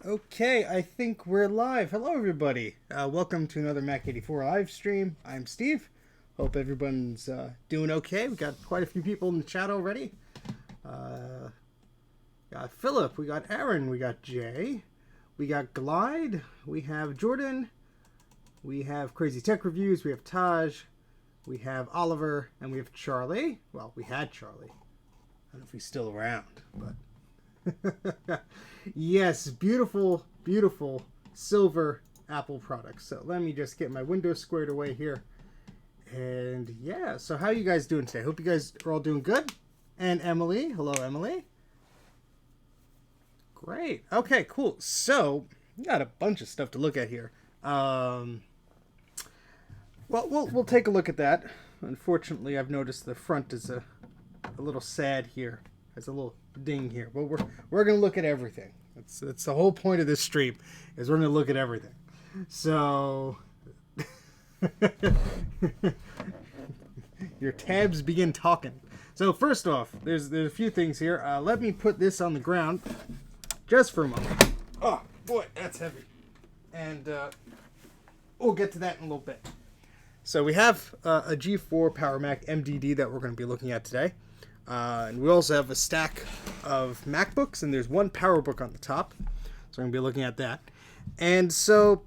Okay, I think we're live. Hello, everybody. Welcome to another Mac84 live stream. I'm Steve. Hope everyone's doing okay. We got quite a few people in the chat already. Got Philip, we got Aaron, we got Jay, we got Glide, we have Jordan, we have Crazy Tech Reviews, we have Taj, we have Oliver, and we have Charlie. Well, we had Charlie. I don't know if he's still around, but... Yes, beautiful, beautiful silver Apple products. So let me just get my window squared away here. And yeah, so how are you guys doing today? Hope you guys are all doing good. And Emily, hello Emily. Great. Okay, cool. So we got a bunch of stuff to look at here. Well, we'll take a look at that. Unfortunately, I've noticed the front is a little sad here. There's a little ding here, but we're gonna look at everything. That's the whole point of this stream, is we're gonna look at everything. So your tabs begin talking. So first off, there's a few things here. Let me put this on the ground just for a moment. Oh boy, that's heavy, and we'll get to that in a little bit. So we have a G4 Power Mac MDD that we're going to be looking at today. And we also have a stack of MacBooks, and there's one PowerBook on the top. So I'm going to be looking at that. And so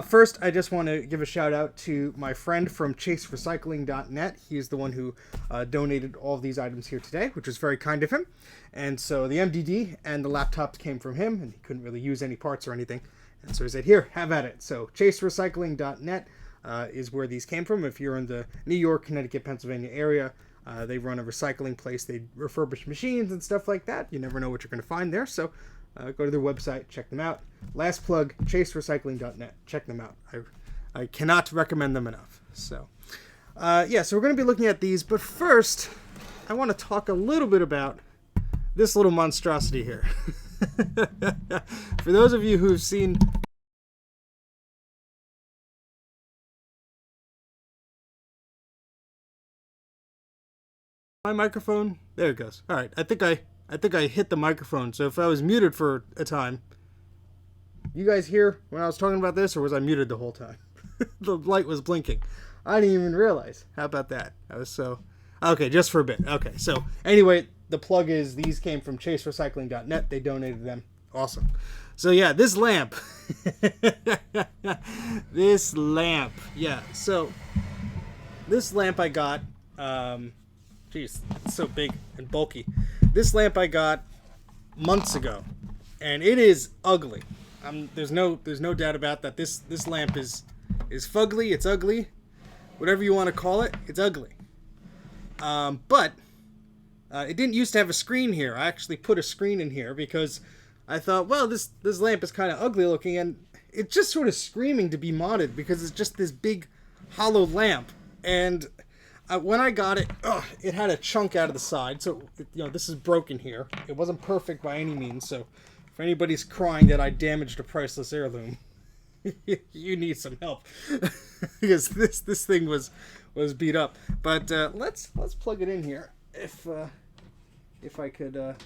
first, I just want to give a shout out to my friend from chaserecycling.net. He's the one who donated all of these items here today, which was very kind of him. And so the MDD and the laptops came from him, and he couldn't really use any parts or anything. And so he said, here, have at it. So chaserecycling.net is where these came from. If you're in the New York, Connecticut, Pennsylvania area, they run a recycling place. They refurbish machines and stuff like that. You never know what you're going to find there. So go to their website, check them out. Last plug, chaserecycling.net. Check them out. I cannot recommend them enough. So, yeah, so we're going to be looking at these. But first, I want to talk a little bit about this little monstrosity here. For those of you who've seen... my microphone, there it goes. All right, I think I hit the microphone. So if I was muted for a time, you guys hear when I was talking about this, or was I muted the whole time? The light was blinking. I didn't even realize. How about that? I was so okay, just for a bit. Okay, so anyway, the plug is these came from chaserecycling.net. They donated them. Awesome. So yeah, this lamp, this lamp, yeah. So this lamp I got. Jeez, it's so big and bulky. This lamp I got months ago, and it is ugly. There's no doubt about that. This lamp is fugly. It's ugly, whatever you want to call it. It's ugly. But it didn't used to have a screen here. I actually put a screen in here because I thought, well, this lamp is kind of ugly looking, and it's just sort of screaming to be modded because it's just this big hollow lamp. And when I got it, it had a chunk out of the side, so this is broken here. It wasn't perfect by any means, so if anybody's crying that I damaged a priceless heirloom, you need some help because this thing was beat up. But let's plug it in here if I could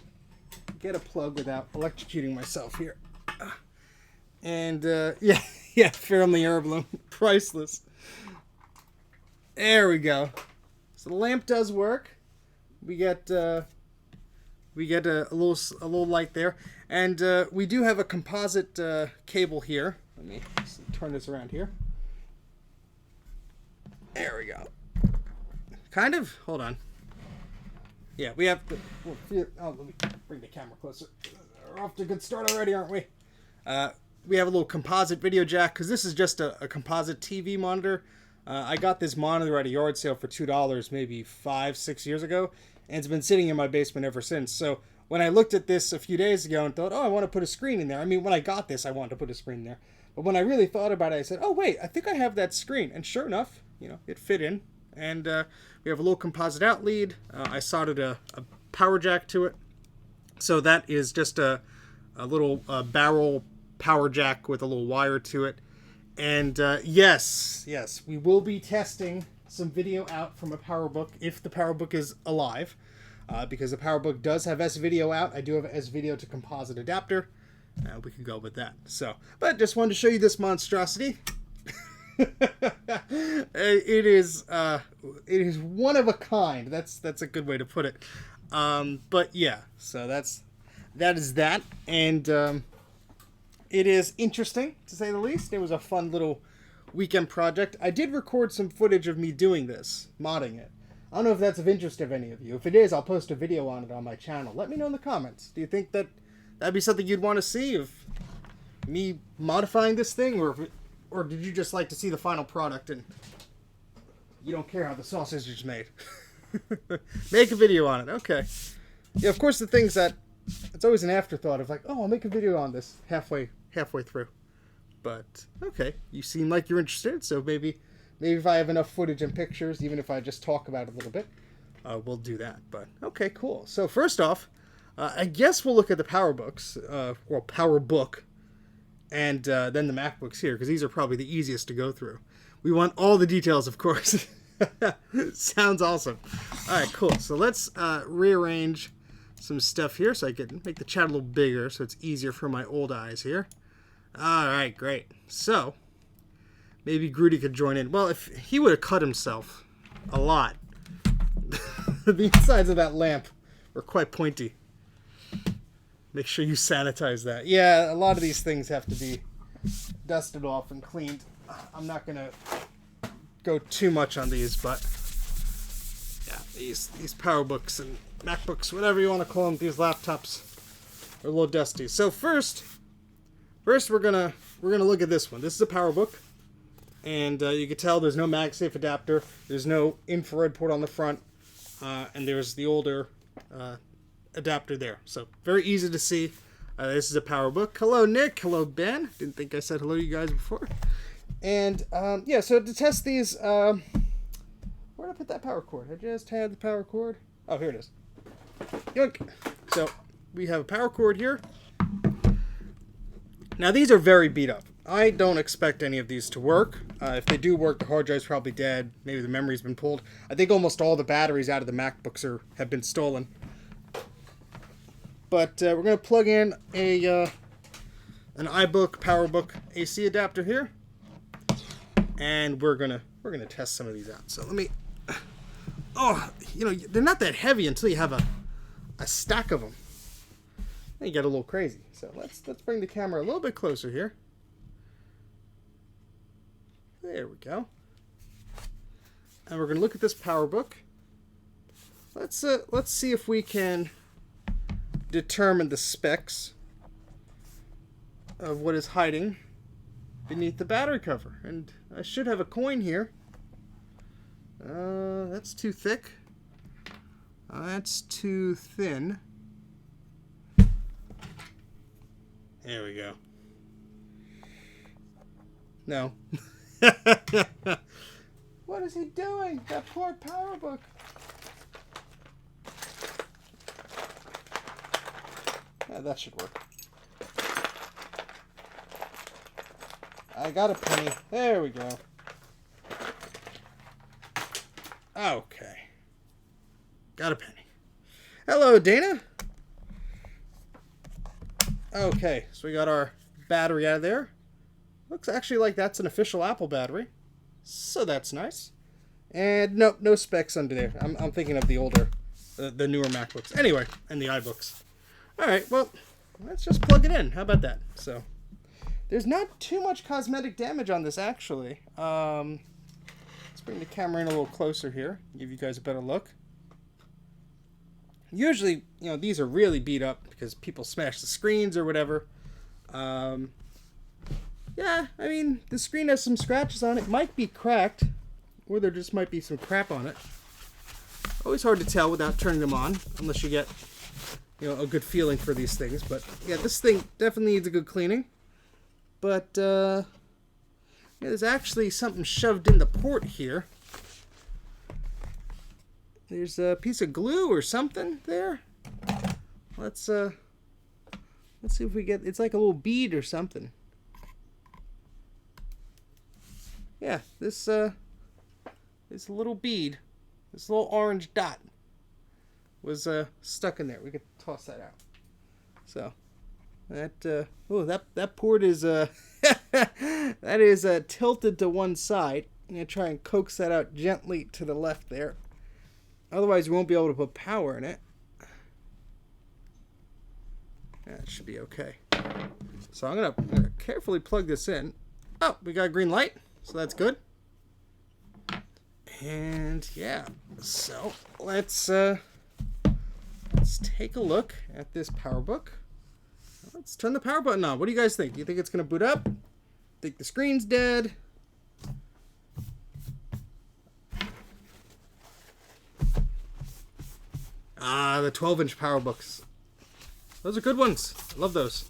get a plug without electrocuting myself here. And yeah, family heirloom, priceless. There we go. So the lamp does work. We get a little light there, and we do have a composite cable here. Let me turn this around here. There we go. Kind of. Hold on. Yeah, we have. Let me bring the camera closer. We're off to a good start already, aren't we? We have a little composite video jack because this is just a composite TV monitor. I got this monitor at a yard sale for $2 maybe 5-6 years ago, and it's been sitting in my basement ever since. So when I looked at this a few days ago and thought, I want to put a screen in there. I mean, when I got this, I wanted to put a screen there. But when I really thought about it, I said, oh, wait, I think I have that screen. And sure enough, it fit in. And we have a little composite out lead. I soldered a power jack to it. So that is just a little barrel power jack with a little wire to it. And yes, we will be testing some video out from a PowerBook if the PowerBook is alive. because the PowerBook does have S-Video out. I do have an S-Video to composite adapter. we can go with that. So, but just wanted to show you this monstrosity. It is one of a kind. That's a good way to put it. But yeah, so that is that, and it is interesting to say the least. It was a fun little weekend project. I did record some footage of me doing this, modding it. I don't know if that's of interest of any of you. If it is, I'll post a video on it on my channel. Let me know in the comments. Do you think that that'd be something you'd want to see, of me modifying this thing, or did you just like to see the final product and you don't care how the sausage is made? Make a video on it. Okay. Yeah, of course the things that it's always an afterthought of like, oh, I'll make a video on this halfway through. But okay, you seem like you're interested, so maybe if I have enough footage and pictures, even if I just talk about it a little bit, we'll do that. But okay, cool. So first off, I guess we'll look at the PowerBooks, well, PowerBook, and then the MacBooks here, because these are probably the easiest to go through. We want all the details, of course. Sounds awesome. All right, cool. So let's rearrange some stuff here so I can make the chat a little bigger so it's easier for my old eyes here. All right, great. So maybe Grudy could join in. Well, if he would have cut himself a lot. The insides of that lamp were quite pointy. Make sure you sanitize that. Yeah, a lot of these things have to be dusted off and cleaned. I'm not going to go too much on these, but yeah, these PowerBooks and MacBooks, whatever you want to call them, these laptops are a little dusty. So first we're gonna look at this one. This is a PowerBook, and you can tell there's no MagSafe adapter, there's no infrared port on the front, and there's the older adapter there. So very easy to see. This is a PowerBook. Hello, Nick. Hello, Ben. Didn't think I said hello to you guys before. And yeah, so to test these, where did I put that power cord? I just had the power cord. Oh, here it is. Yoink. So we have a power cord here. Now these are very beat up. I don't expect any of these to work. If they do work, the hard drive's probably dead. Maybe the memory's been pulled. I think almost all the batteries out of the MacBooks have been stolen. But we're going to plug in an iBook PowerBook AC adapter here, and we're gonna test some of these out. So let me. Oh, you know, they're not that heavy until you have a stack of them. Then you get a little crazy. So let's bring the camera a little bit closer here. There we go. And we're gonna look at this PowerBook. Let's see if we can determine the specs of what is hiding beneath the battery cover. And I should have a coin here. That's too thick. That's too thin. There we go. No. What is he doing? That poor PowerBook. Yeah, that should work. I got a penny. There we go. Okay. Got a penny. Hello, Dana. Okay, so we got our battery out of there. Looks actually like that's an official Apple battery. So that's nice. And no specs under there. I'm thinking of the older, the newer MacBooks. Anyway, and the iBooks. Alright, well, let's just plug it in. How about that? So, there's not too much cosmetic damage on this, actually. Let's bring the camera in a little closer here. Give you guys a better look. Usually, you know, these are really beat up because people smash the screens or whatever. Yeah, I mean, the screen has some scratches on it. Might be cracked, or there just might be some crap on it. Always hard to tell without turning them on, unless you get, you know, a good feeling for these things. But yeah, this thing definitely needs a good cleaning. But yeah, there's actually something shoved in the port here. There's a piece of glue or something there. Let's see if we get. It's like a little bead or something. Yeah, this little bead, this little orange dot, was stuck in there. We could toss that out. So, That port is that is tilted to one side. I'm gonna try and coax that out gently to the left there. Otherwise, we won't be able to put power in it. That should be okay. So I'm gonna carefully plug this in. Oh, we got a green light, so that's good. And yeah, so let's take a look at this PowerBook. Let's turn the power button on. What do you guys think? Do you think it's gonna boot up? Think the screen's dead? Ah, the 12-inch PowerBooks. Those are good ones. I love those.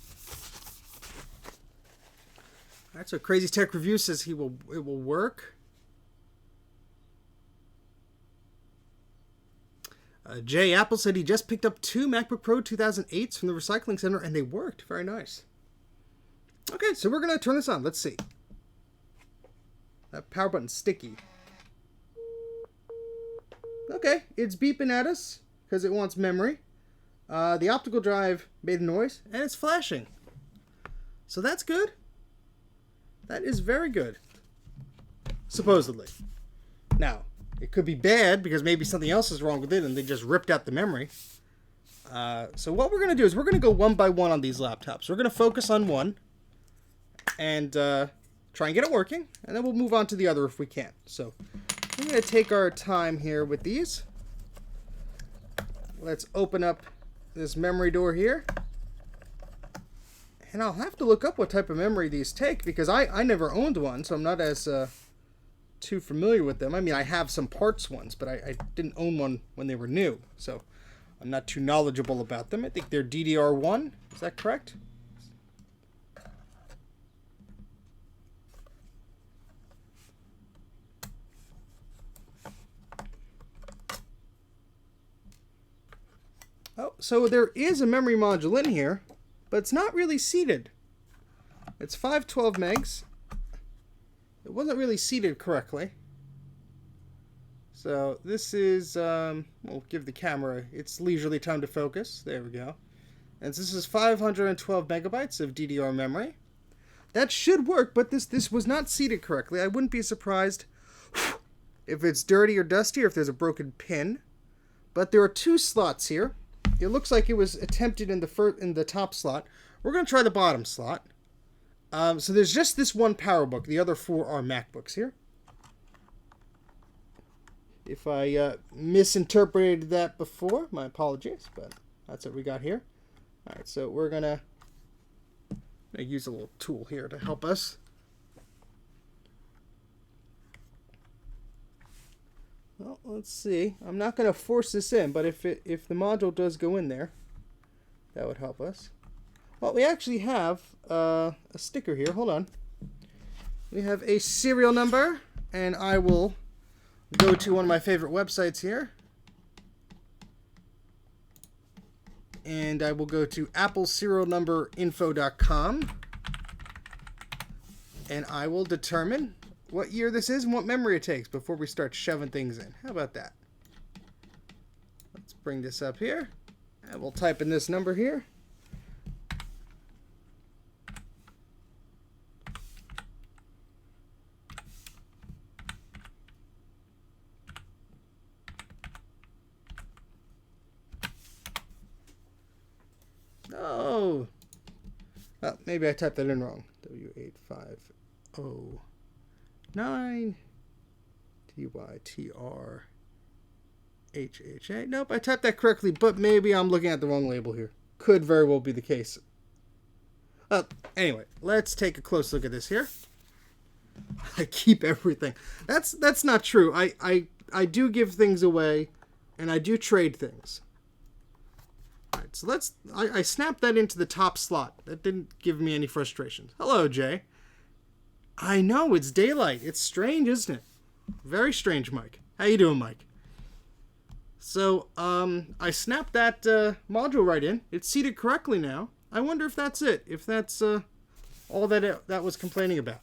Alright, so Crazy Tech Review says it will work. Jay Apple said he just picked up 2 MacBook Pro 2008s from the recycling center and they worked. Very nice. Okay, so we're going to turn this on. Let's see. That power button's sticky. Okay, it's beeping at us because it wants memory. The optical drive made a noise and it's flashing. So that's good. That is very good. Supposedly. Now, it could be bad because maybe something else is wrong with it and they just ripped out the memory. So what we're going to do is we're going to go one by one on these laptops. We're going to focus on one and try and get it working. And then we'll move on to the other if we can. So we're going to take our time here with these. Let's open up this memory door here. And I'll have to look up what type of memory these take because I never owned one, so I'm not as too familiar with them. I mean, I have some parts ones, but I didn't own one when they were new, so I'm not too knowledgeable about them. I think they're DDR1. Is that correct? Oh, so there is a memory module in here, but it's not really seated. It's 512 megs. It wasn't really seated correctly. So this is, we'll give the camera its leisurely time to focus. There we go. And this is 512 megabytes of DDR memory. That should work, but this was not seated correctly. I wouldn't be surprised if it's dirty or dusty or if there's a broken pin. But there are 2 slots here. It looks like it was attempted in the top slot. We're going to try the bottom slot. So there's just this one PowerBook. The other 4 are MacBooks here. If I misinterpreted that before, my apologies, but that's what we got here. All right, so we're going to use a little tool here to help us. Well, let's see. I'm not going to force this in, but if the module does go in there, that would help us. Well, we actually have a sticker here. Hold on. We have a serial number, and I will go to one of my favorite websites here. And I will go to appleserialnumberinfo.com. And I will determine what year this is and what memory it takes before we start shoving things in. How about that? Let's bring this up here. And we'll type in this number here. Oh, maybe I typed that in wrong. W8509 TYTRHHA. Nope, I typed that correctly, but maybe I'm looking at the wrong label here. Could very well be the case. Anyway, let's take a close look at this here. I keep everything. That's not true. I do give things away, and I do trade things. Alright, so I snapped that into the top slot. That didn't give me any frustrations. Hello, Jay. I know, it's daylight. It's strange, isn't it? Very strange, Mike. How you doing, Mike? So, I snapped that module right in. It's seated correctly now. I wonder if that's it. If that's all that was complaining about.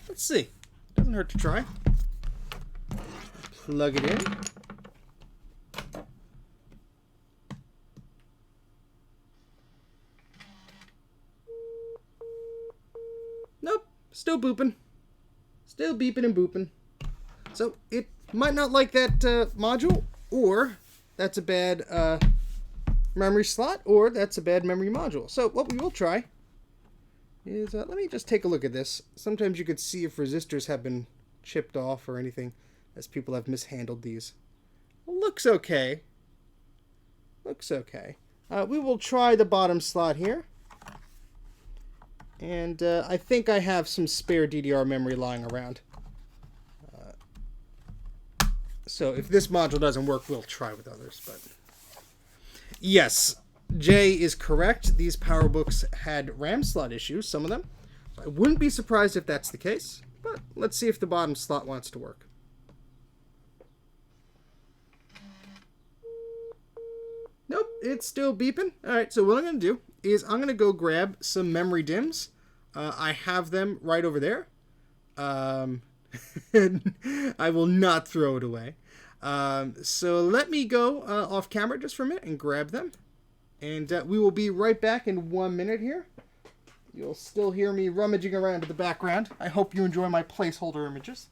Let's see. Doesn't hurt to try. Plug it in. still booping. Still beeping and booping. So it might not like that module, or that's a bad memory slot, or that's a bad memory module. So what we will try is, let me just take a look at this. Sometimes you could see if resistors have been chipped off or anything, as people have mishandled these. Looks okay. Looks okay. We will try the bottom slot here. And I think I have some spare DDR memory lying around. So if this module doesn't work, we'll try with others. But yes, Jay is correct. These PowerBooks had RAM slot issues, some of them. I wouldn't be surprised if that's the case. But let's see if the bottom slot wants to work. Nope, it's still beeping. All right, so what I'm going to do is I'm going to go grab some memory DIMMs. I have them right over there. And I will not throw it away. So let me go off camera just for a minute and grab them. And we will be right back in 1 minute here. You'll still hear me rummaging around in the background. I hope you enjoy my placeholder images.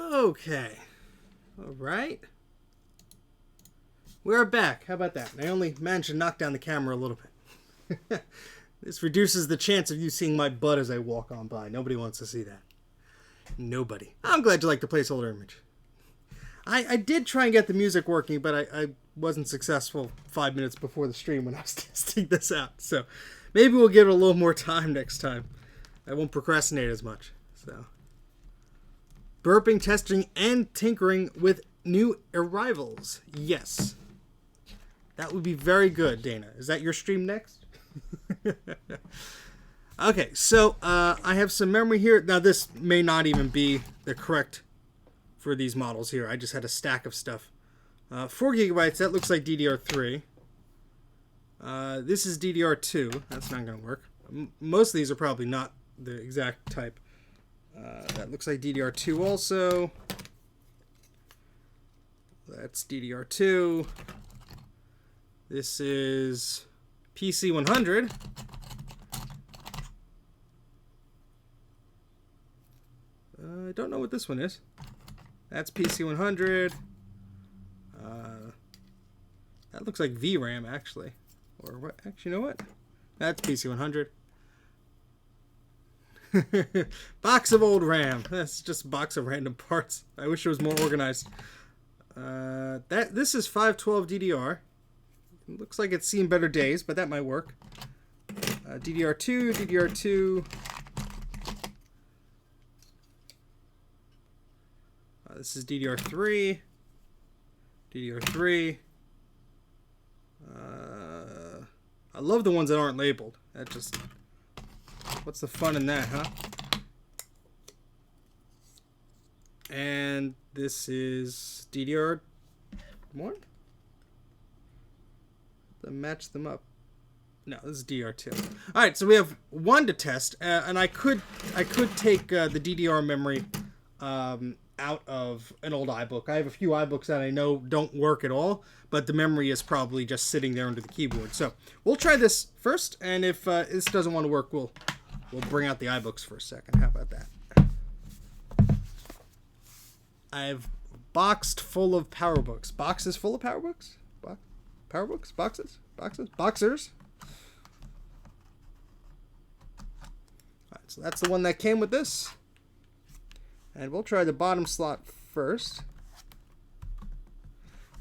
Okay. All right. We're back. How about that? I only managed to knock down the camera a little bit. This reduces the chance of you seeing my butt as I walk on by. Nobody wants to see that. Nobody. I'm glad you like the placeholder image. I did try and get the music working, but I wasn't successful 5 minutes before the stream when I was testing this out. So maybe we'll give it a little more time next time. I won't procrastinate as much. So burping, testing, and tinkering with new arrivals. Yes. That would be very good, Dana. Is that your stream next? Okay, so I have some memory here. Now, this may not even be the correct for these models here. I just had a stack of stuff. 4 gigabytes, that looks like DDR3. This is DDR2. That's not going to work. Most of these are probably not the exact type. That looks like DDR2 also. That's DDR2. This is PC100. I don't know what this one is. That's PC100. That looks like VRAM, actually. Or what? Actually, you know what? That's PC100. Box of old RAM. That's just a box of random parts. I wish it was more organized. This is 512 DDR. It looks like it's seen better days, but that might work. DDR2, DDR2. This is DDR3. DDR3. I love the ones that aren't labeled. That just... What's the fun in that, huh? And this is DDR1? Match them up. No, this is DDR2. All right, so we have one to test, and I could take the DDR memory out of an old iBook. I have a few iBooks that I know don't work at all, but the memory is probably just sitting there under the keyboard. So we'll try this first, and if this doesn't want to work, we'll bring out the iBooks for a second. How about that? I've boxed full of PowerBooks. Boxes full of PowerBooks? PowerBooks? Boxes? Boxers? Alright, so that's the one that came with this. And we'll try the bottom slot first.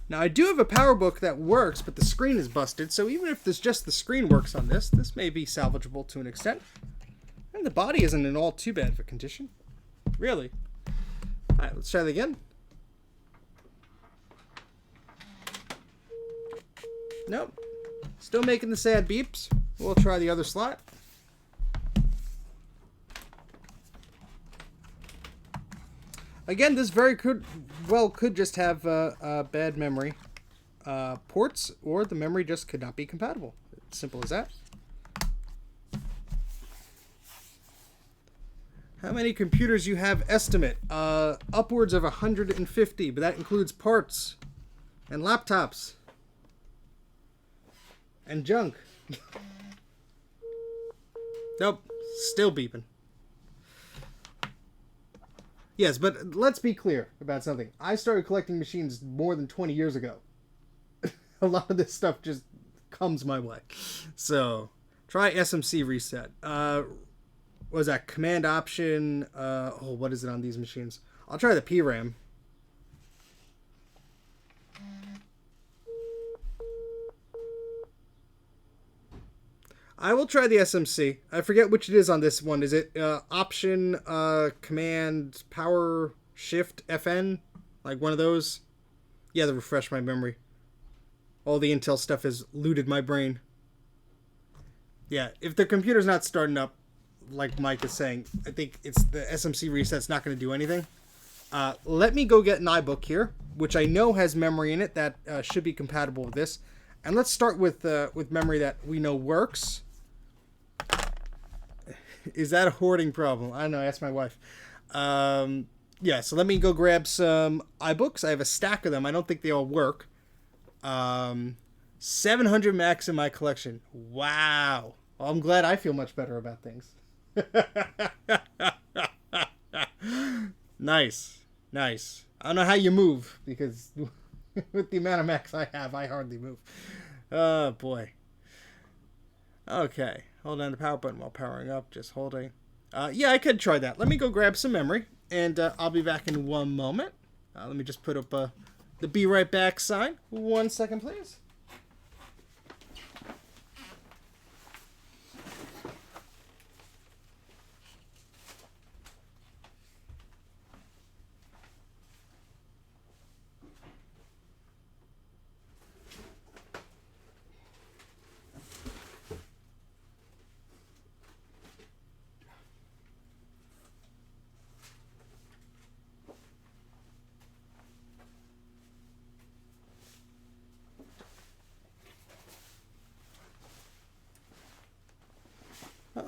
Now, I do have a PowerBook that works, but the screen is busted. So even if just the screen works on this, this may be salvageable to an extent. And the body isn't in all too bad of a condition. Really. Alright, let's try that again. Nope. Still making the sad beeps. We'll try the other slot. Again, this could just have bad memory ports, or the memory just could not be compatible. Simple as that. How many computers you have? Estimate upwards of 150, but that includes parts and laptops and junk. Nope, still beeping. Yes, but let's be clear about something. I started collecting machines more than 20 years ago. A lot of this stuff just comes my way. So, try SMC reset. What was that? Command option. What is it on these machines? I'll try the PRAM. I will try the SMC. I forget which it is on this one. Is it option, command, power, shift, FN? Like one of those? Yeah, to refresh my memory. All the Intel stuff has looted my brain. Yeah, if the computer's not starting up, like Mike is saying, I think it's the SMC reset's not going to do anything. Let me go get an iBook here, which I know has memory in it that should be compatible with this. And let's start with memory that we know works. Is that a hoarding problem? I don't know. Ask my wife. Yeah, so let me go grab some iBooks. I have a stack of them. I don't think they all work. 700 Macs in my collection. Wow. Well, I'm glad I feel much better about things. Nice. Nice. I don't know how you move, because with the amount of Macs I have, I hardly move. Oh, boy. Okay. Hold down the power button while powering up. Just holding. Yeah, I could try that. Let me go grab some memory, and I'll be back in one moment. Let me just put up the be right back sign. 1 second, please.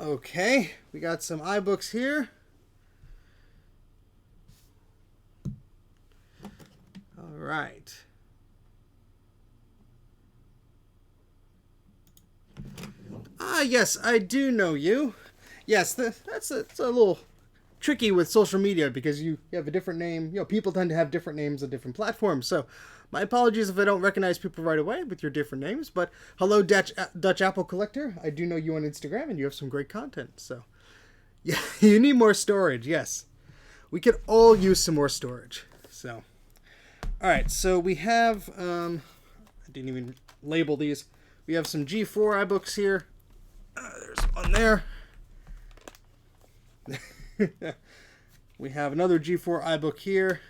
Okay, we got some iBooks here. All right. Yes, I do know you. Yes, that's a little tricky with social media, because you have a different name. You know, people tend to have different names on different platforms. So, my apologies if I don't recognize people right away with your different names. But hello, Dutch Apple Collector. I do know you on Instagram, and you have some great content. So, yeah, you need more storage. Yes, we could all use some more storage. So, all right. So we have. I didn't even label these. We have some G4 iBooks here. There's one there. We have another G4 iBook here.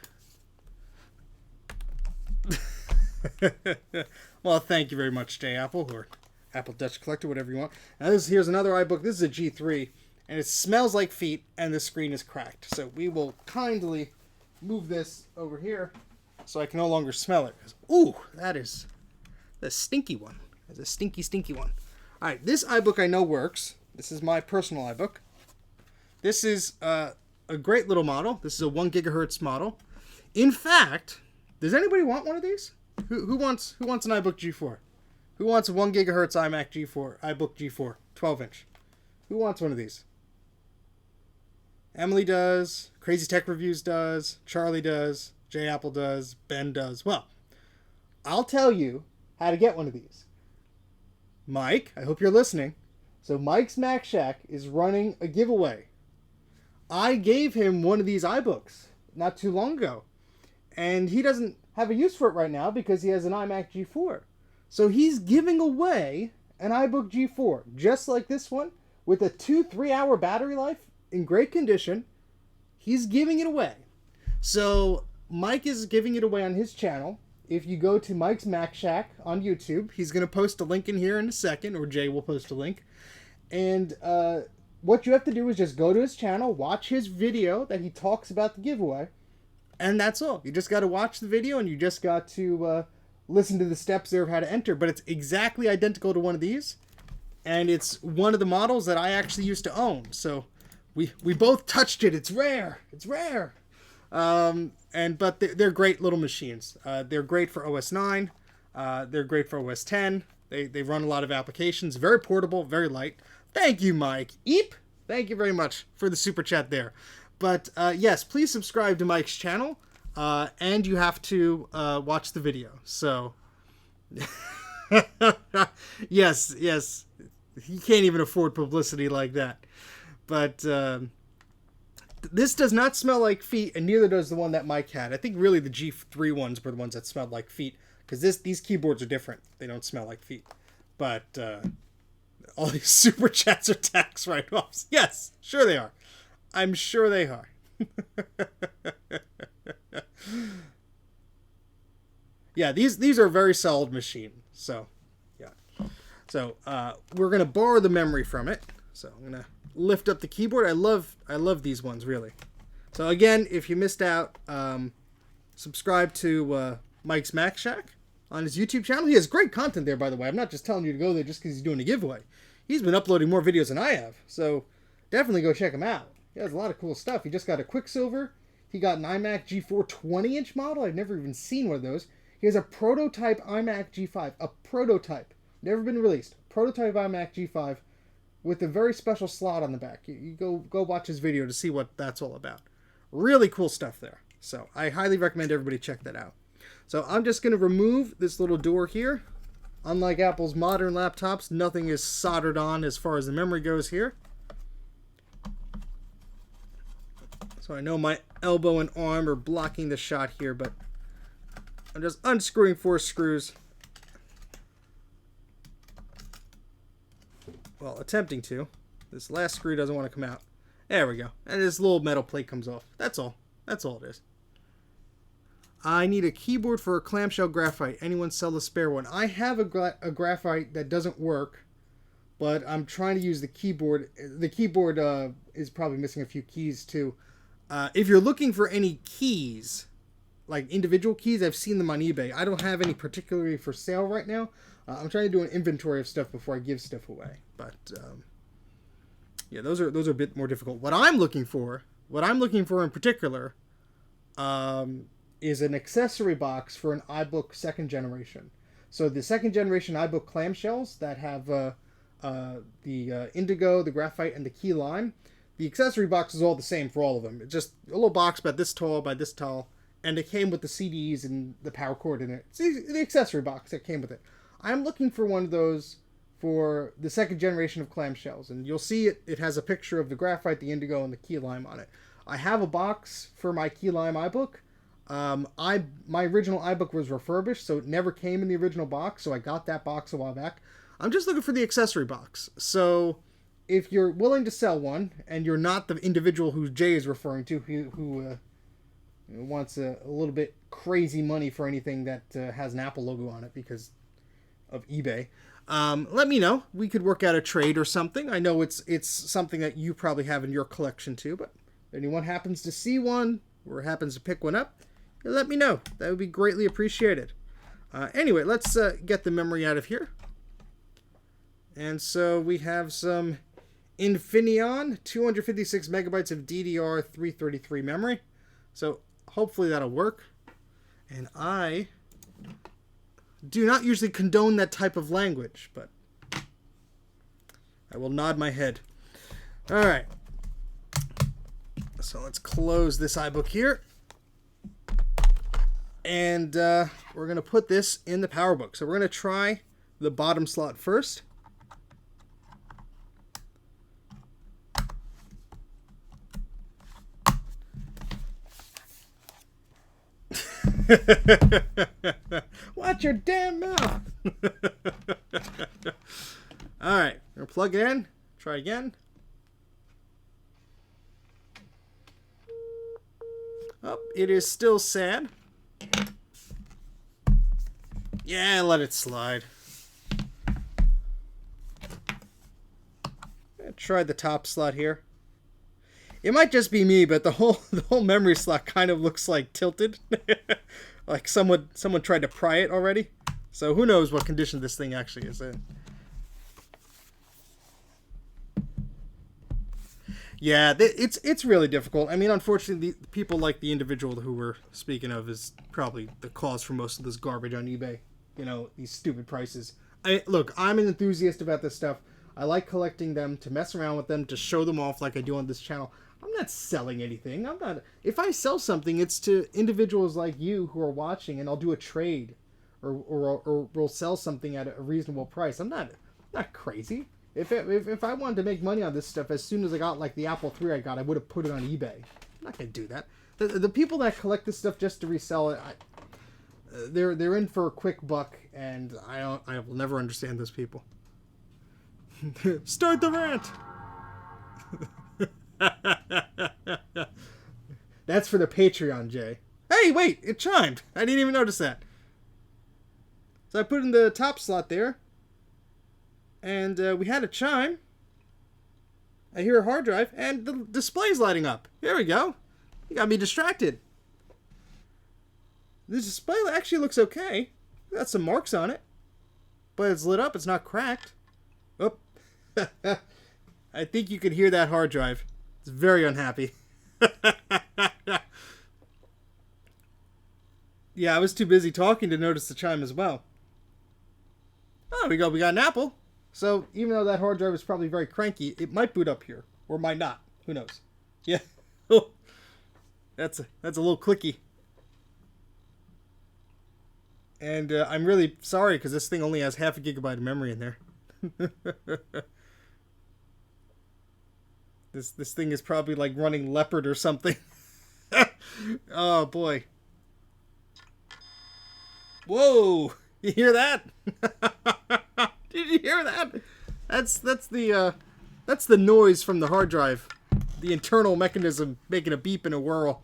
Well, thank you very much, J Apple, or Apple Dutch Collector, whatever you want. Now, here's another iBook. This is a G3, and it smells like feet, and the screen is cracked. So we will kindly move this over here so I can no longer smell it. Ooh, that is the stinky one. That's a stinky, stinky one. All right, this iBook I know works. This is my personal iBook. This is a great little model. This is a 1 gigahertz model. In fact, does anybody want one of these? Who wants an iBook G4? Who wants a 1 gigahertz iBook G4, 12-inch? Who wants one of these? Emily does. Crazy Tech Reviews does. Charlie does. J Apple does. Ben does. Well, I'll tell you how to get one of these. Mike, I hope you're listening. So Mike's Mac Shack is running a giveaway. I gave him one of these iBooks not too long ago, and he doesn't have a use for it right now because he has an iMac G4. So he's giving away an iBook G4, just like this one, with a 2-3 hour battery life in great condition. He's giving it away. So Mike is giving it away on his channel. if you go to Mike's Mac Shack on YouTube, he's going to post a link in here in a second, or Jay will post a link. And what you have to do is just go to his channel, watch his video that he talks about the giveaway, and that's all. You just got to watch the video, and you just got to listen to the steps there of how to enter. But it's exactly identical to one of these, and it's one of the models that I actually used to own. So we both touched it. It's rare. It's rare. But they're great little machines. They're great for OS 9. They're great for OS 10. They run a lot of applications. Very portable, very light. Thank you, Mike. Eep. Thank you very much for the super chat there. But yes, please subscribe to Mike's channel. And you have to watch the video. So yes. He can't even afford publicity like that. But this does not smell like feet, and neither does the one that Mike had. I think really the G3 ones were the ones that smelled like feet, because these keyboards are different. They don't smell like feet. But all these super chats are tax write-offs. Yes, sure they are. I'm sure they are. Yeah, these are a very solid machine. So, yeah. So, we're going to borrow the memory from it. So, I'm going to lift up the keyboard. I love these ones, really. So again, if you missed out, subscribe to Mike's Mac Shack on his YouTube channel. He has great content there, by the way. I'm not just telling you to go there just because he's doing a giveaway. He's been uploading more videos than I have, so definitely go check him out. He has a lot of cool stuff. He just got a Quicksilver. He got an iMac G4 20-inch model. I've never even seen one of those. He has a prototype iMac G5. A prototype. Never been released. Prototype iMac G5 with a very special slot on the back. You go watch his video to see what that's all about. Really cool stuff there. So I highly recommend everybody check that out. So I'm just going to remove this little door here. Unlike Apple's modern laptops, nothing is soldered on as far as the memory goes here. So I know my elbow and arm are blocking the shot here, but I'm just unscrewing 4 screws. Well, attempting to. This last screw doesn't want to come out. There we go. And this little metal plate comes off. That's all. That's all it is. I need a keyboard for a clamshell graphite. Anyone sell a spare one? I have a graphite that doesn't work, but I'm trying to use the keyboard. The keyboard is probably missing a few keys too. If you're looking for any keys, like individual keys, I've seen them on eBay. I don't have any particularly for sale right now. I'm trying to do an inventory of stuff before I give stuff away. But yeah, those are a bit more difficult. What I'm looking for in particular, is an accessory box for an iBook 2nd generation. So the 2nd generation iBook clamshells that have the indigo, the graphite, and the key lime. The accessory box is all the same for all of them. It's just a little box about this tall by this tall, and it came with the CDs and the power cord in it. It's the accessory box that came with it. I'm looking for one of those for the 2nd generation of clamshells, and you'll see it has a picture of the graphite, the indigo, and the key lime on it. I have a box for my key lime iBook. My original iBook was refurbished, so it never came in the original box, so I got that box a while back. I'm just looking for the accessory box. So if you're willing to sell one, and you're not the individual who Jay is referring to, who wants a little bit crazy money for anything that has an Apple logo on it because of eBay, let me know. We could work out a trade or something. I know it's something that you probably have in your collection too, but if anyone happens to see one or happens to pick one up, let me know. That would be greatly appreciated. Anyway, let's get the memory out of here. And so we have some Infineon 256 megabytes of DDR333 memory. So hopefully that'll work. And I do not usually condone that type of language, but I will nod my head. All right. So let's close this iBook here. And we're going to put this in the PowerBook. So we're going to try the bottom slot first. Watch your damn mouth. All right, we're going to plug it in. Try again. Oh, it is still sad. Yeah, let it slide. Try the top slot here. It might just be me, but the whole memory slot kind of looks like tilted. Like someone tried to pry it already. So who knows what condition this thing actually is in. Yeah, it's really difficult. I mean, unfortunately, the people like the individual who we're speaking of is probably the cause for most of this garbage on eBay. You know, these stupid prices. Look, I'm an enthusiast about this stuff. I like collecting them, to mess around with them, to show them off like I do on this channel. I'm not selling anything. I'm not. If I sell something, it's to individuals like you who are watching, and I'll do a trade, or we'll sell something at a reasonable price. I'm not crazy. If I wanted to make money on this stuff, as soon as I got like the Apple III I got, I would have put it on eBay. I'm not gonna do that. The people that collect this stuff just to resell it, they're in for a quick buck, and I will never understand those people. Start the rant. That's for the Patreon, Jay. Hey, wait, it chimed. I didn't even notice that. So I put in the top slot there, and we had a chime. I hear a hard drive, and the display's lighting up. Here we go. You got me distracted. The display actually looks okay. Got some marks on it, but it's lit up. It's not cracked. Oh. I think you could hear that hard drive. It's very unhappy. Yeah, I was too busy talking to notice the chime as well. Oh, we got an Apple. So even though that hard drive is probably very cranky, it might boot up here, or might not. Who knows? Yeah. Oh, that's a little clicky. And I'm really sorry because this thing only has half a gigabyte of memory in there. This thing is probably like running Leopard or something. Oh boy. Whoa! You hear that? Did you hear that? That's the noise from the hard drive. The internal mechanism making a beep and a whirl.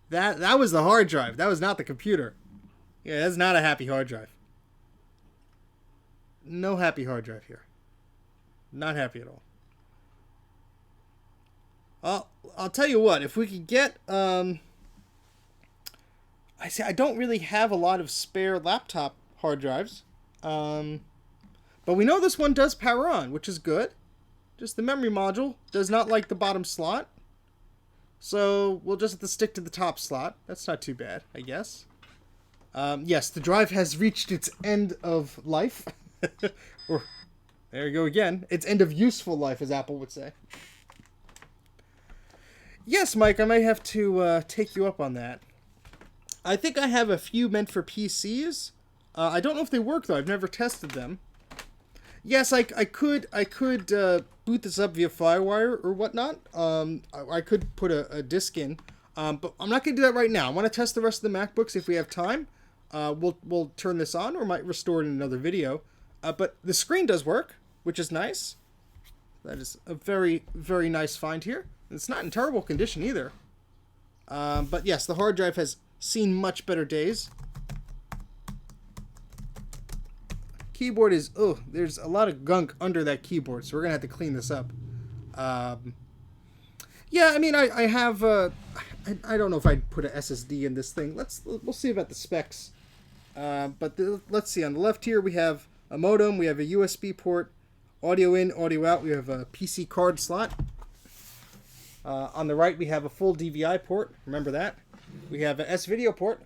That was the hard drive. That was not the computer. Yeah, that's not a happy hard drive. No happy hard drive here. Not happy at all. I'll tell you what, if we could get, I don't really have a lot of spare laptop hard drives, but we know this one does power on, which is good. Just the memory module does not like the bottom slot, so we'll just have to stick to the top slot. That's not too bad, I guess. Yes, the drive has reached its end of life. Or, there you go again. Its end of useful life, as Apple would say. Yes, Mike, I might have to take you up on that. I think I have a few meant for PCs. I don't know if they work, though. I've never tested them. Yes, I could boot this up via FireWire or whatnot. I could put a disk in, but I'm not going to do that right now. I want to test the rest of the MacBooks if we have time. We'll turn this on or might restore it in another video. But the screen does work, which is nice. That is a very, very nice find here. It's not in terrible condition either. But yes, the hard drive has seen much better days. Keyboard is, there's a lot of gunk under that keyboard, so we're going to have to clean this up. Yeah, I mean, I have, I don't know if I'd put an SSD in this thing. We'll see about the specs. But let's see, on the left here we have a modem, we have a USB port, audio in, audio out, we have a PC card slot. On the right we have a full DVI port, remember that. We have an S-Video port.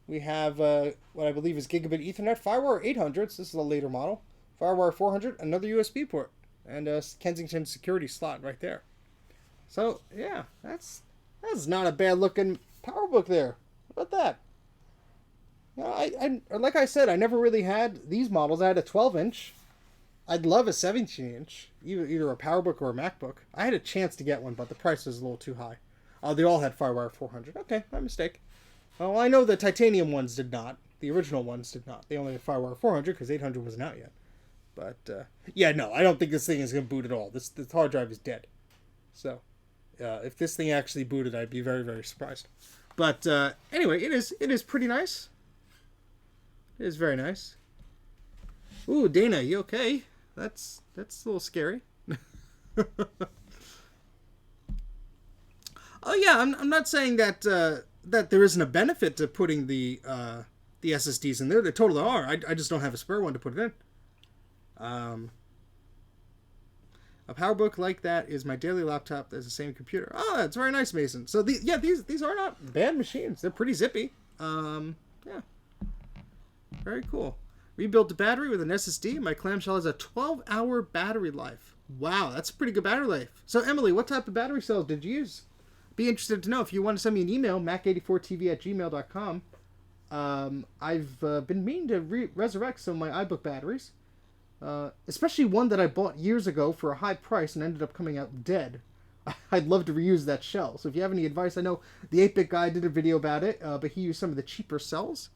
We have what I believe is gigabit Ethernet, FireWire 800s, this is a later model, FireWire 400, another USB port, and a Kensington security slot right there. So, yeah, that's not a bad looking PowerBook there. How about that? You know, I like I said, I never really had these models. I had a 12-inch. I'd love a 17-inch, either a PowerBook or a MacBook. I had a chance to get one, but the price was a little too high. They all had FireWire 400. Okay, my mistake. Well, I know the titanium ones did not. The original ones did not. They only had FireWire 400 because 800 wasn't out yet. But, yeah, no, I don't think this thing is going to boot at all. This hard drive is dead. So, if this thing actually booted, I'd be very, very surprised. But, anyway, it is pretty nice. It is very nice. Ooh, Dana, you okay? That's a little scary. Oh yeah, I'm not saying that that there isn't a benefit to putting the SSDs in there. They totally are. I just don't have a spare one to put it in. A PowerBook like that is my daily laptop as the same computer. Oh, that's very nice, Mason. So these are not bad machines. They're pretty zippy. Yeah, very cool. Rebuilt the battery with an SSD. My clamshell has a 12-hour battery life. Wow, that's a pretty good battery life. So Emily, what type of battery cells did you use? Be interested to know. If you want to send me an email, mac84tv@gmail.com. I've been meaning to resurrect some of my iBook batteries. Especially one that I bought years ago for a high price and ended up coming out dead. I'd love to reuse that shell. So if you have any advice, I know the 8-Bit guy did a video about it, but he used some of the cheaper cells.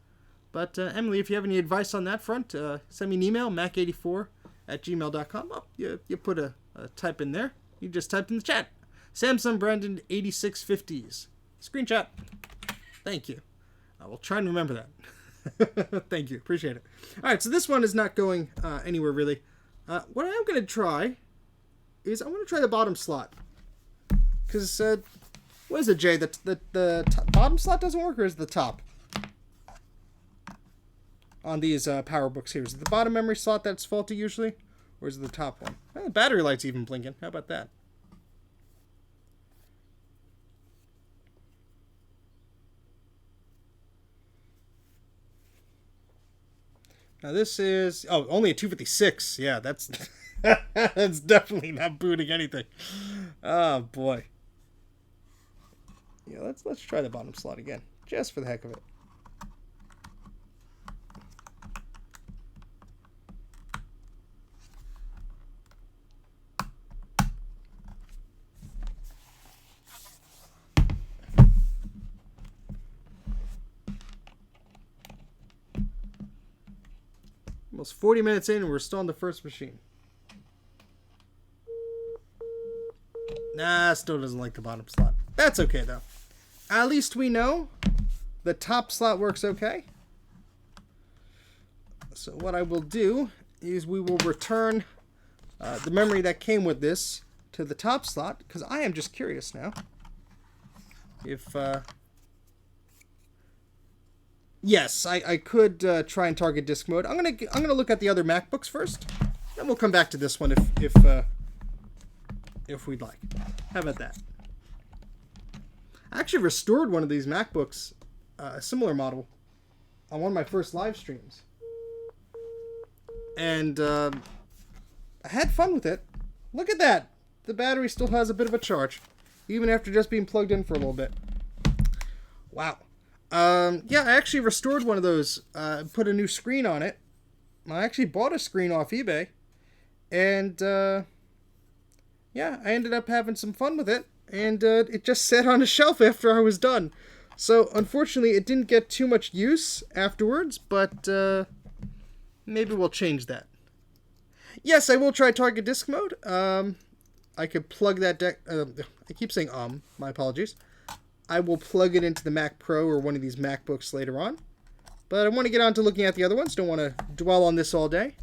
But Emily, if you have any advice on that front, send me an email, mac84@gmail.com. Oh, you put a type in there. You just typed in the chat. Samsung branded 8650s. Screenshot. Thank you. I will try and remember that. Thank you. Appreciate it. All right, so this one is not going anywhere really. What I am going to try is I'm going to try the bottom slot. Because, what is it, Jay? The bottom slot doesn't work, or is it the top? On these PowerBooks here. Is it the bottom memory slot that's faulty usually? Or is it the top one? Well, the battery light's even blinking. How about that? Now this is... Oh, only a 256. Yeah, that's... that's definitely not booting anything. Oh, boy. Yeah, let's try the bottom slot again. Just for the heck of it. Almost 40 minutes in and we're still on the first machine. Nah, still doesn't like the bottom slot. That's okay though. At least we know the top slot works okay. So what I will do is we will return the memory that came with this to the top slot, because I am just curious now if... Yes, I could try and target disk mode. I'm gonna look at the other MacBooks first, then we'll come back to this one if we'd like. How about that? I actually restored one of these MacBooks, a similar model, on one of my first live streams, and I had fun with it. Look at that! The battery still has a bit of a charge, even after just being plugged in for a little bit. Wow. Yeah, I actually restored one of those, put a new screen on it. I actually bought a screen off eBay, and, yeah, I ended up having some fun with it, and, it just sat on a shelf after I was done. So, unfortunately, it didn't get too much use afterwards, but, maybe we'll change that. Yes, I will try target disk mode. I could plug that I keep saying my apologies. I will plug it into the Mac Pro or one of these MacBooks later on. But I want to get on to looking at the other ones. Don't want to dwell on this all day.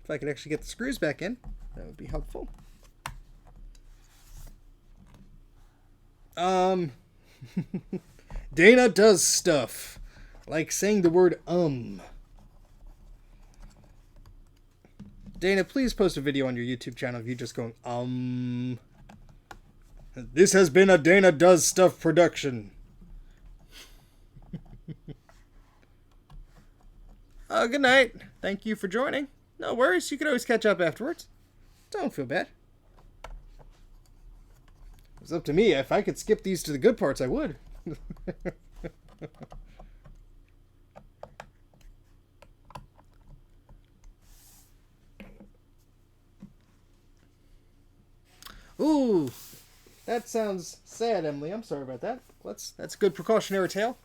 If I could actually get the screws back in, that would be helpful. Dana does stuff. Like saying the word Dana, please post a video on your YouTube channel of you just going This has been a Dana Does Stuff production. Good night. Thank you for joining. No worries. You can always catch up afterwards. Don't feel bad. It's up to me. If I could skip these to the good parts, I would. Ooh. That sounds sad, Emily. I'm sorry about that. That's a good precautionary tale.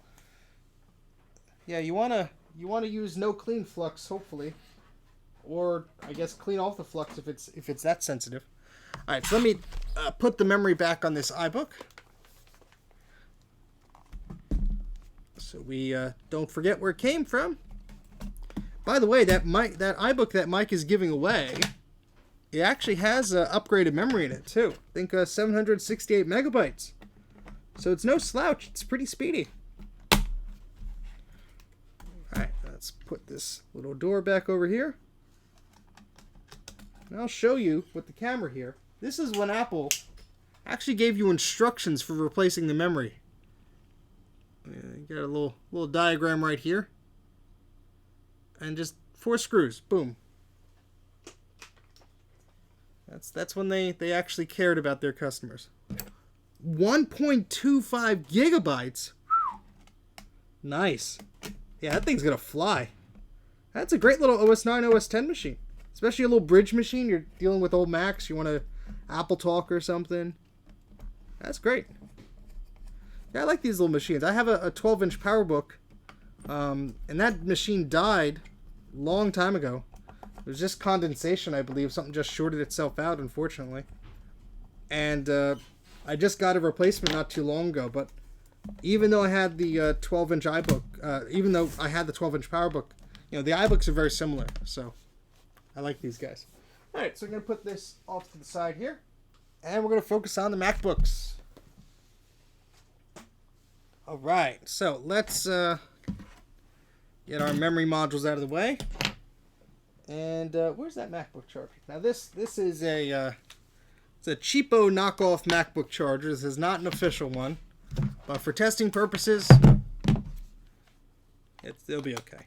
Yeah, you wanna use no clean flux, hopefully, or I guess clean off the flux if it's that sensitive. All right, so let me put the memory back on this iBook. so we don't forget where it came from. By the way, that iBook that Mike is giving away, it actually has upgraded memory in it too. I think 768 megabytes. So it's no slouch. It's pretty speedy. All right, let's put this little door back over here. And I'll show you with the camera here. This is when Apple actually gave you instructions for replacing the memory. You got a little diagram right here. And just 4 screws. Boom. That's when they actually cared about their customers. 1.25 gigabytes. Nice. Yeah, that thing's gonna fly. That's a great little OS 9, OS 10 machine. Especially a little bridge machine. You're dealing with old Macs. You want to Apple Talk or something. That's great. Yeah, I like these little machines. I have a 12-inch PowerBook. And that machine died a long time ago. It was just condensation, I believe. Something just shorted itself out, unfortunately. And I just got a replacement not too long ago. But even though I had the 12-inch iBook, even though I had the 12-inch PowerBook, you know, the iBooks are very similar. So I like these guys. All right, so we're going to put this off to the side here. And we're going to focus on the MacBooks. All right, so let's get our memory modules out of the way. And where's that MacBook charger? Now this is it's a cheapo knockoff MacBook charger. This is not an official one, but for testing purposes, it'll be okay.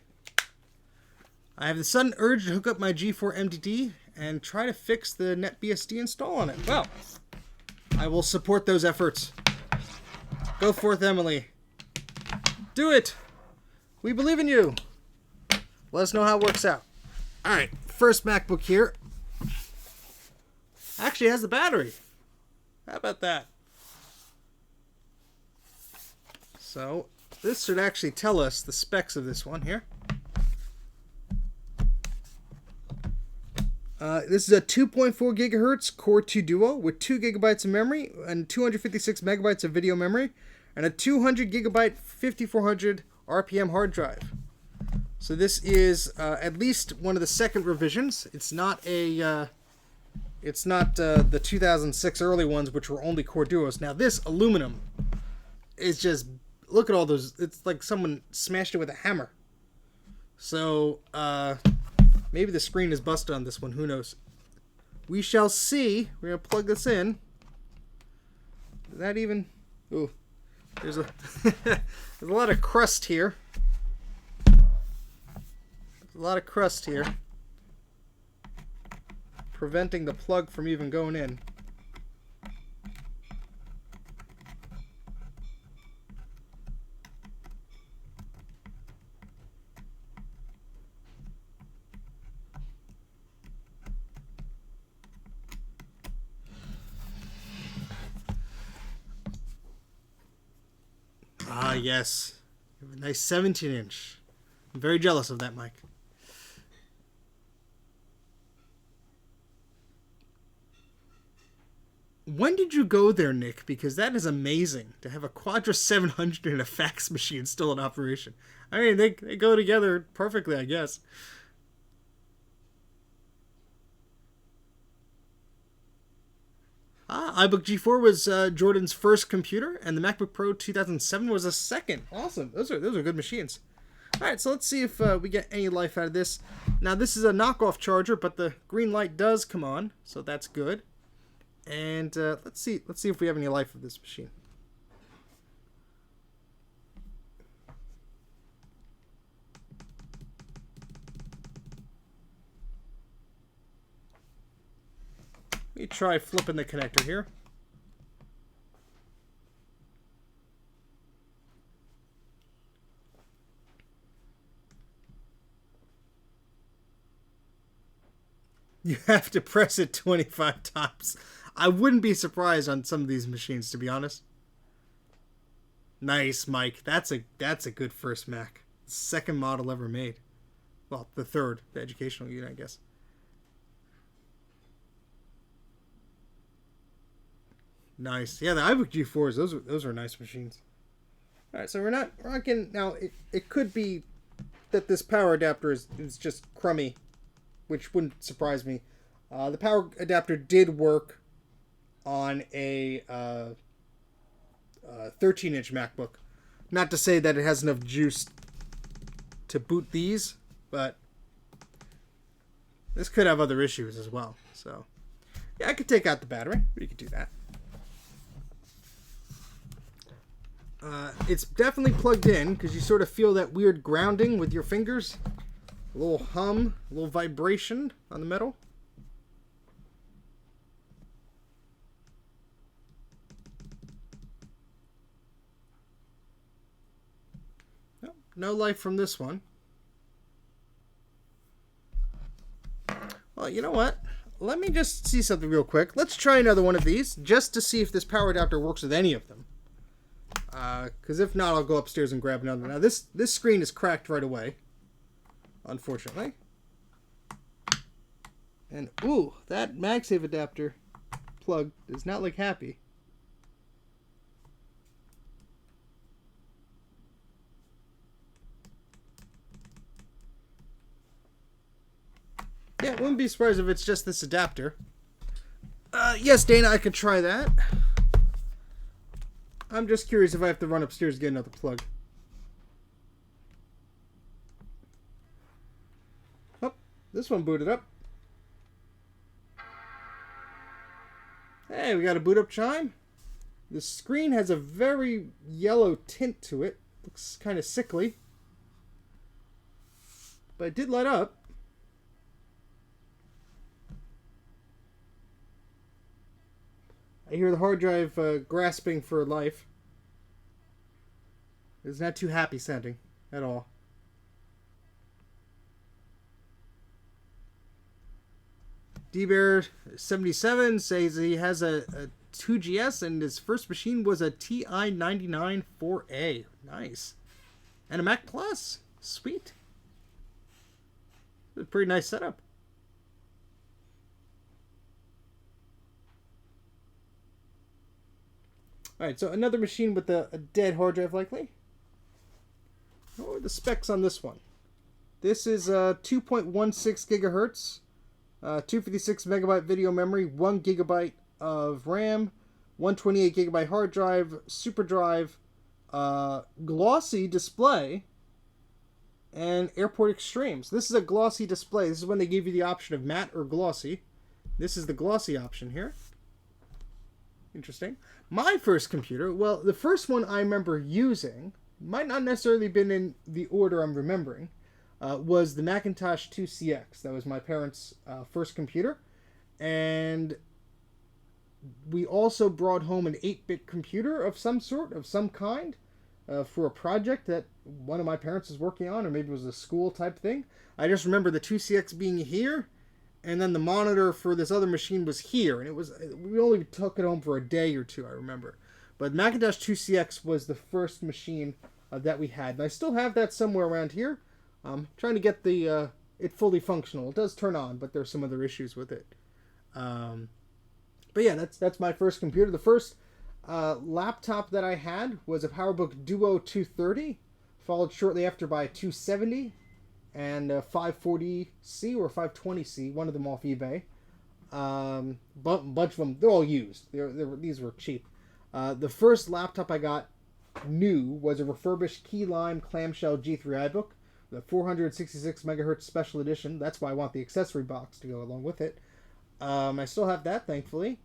I have the sudden urge to hook up my G4 MDD and try to fix the NetBSD install on it. Well, I will support those efforts. Go forth, Emily. Do it. We believe in you. Let us know how it works out. All right, first MacBook here. Actually has the battery. How about that? So this should actually tell us the specs of this one here. This is a 2.4 gigahertz Core 2 Duo with 2 gigabytes of memory and 256 megabytes of video memory and a 200 gigabyte 5400 RPM hard drive. So this is at least one of the second revisions. It's not the 2006 early ones, which were only Core Duos. Now this aluminum is just, look at all those. It's like someone smashed it with a hammer. So maybe the screen is busted on this one. Who knows? We shall see. We're gonna plug this in. Is that even? Ooh, there's a there's a lot of crust here. There's a lot of crust here, preventing the plug from even going in. Ah, yes. You have a nice 17-inch. I'm very jealous of that, Mike. When did you go there, Nick? Because that is amazing to have a Quadra 700 and a fax machine still in operation. I mean, they go together perfectly, I guess. iBook G4 was Jordan's first computer, and the MacBook Pro 2007 was a second. Awesome. Those are good machines. All right, so let's see if we get any life out of this. Now, this is a knockoff charger, but the green light does come on, so that's good. And let's see if we have any life of this machine. Let me try flipping the connector here. You have to press it 25 times. I wouldn't be surprised on some of these machines, to be honest. Nice, Mike. That's a good first Mac. Second model ever made. Well, the third, the educational unit, I guess. Nice. Yeah, the iBook G4s, those are nice machines. All right, so we're not getting... Now, it could be that this power adapter is just crummy, which wouldn't surprise me. The power adapter did work on a 13-inch MacBook. Not to say that it has enough juice to boot these, but this could have other issues as well. So, yeah, I could take out the battery. We could do that. It's definitely plugged in because you sort of feel that weird grounding with your fingers. A little hum, a little vibration on the metal. No life from this one. Well, you know what? Let me just see something real quick. Let's try another one of these just to see if this power adapter works with any of them. Because if not, I'll go upstairs and grab another. Now, this screen is cracked right away, unfortunately. And, ooh, that MagSafe adapter plug does not look happy. Yeah, wouldn't be surprised if it's just this adapter. Yes, Dana, I could try that. I'm just curious if I have to run upstairs to get another plug. Oh, this one booted up. Hey, we got a boot up chime. The screen has a very yellow tint to it. Looks kind of sickly. But it did light up. I hear the hard drive grasping for life. It's not too happy sounding at all. DBear77 says he has a 2GS and his first machine was a TI-99 4A. Nice. And a Mac Plus. Sweet. A pretty nice setup. Alright, so another machine with a dead hard drive likely. What are the specs on this one? This is 2.16 gigahertz, 256 megabyte video memory, 1 gigabyte of RAM, 128 gigabyte hard drive, super drive, glossy display, and Airport Extremes. This is a glossy display. This is when they give you the option of matte or glossy. This is the glossy option here. Interesting. My first computer, well, the first one I remember using, might not necessarily been in the order I'm remembering, was the Macintosh 2CX. That was my parents' first computer. And we also brought home an 8-bit computer of some sort, of some kind, for a project that one of my parents was working on, or maybe it was a school type thing. I just remember the 2CX being here, and then the monitor for this other machine was here, and we only took it home for a day or two, I remember. But Macintosh 2CX was the first machine that we had, and I still have that somewhere around here. Trying to get it fully functional. It does turn on, but there's some other issues with it. But yeah, that's my first computer. The first laptop that I had was a PowerBook Duo 230, followed shortly after by a 270. And a 540C or 520C, one of them off eBay. Bunch of them, they're all used. These were cheap. The first laptop I got new was a refurbished Keylime clamshell G3 iBook, the 466 megahertz special edition. That's why I want the accessory box to go along with it. I still have that, thankfully.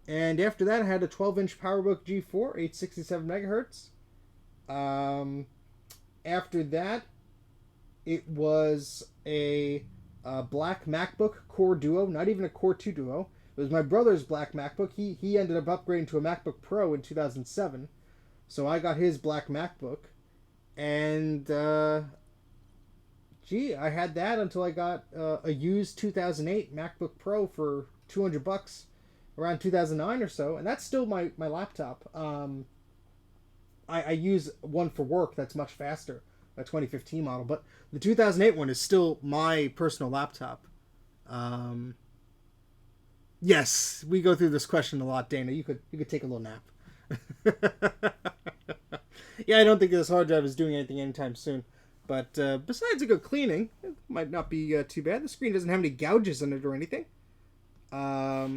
And after that, I had a 12-inch PowerBook G4, 867 megahertz. After that, it was a black MacBook Core Duo, not even a Core 2 Duo. It was my brother's black MacBook. He ended up upgrading to a MacBook Pro in 2007. So I got his black MacBook. And, I had that until I got a used 2008 MacBook Pro for $200 around 2009 or so. And that's still my laptop. I use one for work that's much faster. A 2015 model, but the 2008 one is still my personal laptop. Yes, we go through this question a lot, Dana. You could take a little nap. Yeah, I don't think this hard drive is doing anything anytime soon. But besides a good cleaning, it might not be too bad. The screen doesn't have any gouges in it or anything. Yeah,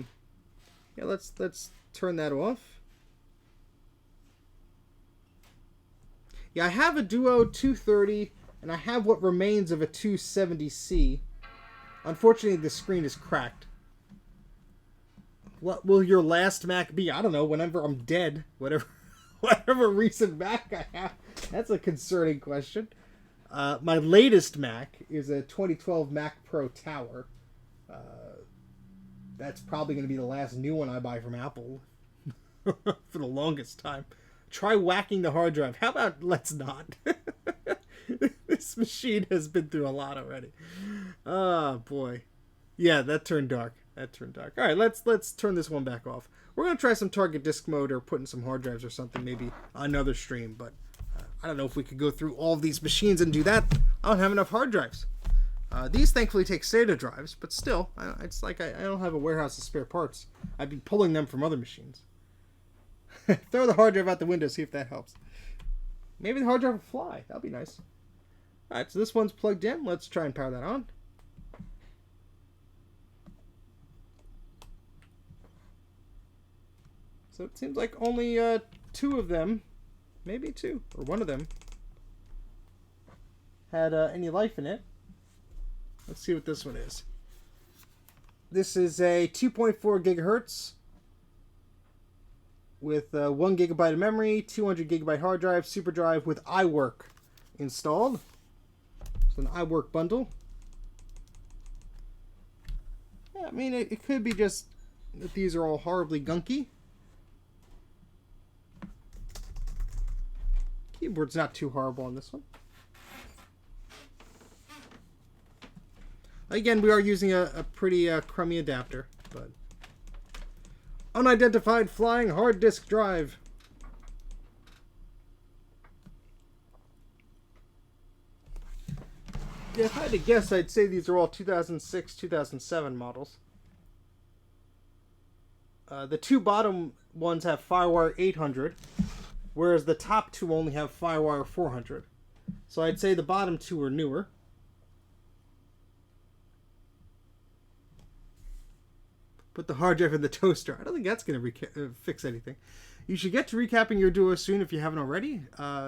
let's turn that off. Yeah, I have a Duo 230, and I have what remains of a 270C. Unfortunately, the screen is cracked. What will your last Mac be? I don't know. Whenever I'm dead, whatever recent Mac I have. That's a concerning question. My latest Mac is a 2012 Mac Pro Tower. That's probably going to be the last new one I buy from Apple for the longest time. Try whacking the hard drive. How about let's not? This machine has been through a lot already. Oh boy. Yeah, that turned dark. That turned dark. All right, let's turn this one back off. We're gonna try some target disk mode or put in some hard drives or something, maybe another stream. But I don't know if we could go through all of these machines and do that. I don't have enough hard drives. These thankfully take SATA drives, but still, it's like I don't have a warehouse of spare parts. I'd be pulling them from other machines. Throw the hard drive out the window, see if that helps. Maybe the hard drive will fly. That'll be nice. Alright, so this one's plugged in. Let's try and power that on. So it seems like only two of them, maybe two, or one of them, had any life in it. Let's see what this one is. This is a 2.4 gigahertz with 1 gigabyte of memory, 200 gigabyte hard drive, super drive with iWork installed. So an iWork bundle. Yeah, I mean, it could be just that these are all horribly gunky. Keyboard's not too horrible on this one. Again, we are using a pretty crummy adapter, but unidentified flying hard disk drive. Yeah, if I had to guess, I'd say these are all 2006, 2007 models. The two bottom ones have FireWire 800, whereas the top two only have FireWire 400. So I'd say the bottom two are newer. Put the hard drive in the toaster. I don't think that's going to fix anything. You should get to recapping your Duo soon if you haven't already.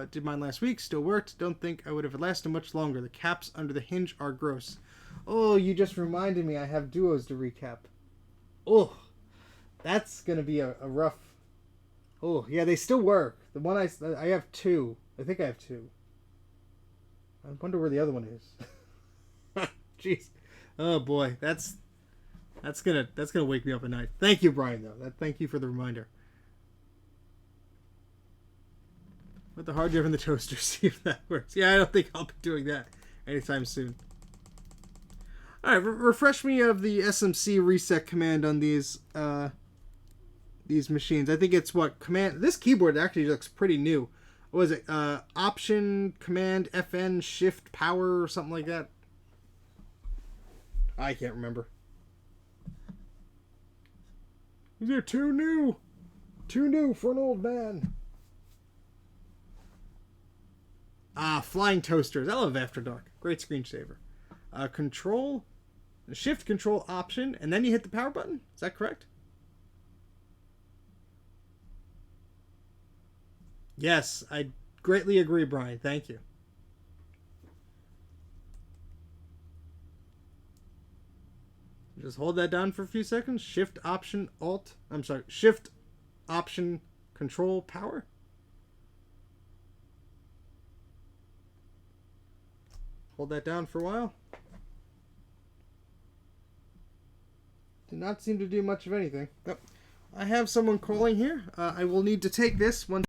Did mine last week. Still worked. Don't think I would have lasted much longer. The caps under the hinge are gross. Oh, you just reminded me I have Duos to recap. Oh, that's going to be a rough... Oh, yeah, they still work. The one I have two. I think I have two. I wonder where the other one is. Jeez. Oh, boy. That's gonna wake me up at night. Thank you, Brian, though. Thank you for the reminder. Put the hard drive in the toaster, see if that works. Yeah, I don't think I'll be doing that anytime soon. Alright, refresh me of the SMC reset command on these machines. I think it's what command. This keyboard actually looks pretty new. What was it? Option Command FN Shift Power or something like that. I can't remember. These are too new. Too new for an old man. Ah, flying toasters. I love After Dark. Great screensaver. Control, Shift Control Option, and then you hit the power button. Is that correct? Yes, I greatly agree, Brian. Thank you. Just hold that down for a few seconds. Shift Option Alt. I'm sorry. Shift Option Control Power. Hold that down for a while. Did not seem to do much of anything. Oh, I have someone calling here. I will need to take this one.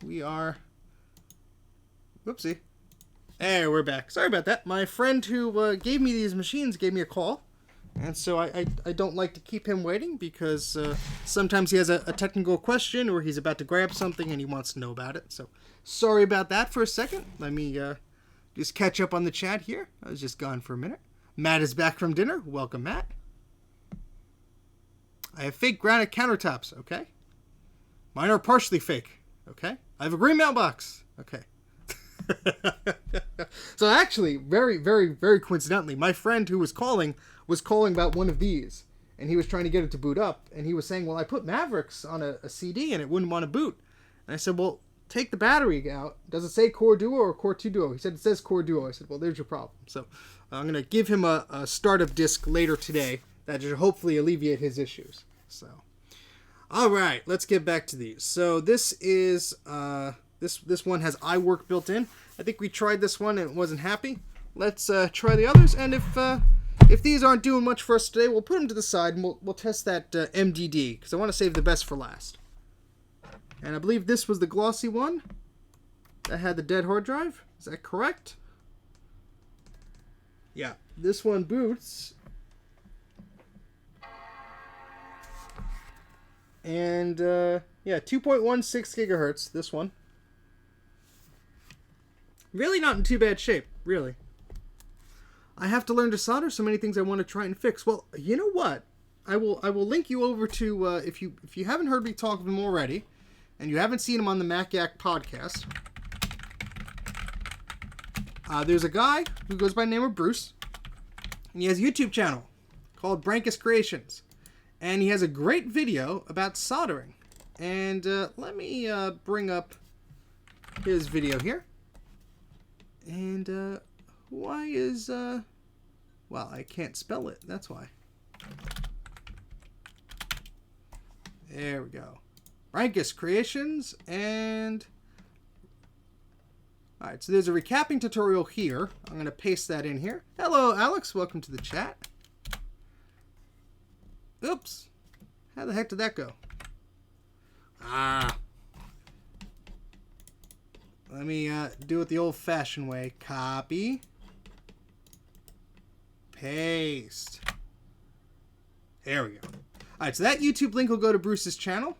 we are... Whoopsie. Hey, we're back. Sorry about that. My friend who gave me these machines gave me a call. And so I don't like to keep him waiting because sometimes he has a technical question or he's about to grab something and he wants to know about it. So sorry about that for a second. Let me just catch up on the chat here. I was just gone for a minute. Matt is back from dinner. Welcome, Matt. I have fake granite countertops. Okay. Mine are partially fake. Okay. I have a green mailbox. Okay. So actually, very, very, very coincidentally, my friend who was calling about one of these, and he was trying to get it to boot up, and he was saying, well, I put Mavericks on a CD and it wouldn't want to boot. And I said, well, take the battery out. Does it say Core Duo or Core 2 Duo? He said it says Core Duo. I said, well, there's your problem. So I'm going to give him a startup disk later today that should hopefully alleviate his issues. So, all right, let's get back to these. So this is... This one has iWork built in. I think we tried this one and it wasn't happy. Let's try the others, and if these aren't doing much for us today, we'll put them to the side and we'll test that MDD, because I want to save the best for last. And I believe this was the glossy one that had the dead hard drive. Is that correct? Yeah, this one boots. And yeah, 2.16 gigahertz, this one. Really not in too bad shape, really. I have to learn to solder, so many things I want to try and fix. Well, you know what? I will link you over to, if you haven't heard me talk of him already, and you haven't seen him on the Mac84 podcast, there's a guy who goes by the name of Bruce, and he has a YouTube channel called Brankus Creations, and he has a great video about soldering. And let me bring up his video here. And why is well, I can't spell it, that's why. There we go. Brankus Creations. And alright, so there's a recapping tutorial here. I'm going to paste that in here. Hello, Alex. Welcome to the chat. Oops. How the heck did that go? Let me do it the old-fashioned way. Copy. Paste. There we go. Alright, so that YouTube link will go to Bruce's channel.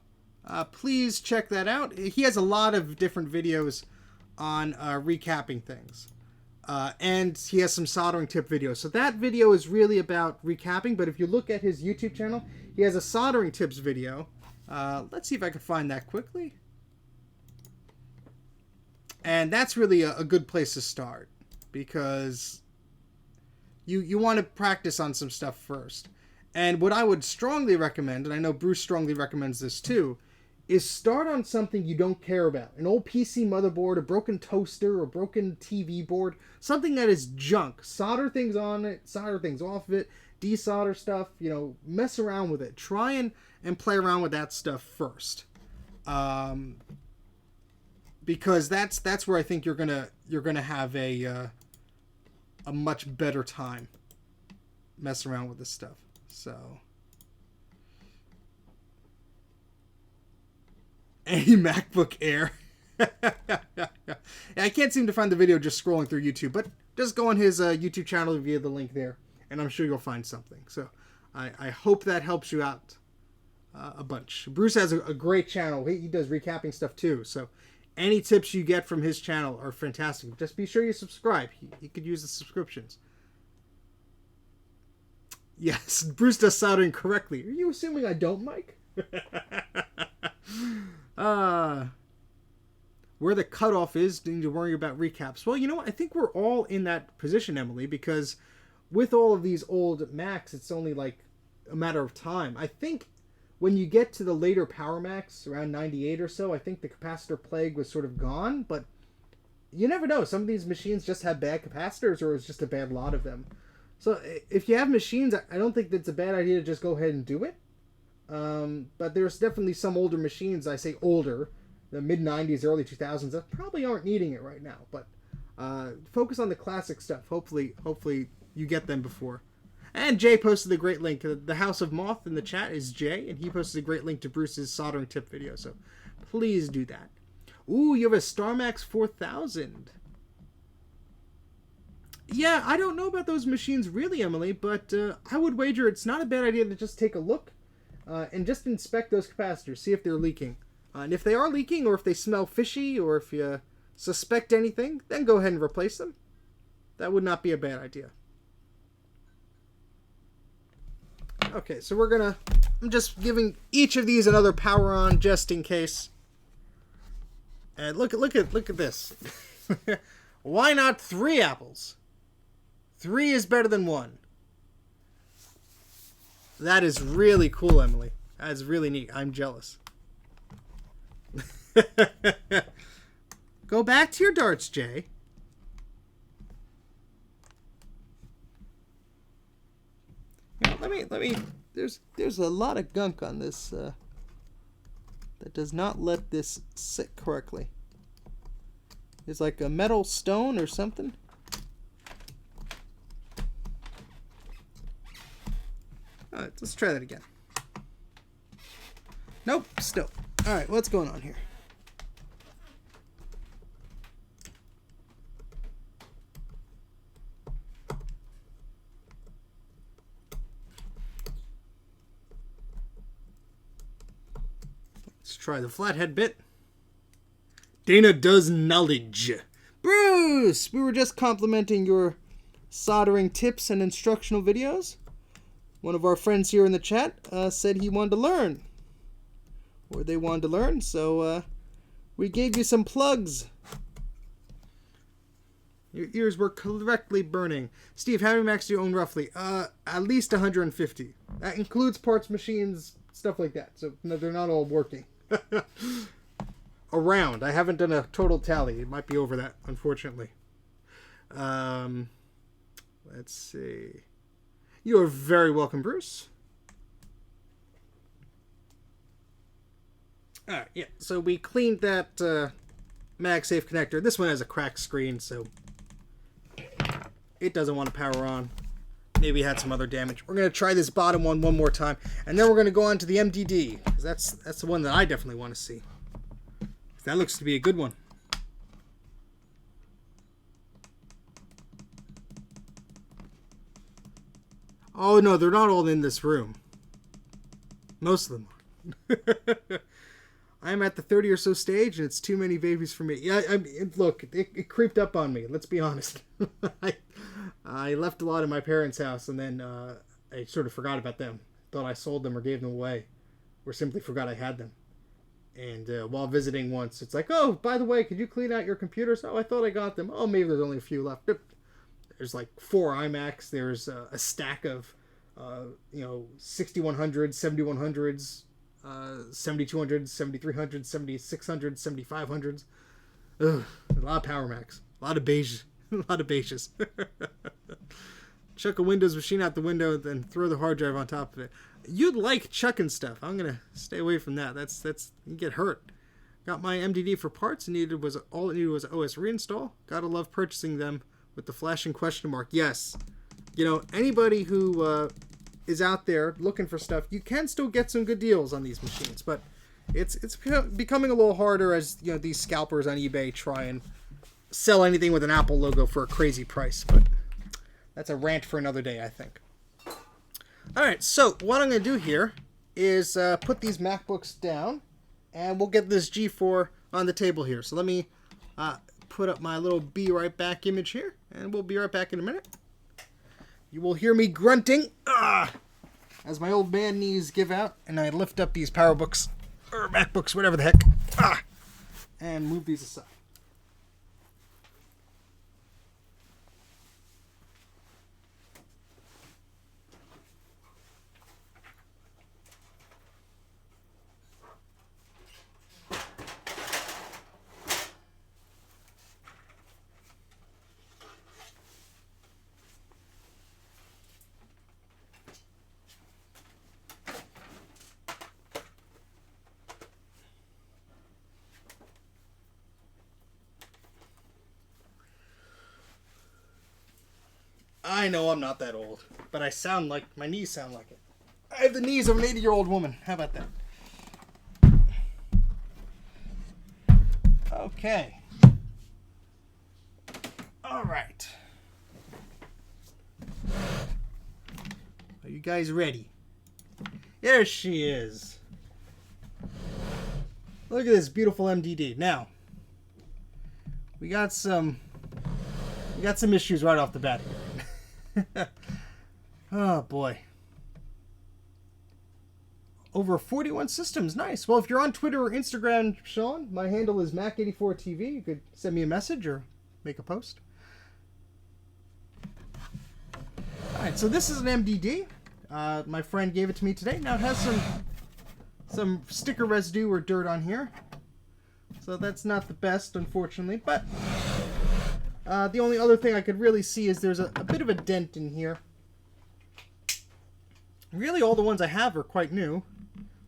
Please check that out. He has a lot of different videos on recapping things. And he has some soldering tip videos. So that video is really about recapping, but if you look at his YouTube channel, he has a soldering tips video. Let's see if I can find that quickly. And that's really a good place to start, because you want to practice on some stuff first. And what I would strongly recommend, and I know Bruce strongly recommends this too, is start on something you don't care about. An old PC motherboard, a broken toaster, or broken TV board, something that is junk. Solder things on it, solder things off of it, desolder stuff, you know, mess around with it. Try and play around with that stuff first. Because that's where I think you're gonna have a much better time messing around with this stuff. So, a MacBook Air. I can't seem to find the video just scrolling through YouTube, but just go on his YouTube channel via the link there, and I'm sure you'll find something. So, I hope that helps you out a bunch. Bruce has a great channel. He does recapping stuff too. So, any tips you get from his channel are fantastic. Just be sure you subscribe. He could use the subscriptions. Yes, Bruce does soldering correctly. Are you assuming I don't, Mike? Where the cutoff is, need to worry about recaps. Well, you know what? I think we're all in that position, Emily, because with all of these old Macs, it's only like a matter of time. I think when you get to the later Power Macs, around 98 or so, I think the capacitor plague was sort of gone, but you never know. Some of these machines just have bad capacitors, or it's just a bad lot of them. So if you have machines, I don't think that's a bad idea to just go ahead and do it. But there's definitely some older machines, I say older, the mid-90s, early 2000s, that probably aren't needing it right now. But focus on the classic stuff. Hopefully you get them before. And Jay posted a great link. The House of Moth in the chat is Jay, and he posted a great link to Bruce's soldering tip video. So please do that. Ooh, you have a StarMax 4000. Yeah, I don't know about those machines really, Emily, but I would wager it's not a bad idea to just take a look and just inspect those capacitors, see if they're leaking. And if they are leaking, or if they smell fishy, or if you suspect anything, then go ahead and replace them. That would not be a bad idea. Okay, so I'm just giving each of these another power on just in case. And look at this. Why not 3 apples? 3 is better than 1. That is really cool, Emily. That is really neat. I'm jealous. Go back to your darts, Jay. Let me. There's a lot of gunk on this that does not let this sit correctly. It's like a metal stone or something. All right, let's try that again. Nope, still. All right, what's going on here? Let's try the flathead bit. Dana does knowledge. Bruce, we were just complimenting your soldering tips and instructional videos. One of our friends here in the chat said he wanted to learn. Or they wanted to learn, so we gave you some plugs. Your ears were correctly burning. Steve, how many Macs do you own roughly? At least 150. That includes parts, machines, stuff like that. So no, they're not all working. Around. I haven't done a total tally. It might be over that, unfortunately. Let's see. You are very welcome, Bruce. Alright, yeah. So we cleaned that MagSafe connector. This one has a cracked screen, so it doesn't want to power on. Maybe it had some other damage. We're going to try this bottom one more time, and then we're going to go on to the MDD, because that's the one that I definitely want to see. That looks to be a good one. Oh no, they're not all in this room. Most of them are. I'm at the 30 or so stage, and it's too many babies for me. Yeah, look, it creeped up on me. Let's be honest. I left a lot in my parents' house, and then I sort of forgot about them. Thought I sold them or gave them away, or simply forgot I had them. And while visiting once, it's like, oh, by the way, could you clean out your computers? Oh, I thought I got them. Oh, maybe there's only a few left. There's like 4 iMacs. There's a stack of, 6100s, 7100s, 7200s, 7300s, 7600s, 7500s. Ugh, a lot of Power Macs. A lot of beige. A lot of beiges. Chuck a Windows machine out the window, then throw the hard drive on top of it. You'd like chucking stuff. I'm gonna stay away from that. That's you get hurt. Got my MDD for parts. All it needed was OS reinstall. Gotta love purchasing them with the flashing question mark. Yes, anybody who is out there looking for stuff, you can still get some good deals on these machines, but it's becoming a little harder as these scalpers on eBay try and sell anything with an Apple logo for a crazy price. But that's a rant for another day, I think. Alright, so what I'm going to do here is put these MacBooks down, and we'll get this G4 on the table here. So let me put up my little be right back image here, and we'll be right back in a minute. You will hear me grunting as my old man knees give out, and I lift up these PowerBooks, or MacBooks, whatever the heck, and move these aside. I know I'm not that old, but my knees sound like it. I have the knees of an 80-year-old woman. How about that? Okay. All right. Are you guys ready? There she is. Look at this beautiful MDD. Now, we got some issues right off the bat here. Oh boy. Over 41 systems. Nice. Well, if you're on Twitter or Instagram, Sean, my handle is Mac84 TV. You could send me a message or make a post. Alright, so this is an MDD. My friend gave it to me today. Now it has some sticker residue or dirt on here. So that's not the best, unfortunately. But the only other thing I could really see is there's a bit of a dent in here. Really, all the ones I have are quite new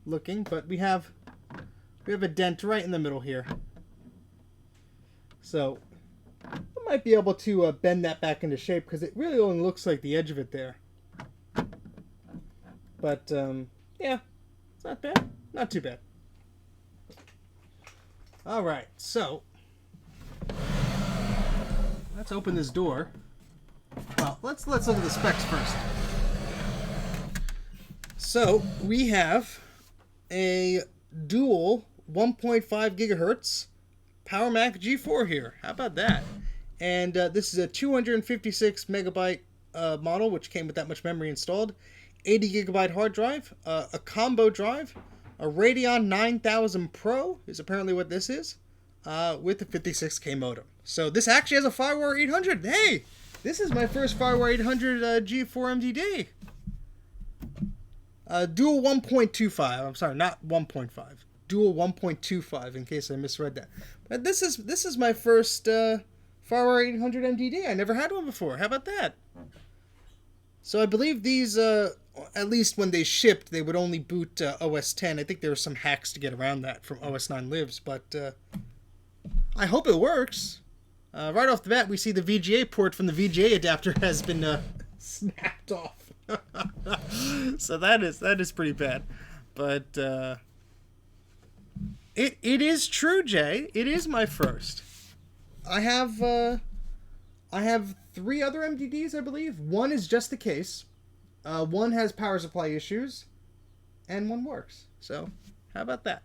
looking, but we have a dent right in the middle here. So I might be able to bend that back into shape because it really only looks like the edge of it there. But yeah, it's not bad, not too bad. All right, so let's open this door. Well, let's look at the specs first. So we have a dual 1.5 gigahertz Power Mac G4 here. How about that? And this is a 256 megabyte model, which came with that much memory installed. 80 gigabyte hard drive, a combo drive, a Radeon 9000 Pro is apparently what this is, with a 56K modem. So this actually has a FireWire 800. Hey, this is my first FireWire 800 G4 MDD. Dual 1.25. I'm sorry, not 1.5. Dual 1.25. In case I misread that. But this is my first FireWire 800 MDD. I never had one before. How about that? So I believe these, at least when they shipped, they would only boot OS 10. I think there were some hacks to get around that from OS 9 Lives, but I hope it works. Right off the bat, we see the VGA port from the VGA adapter has been snapped off. So that is pretty bad, but it is true, Jay. It is my first. I have 3 other MDDs, I believe. One is just the case. One has power supply issues, and one works. So how about that?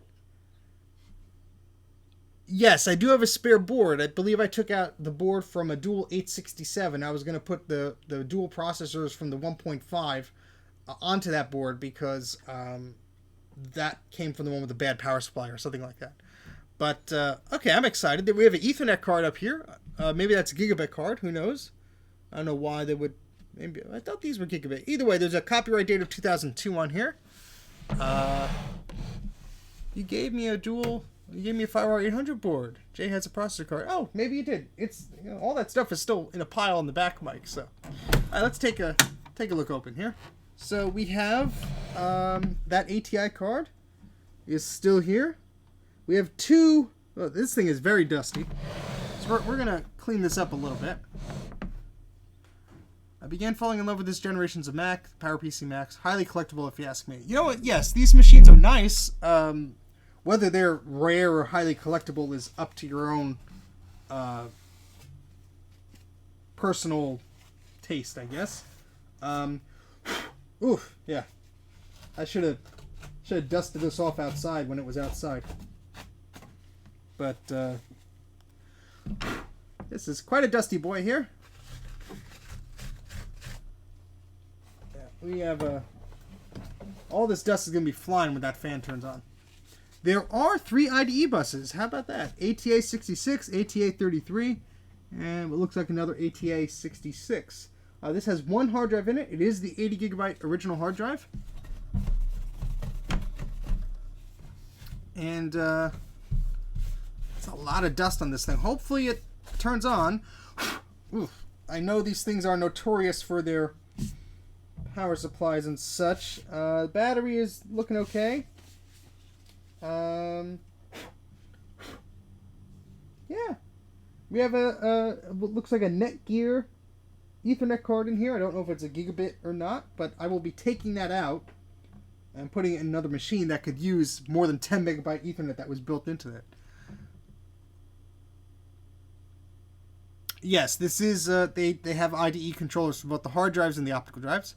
Yes, I do have a spare board. I believe I took out the board from a dual 867. I was going to put the dual processors from the 1.5 onto that board because that came from the one with the bad power supply or something like that. But, okay, I'm excited. We have an Ethernet card up here. Maybe that's a gigabit card. Who knows? I don't know why they would... Maybe I thought these were gigabit. Either way, there's a copyright date of 2002 on here. You gave me a FireWire 800 board. Jay has a processor card. Oh, maybe you did. It's all that stuff is still in a pile in the back, Mike. So, let's take a look open here. So we have that ATI card is still here. We have 2. Oh, this thing is very dusty. So we're gonna clean this up a little bit. I began falling in love with this generations of Mac, PowerPC Macs. Highly collectible, if you ask me. You know what? Yes, these machines are nice. Whether they're rare or highly collectible is up to your own personal taste, I guess. Oof, yeah. I should have dusted this off outside when it was outside. But this is quite a dusty boy here. Yeah, we have all this dust is going to be flying when that fan turns on. There are 3 IDE buses. How about that? ATA 66, ATA 33, and what looks like another ATA 66. This has 1 hard drive in it. It is the 80 gigabyte original hard drive. And it's a lot of dust on this thing. Hopefully it turns on. Oof. I know these things are notorious for their power supplies and such. The battery is looking okay. Yeah. We have what looks like a Netgear Ethernet card in here. I don't know if it's a gigabit or not, but I will be taking that out and putting it in another machine that could use more than 10 megabyte Ethernet that was built into it. Yes, this is, they have IDE controllers for both the hard drives and the optical drives.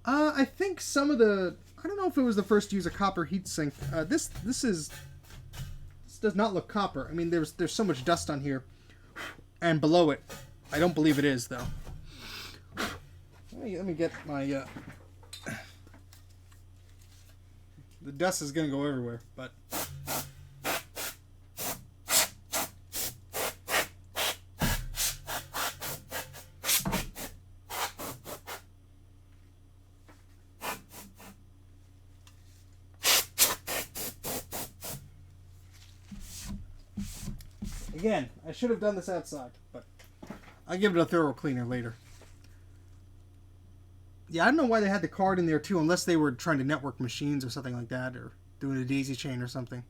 I think some of the, I don't know if it was the first to use a copper heatsink. This does not look copper. I mean, there's so much dust on here and below it. I don't believe it is, though. Let me get my, the dust is going to go everywhere, but... Again, I should have done this outside, but I'll give it a thorough cleaner later. Yeah, I don't know why they had the card in there too, unless they were trying to network machines or something like that, or doing a daisy chain or something.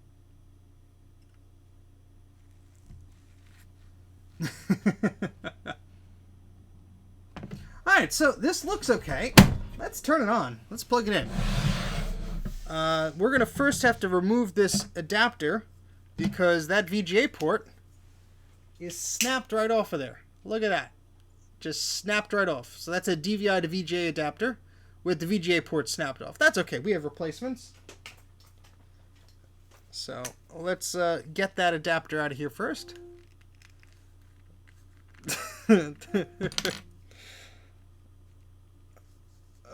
Alright, so this looks okay. Let's turn it on. Let's plug it in. We're going to first have to remove this adapter because that VGA port is snapped right off of there. Look at that. Just snapped right off. So that's a DVI to VGA adapter with the VGA port snapped off. That's okay. We have replacements. So let's get that adapter out of here first.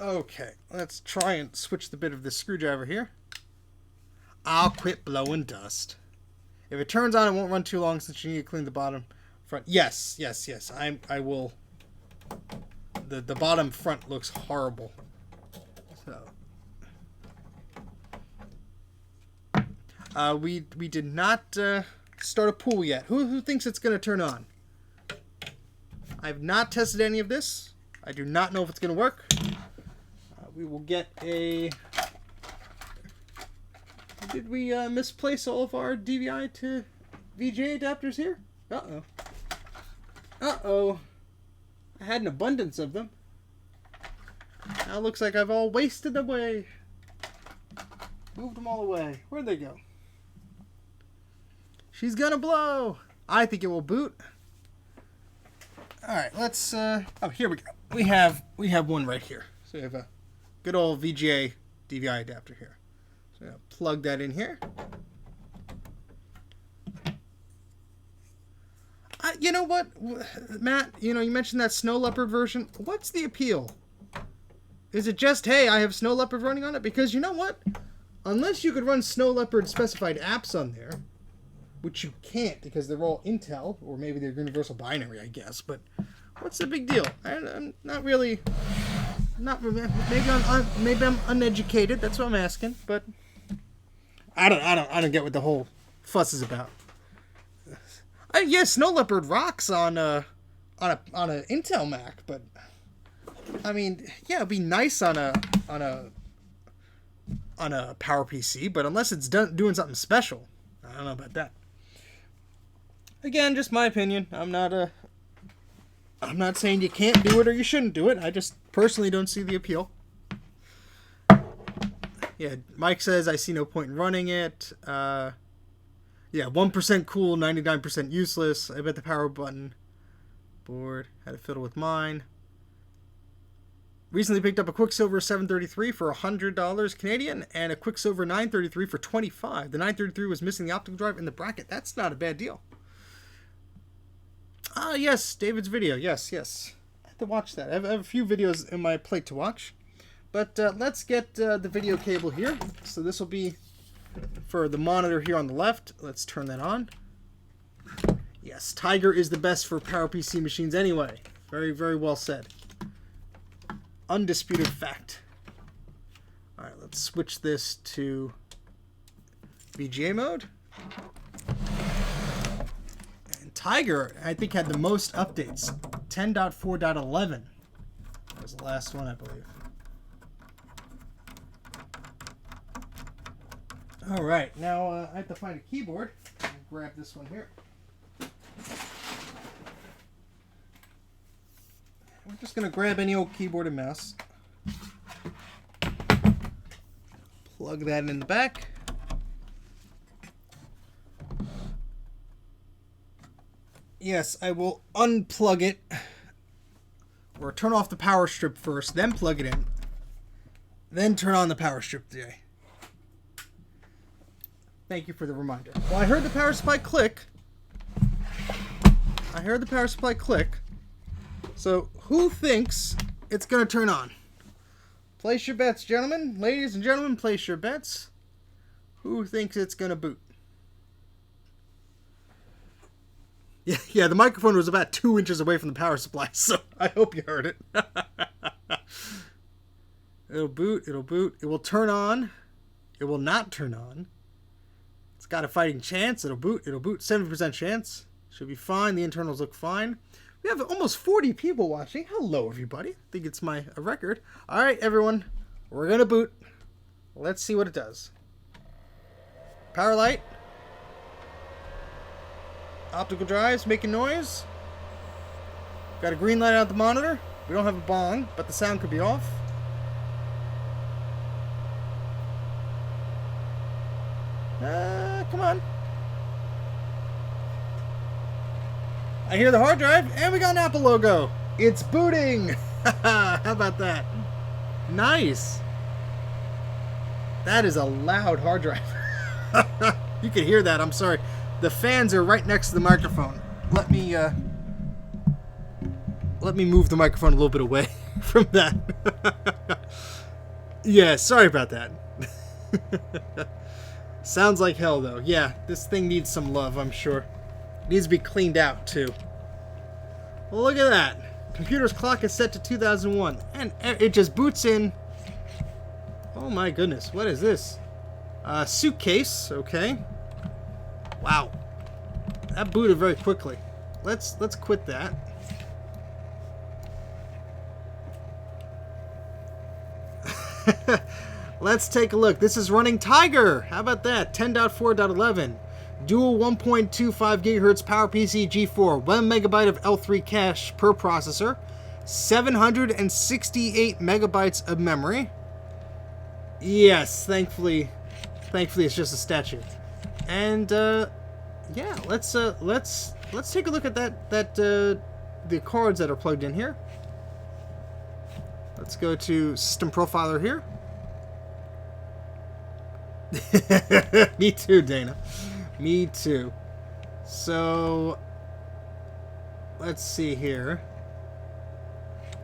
Okay, let's try and switch the bit of this screwdriver here. I'll quit blowing dust. If it turns on, it won't run too long since you need to clean the bottom front. Yes. I will. The bottom front looks horrible. So we did not start a pool yet. Who thinks it's going to turn on? I've not tested any of this. I do not know if it's going to work. We will get a... Did we misplace all of our DVI to VGA adapters here? Uh-oh. Uh-oh. I had an abundance of them. Now it looks like I've all wasted them away. Moved them all away. Where'd they go? She's gonna blow. I think it will boot. Alright, let's... oh, here we go. We have one right here. So we have a good old VGA DVI adapter here. So I'm going to plug that in here. You know what, Matt? You know, you mentioned that Snow Leopard version. What's the appeal? Is it just, hey, I have Snow Leopard running on it? Because you know what? Unless you could run Snow Leopard specified apps on there, which you can't because they're all Intel, or maybe they're universal binary, I guess. But what's the big deal? I'm not really... Maybe I'm uneducated. That's what I'm asking. But I don't get what the whole fuss is about. Yeah, Snow Leopard rocks on a Intel Mac, but I mean, yeah, it'd be nice on a PowerPC, but unless it's doing something special, I don't know about that. Again, just my opinion. I'm not saying you can't do it or you shouldn't do it. I just personally don't see the appeal. Yeah, Mike says, I see no point in running it. Yeah, 1% cool, 99% useless. I bet the power button board had to fiddle with mine. Recently picked up a Quicksilver 733 for $100 Canadian and a Quicksilver 933 for $25. The 933 was missing the optical drive in the bracket. That's not a bad deal. Ah, yes, David's video. Yes. I have to watch that. I have a few videos in my plate to watch. But let's get the video cable here. So this will be for the monitor here on the left. Let's turn that on. Yes, Tiger is the best for PowerPC machines anyway. Very, very well said. Undisputed fact. Alright, let's switch this to VGA mode. And Tiger, I think, had the most updates. 10.4.11 was the last one, I believe. Alright, now I have to find a keyboard. I'll grab this one here. We're just going to grab any old keyboard and mouse. Plug that in the back. Yes, I will unplug it. Or turn off the power strip first, then plug it in. Then turn on the power strip today. Thank you for the reminder. Well, I heard the power supply click. So, who thinks it's going to turn on? Place your bets, gentlemen. Ladies and gentlemen, place your bets. Who thinks it's going to boot? Yeah, the microphone was about 2 inches away from the power supply, so I hope you heard it. It'll boot, it will turn on, it will not turn on. It's got a fighting chance, it'll boot, 70% chance. Should be fine, the internals look fine. We have almost 40 people watching. Hello, everybody. I think it's a record. All right, everyone, we're going to boot. Let's see what it does. Power light. Optical drives making noise. Got a green light out the monitor. We don't have a bong, but the sound could be off. Come on. I hear the hard drive, and we got an Apple logo. It's booting. How about that? Nice. That is a loud hard drive. You can hear that. I'm sorry. The fans are right next to the microphone. Let me move the microphone a little bit away from that. Yeah, sorry about that. Sounds like hell, though. Yeah, this thing needs some love, I'm sure. It needs to be cleaned out, too. Well, look at that. Computer's clock is set to 2001. And it just boots in. Oh, my goodness. What is this? Suitcase. Okay. Wow. That booted very quickly. Let's quit that. Let's take a look. This is running Tiger. How about that? 10.4.11. Dual 1.25 GHz PowerPC G4. 1 megabyte of L3 cache per processor. 768 megabytes of memory. Yes, thankfully it's just a statue. And yeah, let's take a look at the cards that are plugged in here. Let's go to System Profiler here. Me too, Dana. Me too. So let's see here.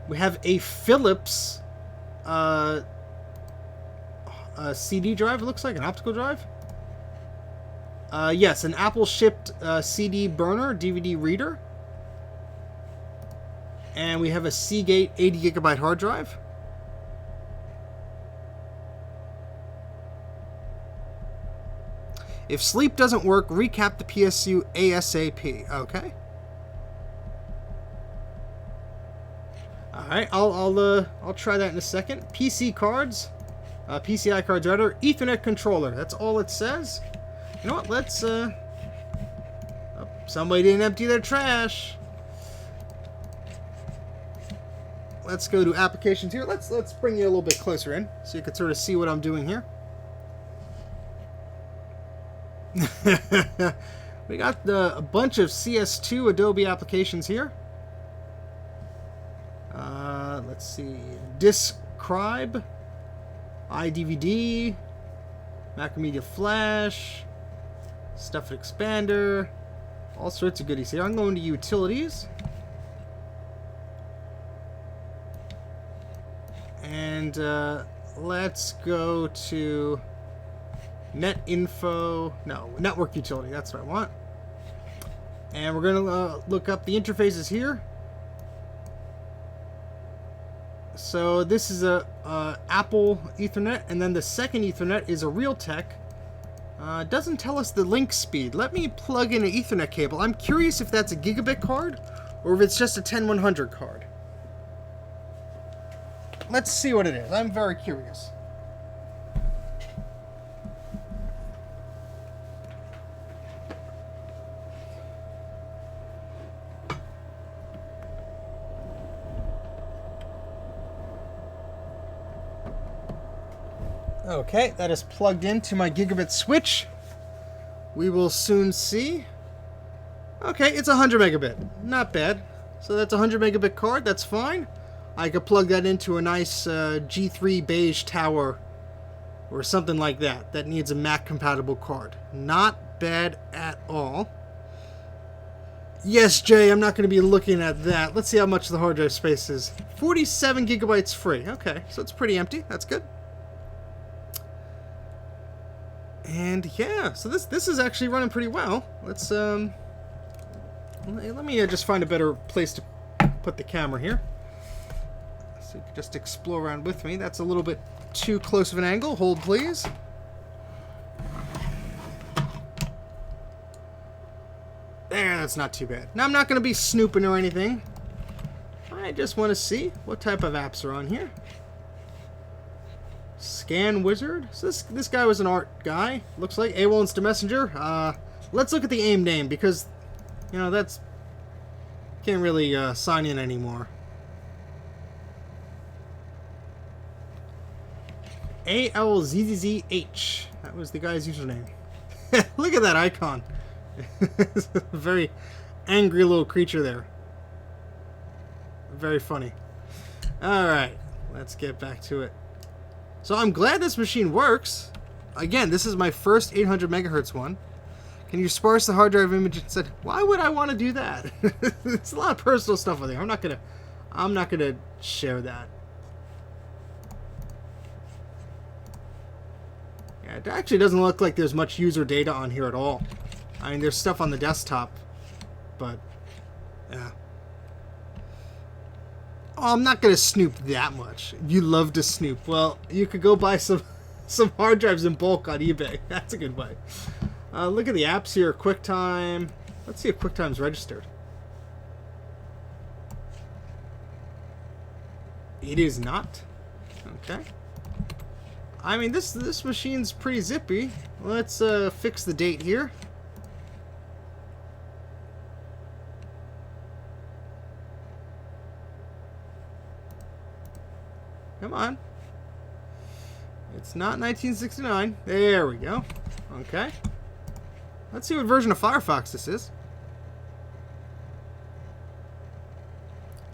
We have a Philips CD drive. It looks like an optical drive. Yes, an Apple shipped CD burner, DVD reader. And we have a Seagate 80 gigabyte hard drive. If sleep doesn't work, recap the PSU ASAP. Okay. All right, I'll try that in a second. PC cards, PCI cards rather, Ethernet controller. That's all it says. You know what? Let's oh, somebody didn't empty their trash. Let's go to applications here. Let's bring you a little bit closer in so you can sort of see what I'm doing here. We got a bunch of CS2 Adobe applications here. Let's see. Describe, iDVD, Macromedia Flash, Stuff Expander, all sorts of goodies here. I'm going to Utilities. And let's go to Network Utility. That's what I want. And we're going to look up the interfaces here. So this is a Apple Ethernet, and then the second Ethernet is a Realtek. It doesn't tell us the link speed. Let me plug in an Ethernet cable. I'm curious if that's a gigabit card or if it's just a 10100 card. Let's see what it is. I'm very curious. Okay, that is plugged into my gigabit switch. We will soon see. Okay, it's 100 megabit. Not bad. So that's a 100 megabit card. That's fine. I could plug that into a nice G3 beige tower or something like that. That needs a Mac compatible card. Not bad at all. Yes, Jay, I'm not going to be looking at that. Let's see how much the hard drive space is. 47 gigabytes free. Okay, so it's pretty empty. That's good. And yeah, so this is actually running pretty well. Let's let me just find a better place to put the camera here. So you can just explore around with me. That's a little bit too close of an angle. Hold, please. There, that's not too bad. Now, I'm not going to be snooping or anything. I just want to see what type of apps are on here. Scan Wizard. So this guy was an art guy. Looks like AWOL Instant Messenger. Let's look at the AIM name because, you know, that's can't really sign in anymore. ALZZZH. That was the guy's username. Look at that icon. It's a very angry little creature there. Very funny. Alright, let's get back to it. So I'm glad this machine works. Again, this is my first 800 megahertz one. Can you sparse the hard drive image? And said, why would I want to do that? It's a lot of personal stuff on there. I'm not gonna share that. Yeah, it actually doesn't look like there's much user data on here at all. I mean, there's stuff on the desktop, but yeah. Oh, I'm not gonna snoop that much. You love to snoop. Well, you could go buy some hard drives in bulk on eBay. That's a good way. Look at the apps here. QuickTime. Let's see if QuickTime's registered. It is not. Okay. I mean, this machine's pretty zippy. Let's fix the date here. Come on. It's not 1969. There we go. Okay. Let's see what version of Firefox this is.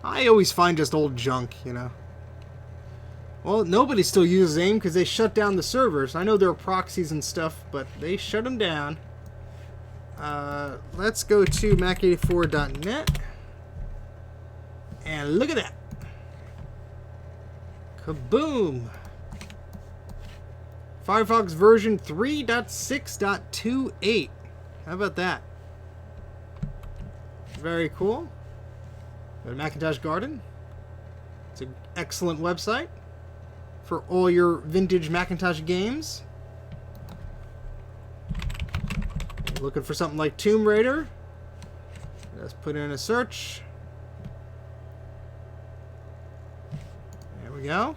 I always find just old junk, you know. Well, nobody still uses AIM because they shut down the servers. I know there are proxies and stuff, but they shut them down. Let's go to Mac84.net. And look at that. Kaboom! Firefox version 3.6.28. How about that? Very cool. Go to Macintosh Garden. It's an excellent website for all your vintage Macintosh games. Looking for something like Tomb Raider. Let's put in a search. There we go.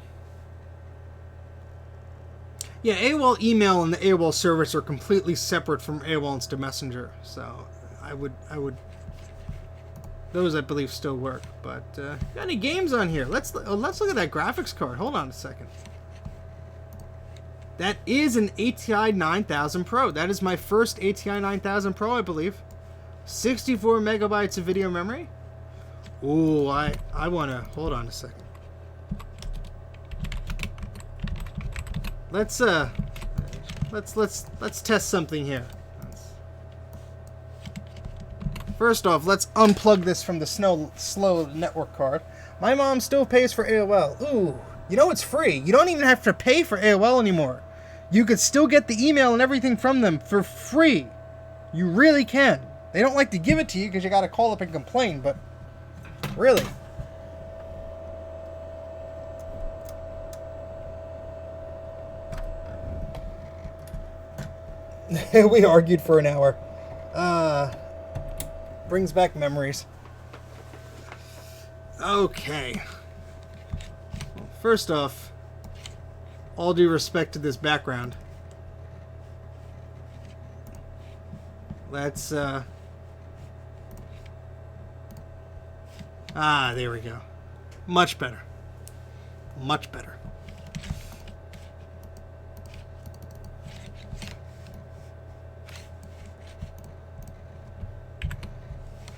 Yeah, AOL email and the AOL service are completely separate from AOL Instant Messenger. So I would those I believe still work. But got any games on here? Let's look at that graphics card. Hold on a second. That is an ATI 9000 Pro. That is my first ATI 9000 Pro, I believe. 64 megabytes of video memory. Ooh, I want to hold on a second. Let's test something here. First off, let's unplug this from the slow network card. My mom still pays for AOL. Ooh, you know it's free. You don't even have to pay for AOL anymore. You could still get the email and everything from them for free. You really can. They don't like to give it to you because you got to call up and complain, but really. We argued for an hour. Brings back memories. Okay. Well, first off, all due respect to this background, let's there we go. Much better. Much better.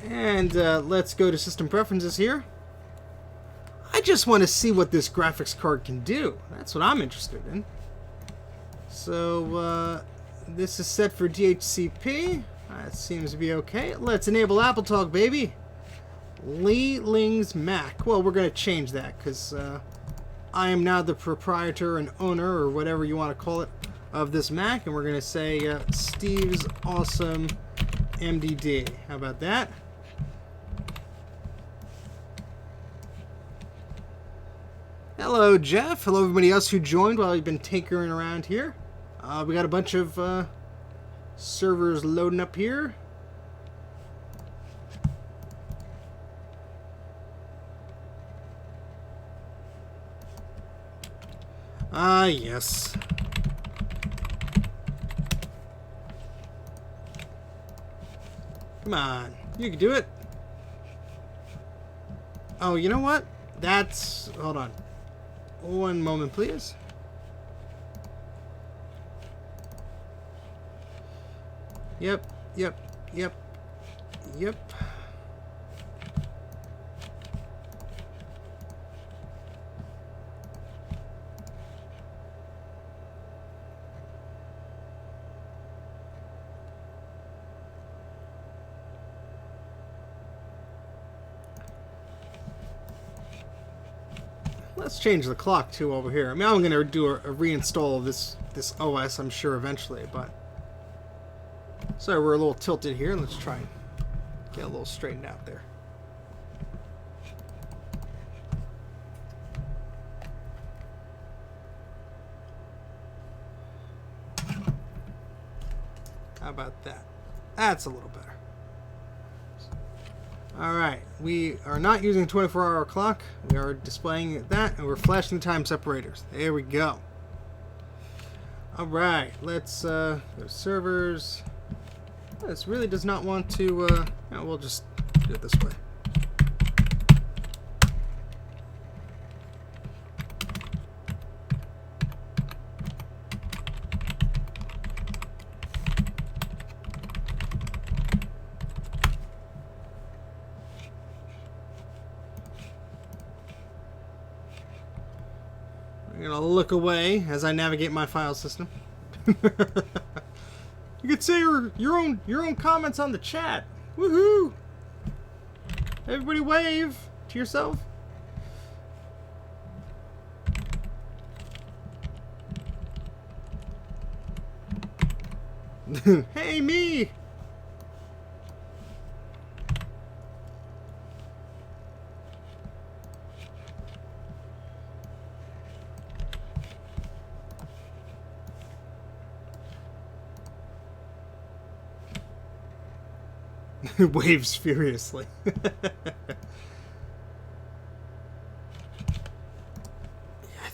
And let's go to system preferences here. I just want to see what this graphics card can do. That's what I'm interested in. So this is set for DHCP. That seems to be okay. Let's enable Apple Talk, baby. Lee Ling's Mac. Well, we're going to change that because I am now the proprietor and owner, or whatever you want to call it, of this Mac. And we're going to say Steve's Awesome MDD. How about that? Hello, Jeff. Hello, everybody else who joined while we've been tinkering around here. We got a bunch of servers loading up here. Ah, yes. Come on. You can do it. Oh, you know what? That's... Hold on. One moment, please. Yep. Let's change the clock too over here. I mean, I'm going to do a reinstall of this OS, I'm sure, eventually, but... Sorry, we're a little tilted here. Let's try and get a little straightened out there. How about that? That's a little better. Alright, we are not using a 24-hour clock. We are displaying that, and we're flashing the time separators. There we go. Alright, let's go to servers. This really does not want to... no, we'll just do it this way. I'm gonna look away as I navigate my file system. You could say your own comments on the chat. Woohoo! Everybody wave to yourself. Hey, me! Waves furiously. I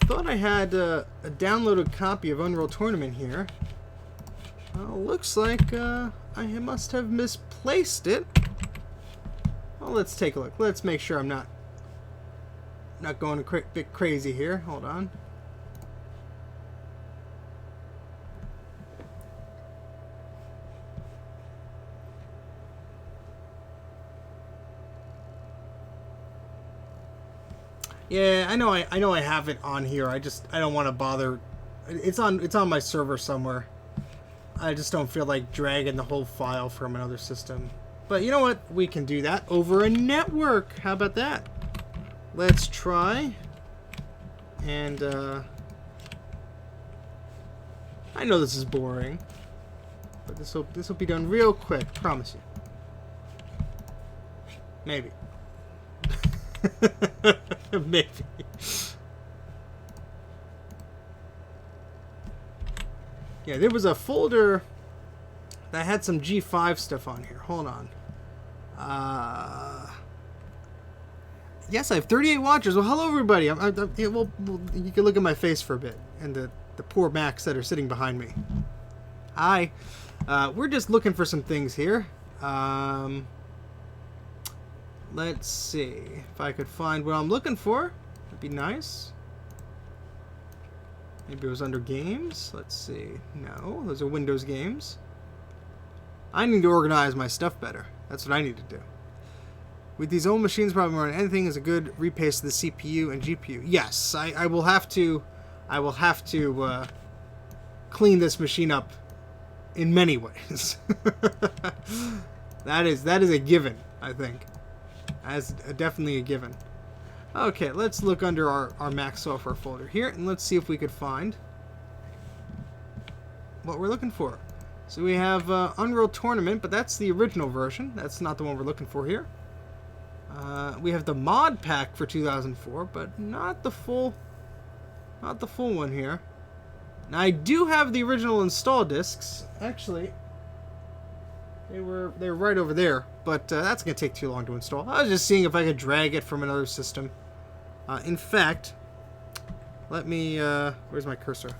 thought I had a downloaded copy of Unreal Tournament here. Looks like I must have misplaced it. Well, let's take a look. Let's make sure I'm not going a bit crazy here. Hold on. Yeah, I know I have it on here. I don't want to bother. It's on my server somewhere. I just don't feel like dragging the whole file from another system. But you know what? We can do that over a network. How about that? Let's try. And I know this is boring, but this will be done real quick. Promise you. Maybe. Maybe. Yeah, there was a folder that had some G5 stuff on here. Hold on. Yes, I have 38 watchers. Well, hello, everybody. Yeah, well, you can look at my face for a bit, and the poor Macs that are sitting behind me. Hi. We're just looking for some things here. Let's see if I could find what I'm looking for. That'd be nice. Maybe it was under games. Let's see. No, those are Windows games. I need to organize my stuff better. That's what I need to do. With these old machines, probably more than anything is a good repaste of the CPU and GPU. Yes, I will have to. I will have to clean this machine up in many ways. that is a given. I think as definitely a given. Okay, let's look under our Mac software folder here, and let's see if we could find what we're looking for. So we have Unreal Tournament, but that's the original version. That's not the one we're looking for here. We have the mod pack for 2004, but not the full one here. Now I do have the original install discs. Actually, they're right over there, but that's gonna take too long to install. I was just seeing if I could drag it from another system. In fact, let me. Where's my cursor?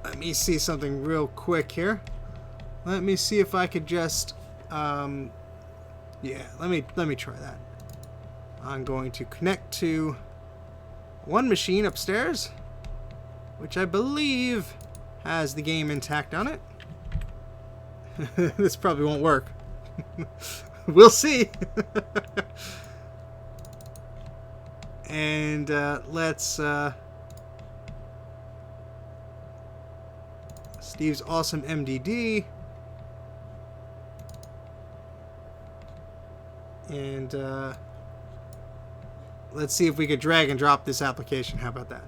Let me see something real quick here. Let me see if I could just. Yeah, let me try that. I'm going to connect to one machine upstairs, which I believe has the game intact on it. This probably won't work. We'll see. And let's Steve's awesome MDD. And let's see if we could drag and drop this application. How about that?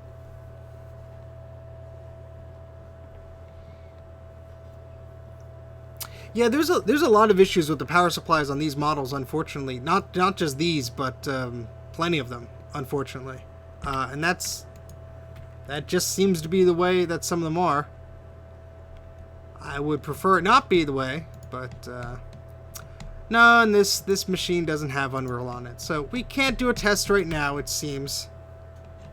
Yeah, there's a lot of issues with the power supplies on these models, unfortunately. Not just these, but plenty of them, unfortunately. And that just seems to be the way that some of them are. I would prefer it not be the way, but no, and this machine doesn't have Unreal on it, so we can't do a test right now, it seems.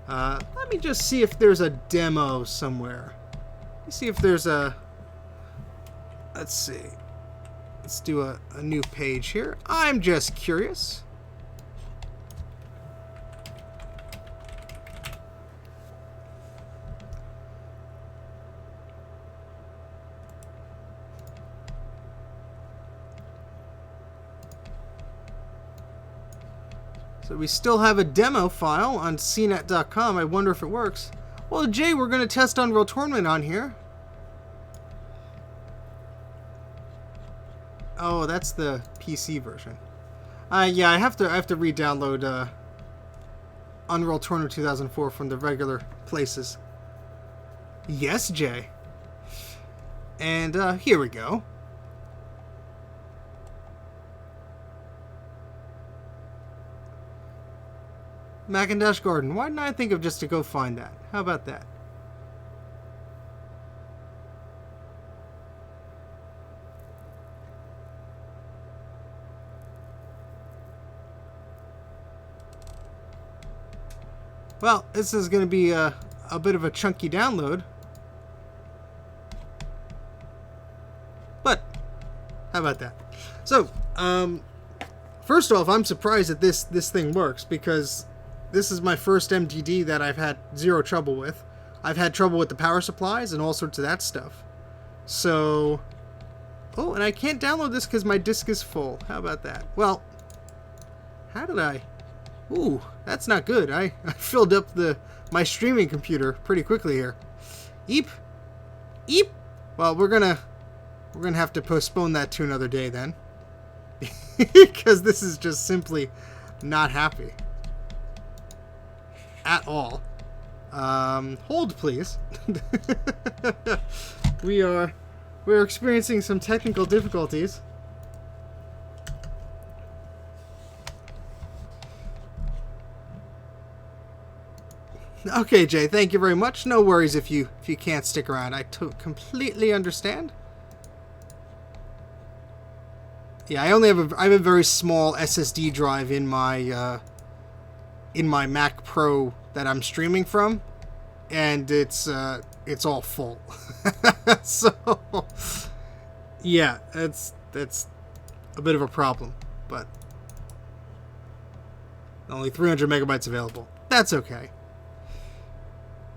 Let me just see if there's a demo somewhere. Let me see if there's a... Let's see. Let's do a new page here. I'm just curious. So we still have a demo file on cnet.com. I wonder if it works. Well, Jay, we're going to test Unreal Tournament on here. Oh, that's the PC version. Yeah, I have to re-download Unreal Tournament 2004 from the regular places. Yes, Jay. And here we go. Macintosh Garden. Why didn't I think of just to go find that? How about that? Well, this is going to be a bit of a chunky download. But, how about that? So, first off, I'm surprised that this thing works, because this is my first MDD that I've had zero trouble with. I've had trouble with the power supplies and all sorts of that stuff. So, oh, and I can't download this because my disk is full. How about that? Well, how did I... Ooh, that's not good. I filled up my streaming computer pretty quickly here. Eep. Eep. Well, we're gonna have to postpone that to another day then. Because this is just simply not happy. At all. Hold, please. We're experiencing some technical difficulties. Okay, Jay, thank you very much. No worries if you can't stick around. I completely understand. Yeah, I have a very small SSD drive in my Mac Pro that I'm streaming from, and it's all full. So yeah, that's a bit of a problem, but only 300 megabytes available. That's okay.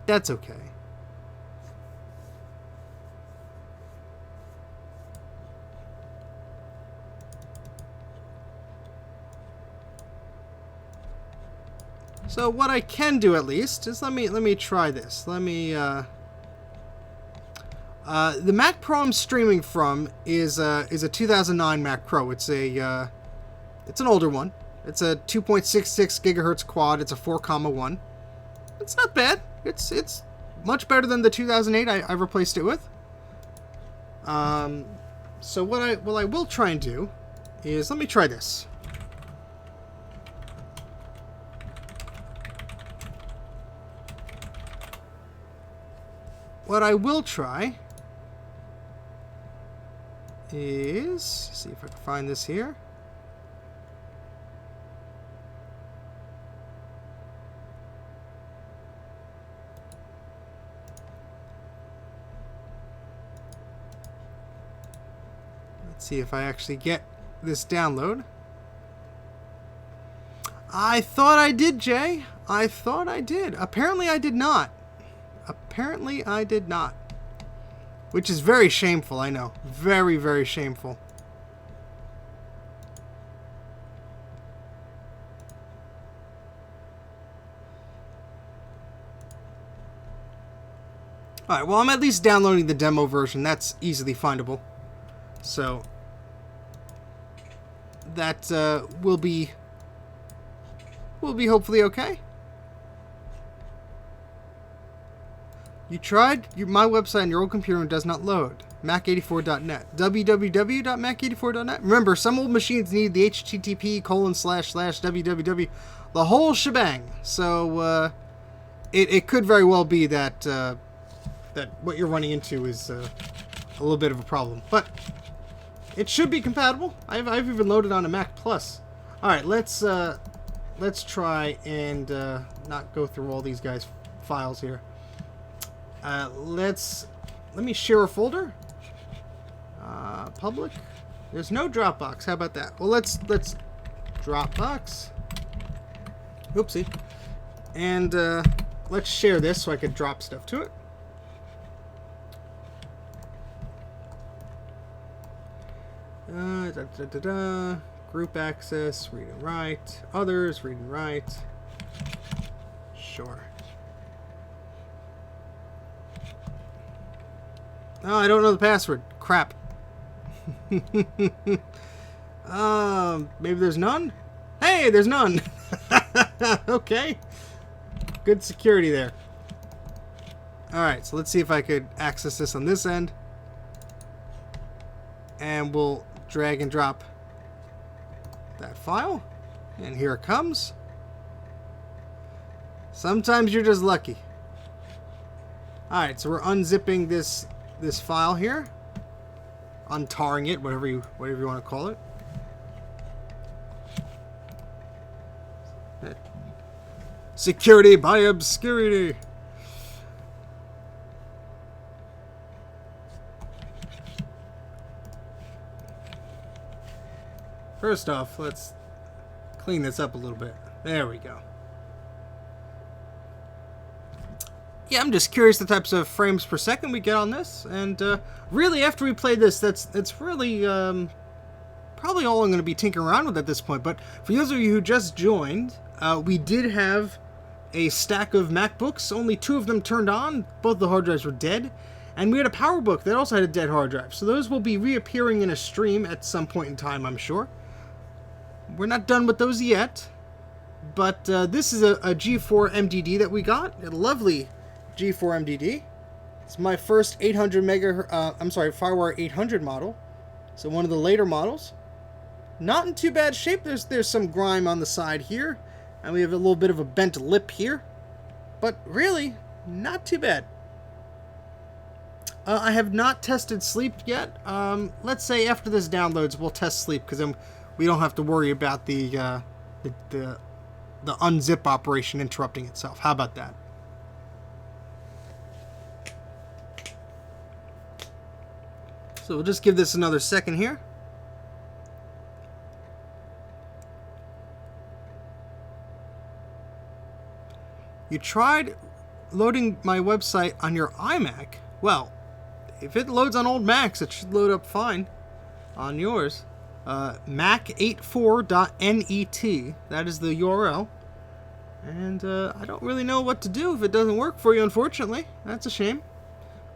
That's okay. So what I can do at least is let me try this. Let me the Mac Pro I'm streaming from is a 2009 Mac Pro. It's an older one. It's a 2.66 gigahertz quad. It's a 4.1. It's not bad. It's much better than the 2008 I replaced it with. So what I will try and do is let me try this. What I will try is see if I can find this here. Let's see if I actually get this download. I thought I did, Jay. I thought I did. Apparently I did not. Apparently I did not. Which is very shameful, I know. Very, very shameful. Alright, well, I'm at least downloading the demo version. That's easily findable. So, that will be hopefully okay. You tried? My website on your old computer does not load. Mac84.net. www.mac84.net. Remember, some old machines need the http://www. The whole shebang. So, it could very well be that that what you're running into is a little bit of a problem. But it should be compatible. I've even loaded on a Mac Plus. Alright, let's try and not go through all these guys' files here. Let me share a folder. Public. There's no Dropbox. How about that? Well, let's Dropbox. Oopsie. And let's share this so I could drop stuff to it. Group access, read and write. Others, read and write. Sure. Oh, I don't know the password. Crap. Maybe there's none? Hey, there's none. Okay. Good security there. Alright, so let's see if I could access this on this end. And we'll drag and drop that file. And here it comes. Sometimes you're just lucky. Alright, so we're unzipping this file here, untarring it, whatever you want to call it. Security by obscurity. First off, let's clean this up a little bit. There we go. Yeah, I'm just curious the types of frames per second we get on this, and really, after we play this, that's really probably all I'm going to be tinkering around with at this point. But for those of you who just joined, we did have a stack of MacBooks. Only 2 of them turned on. Both the hard drives were dead, and we had a PowerBook that also had a dead hard drive. So those will be reappearing in a stream at some point in time, I'm sure. We're not done with those yet, but this is a G4 MDD that we got. A lovely G4 MDD. It's my first 800 megahertz, FireWire 800 model. So one of the later models. Not in too bad shape. There's some grime on the side here, and we have a little bit of a bent lip here. But really, not too bad. I have not tested sleep yet. Let's say after this downloads, we'll test sleep, because then we don't have to worry about the unzip operation interrupting itself. How about that? So we'll just give this another second here. You tried loading my website on your iMac? Well, if it loads on old Macs, it should load up fine on yours. Mac84.net, that is the URL. And I don't really know what to do if it doesn't work for you, unfortunately. That's a shame.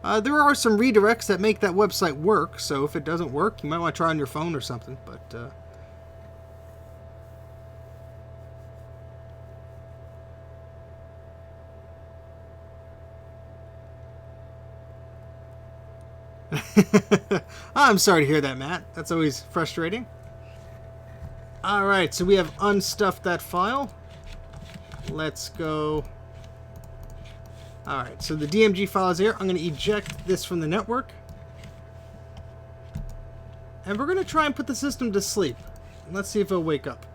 There are some redirects that make that website work, so if it doesn't work, you might want to try on your phone or something, but... I'm sorry to hear that, Matt. That's always frustrating. Alright, so we have unstuffed that file. Let's go. Alright, so the DMG file is here. I'm going to eject this from the network. And we're going to try and put the system to sleep. Let's see if it'll wake up.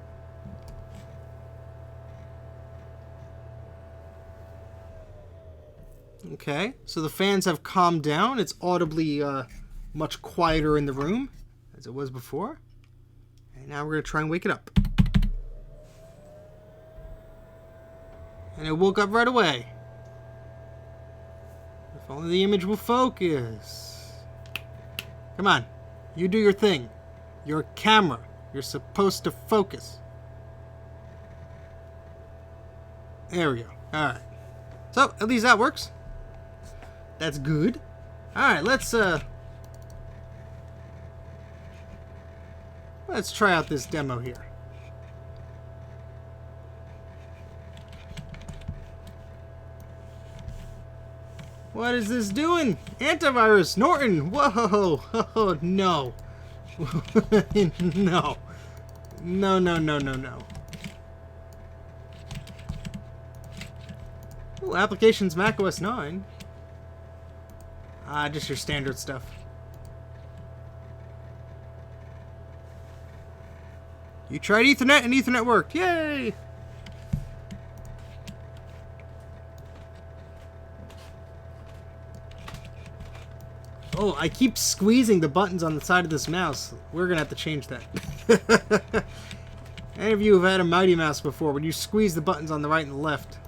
Okay, so the fans have calmed down. It's audibly much quieter in the room as it was before. And now we're going to try and wake it up. And it woke up right away. If only the image will focus. Come on, you do your thing. You're a camera. You're supposed to focus. There we go. Alright. So, at least that works. That's good. Alright, let's try out this demo here. What is this doing? Antivirus, Norton. Whoa. Oh, no. No. No. Ooh, applications macOS 9. Just your standard stuff. You tried Ethernet and Ethernet worked. Yay! Oh, I keep squeezing the buttons on the side of this mouse. We're going to have to change that. Any of you have had a Mighty Mouse before, when you squeeze the buttons on the right and the left.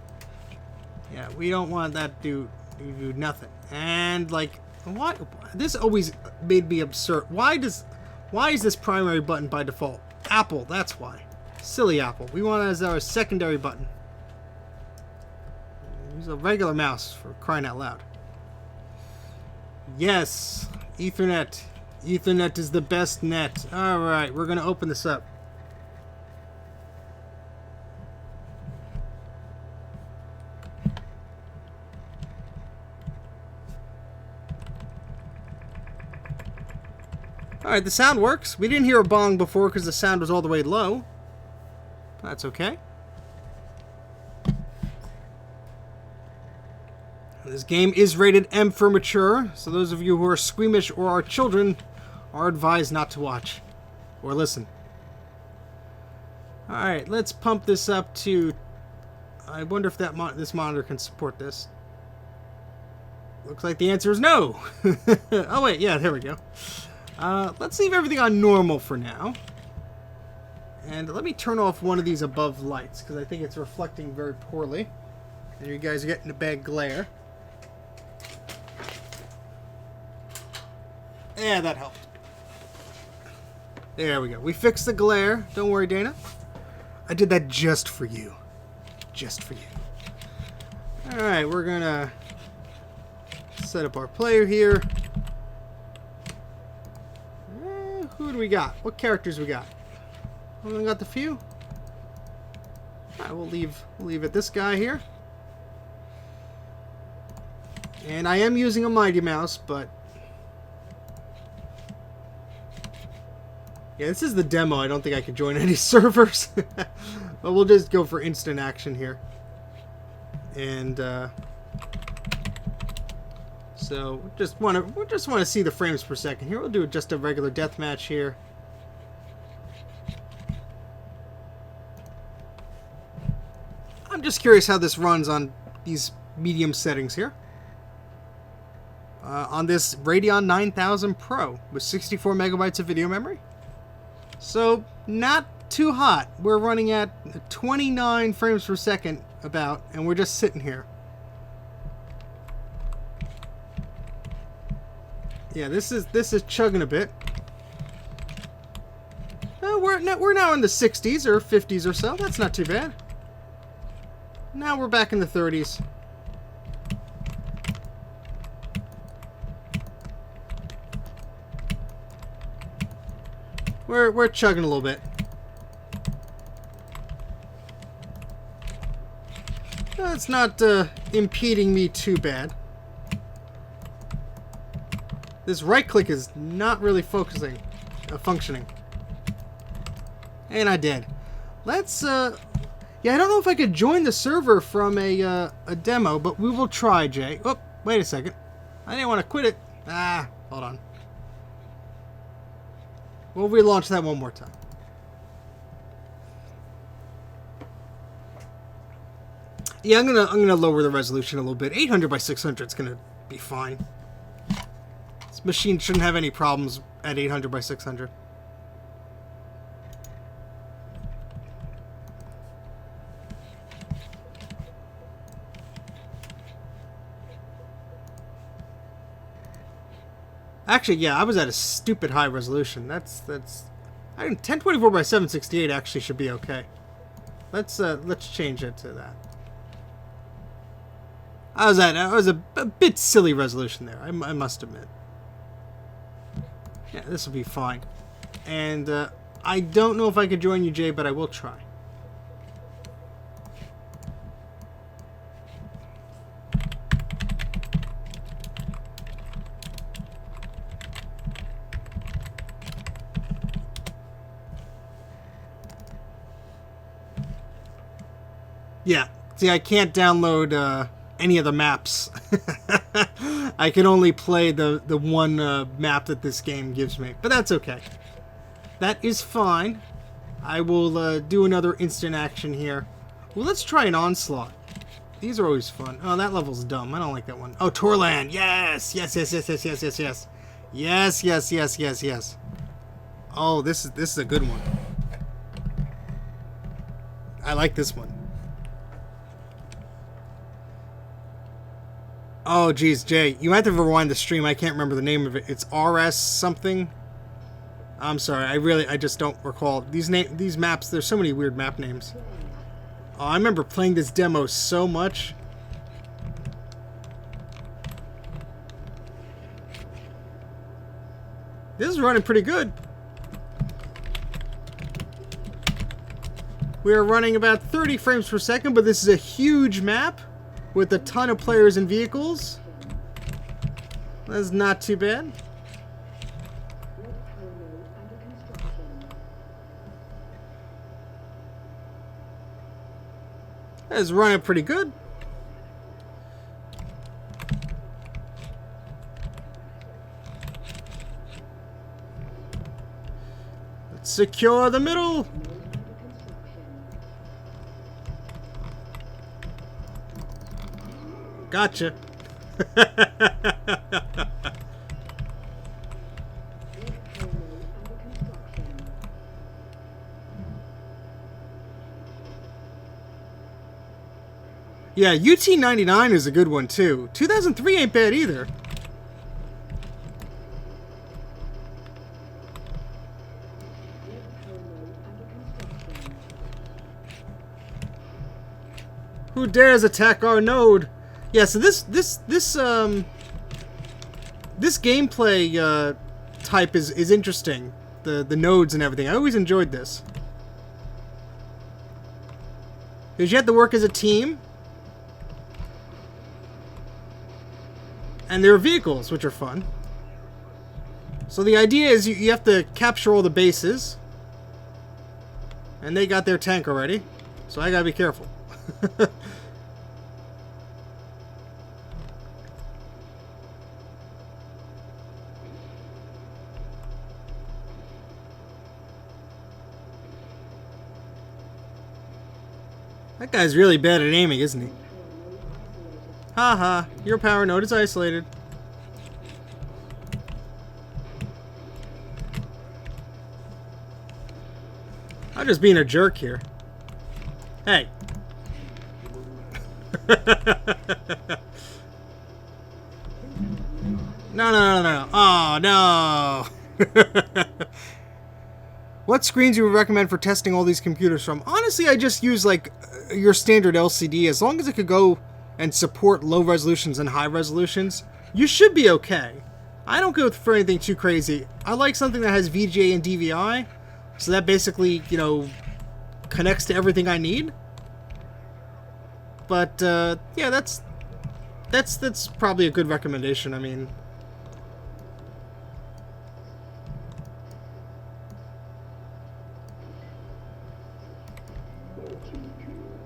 Yeah, we don't want that to do nothing. And, like, why? This always made me absurd. Why is this primary button by default? Apple, that's why. Silly Apple. We want it as our secondary button. Use a regular mouse, for crying out loud. Yes, Ethernet. Ethernet is the best net. Alright, we're going to open this up. Alright, the sound works. We didn't hear a bong before because the sound was all the way low. That's okay. This game is rated M for mature, so those of you who are squeamish or are children are advised not to watch or listen. Alright, let's pump this up to... I wonder if this monitor can support this. Looks like the answer is no. Oh wait, yeah, there we go. Let's leave everything on normal for now. And let me turn off one of these above lights, because I think it's reflecting very poorly. And you guys are getting a bad glare. Yeah, that helped. There we go. We fixed the glare. Don't worry, Dana. I did that just for you. Just for you. Alright, we're gonna set up our player here. Who do we got? What characters we got? Only got the few? Alright, we'll leave it this guy here. And I am using a Mighty Mouse, but... yeah, this is the demo. I don't think I can join any servers. But we'll just go for instant action here. And, so, we just want to see the frames per second here. We'll do just a regular deathmatch here. I'm just curious how this runs on these medium settings here. On this Radeon 9000 Pro with 64 megabytes of video memory. So, not too hot. We're running at 29 frames per second about, and we're just sitting here. Yeah, this is chugging a bit. We're now in the 60s or 50s or so. That's not too bad. Now we're back in the 30s. We're chugging a little bit. It's not impeding me too bad. This right click is not really functioning. And I did. Let's yeah, I don't know if I could join the server from a demo, but we will try, Jay. Oh, wait a second. I didn't want to quit it. Ah, hold on. We'll relaunch that one more time. Yeah, I'm gonna lower the resolution a little bit. 800 by 600 is gonna be fine. This machine shouldn't have any problems at 800 by 600. Actually, yeah, I was at a stupid high resolution. I think 1024 by 768 actually should be okay. Let's change it to that. I was a bit silly resolution there. I must admit. Yeah, this will be fine. And I don't know if I could join you, Jay, but I will try. Yeah, see, I can't download any of the maps. I can only play the one map that this game gives me, but that's okay. That is fine. I will do another instant action here. Well, let's try an onslaught. These are always fun. Oh, that level's dumb. I don't like that one. Oh, Torland. Yes, yes, yes, yes, yes, yes, yes, yes, yes, yes, yes, yes, yes. Oh, this is a good one. I like this one. Oh, geez, Jay, you might have to rewind the stream. I can't remember the name of it. It's RS something. I'm sorry. I just don't recall these maps. There's so many weird map names. Oh, I remember playing this demo so much. This is running pretty good. We are running about 30 frames per second, but this is a huge map with a ton of players and vehicles. That's not too bad. That's running pretty good. Let's secure the middle. Gotcha. Yeah, UT99 is a good one too. 2003 ain't bad either. Who dares attack our node? Yeah, so this gameplay type is interesting. The nodes and everything. I always enjoyed this. Because you have to work as a team. And there are vehicles, which are fun. So the idea is you have to capture all the bases. And they got their tank already. So I gotta be careful. That guy's really bad at aiming, isn't he? Haha, your power node is isolated. I'm just being a jerk here. Hey. No. Oh, no. What screens you would recommend for testing all these computers from? Honestly, I just use like your standard LCD, as long as it could go and support low resolutions and high resolutions, you should be okay. I don't go for anything too crazy. I like something that has VGA and DVI, so that basically, you know, connects to everything I need. But yeah, that's probably a good recommendation. I mean,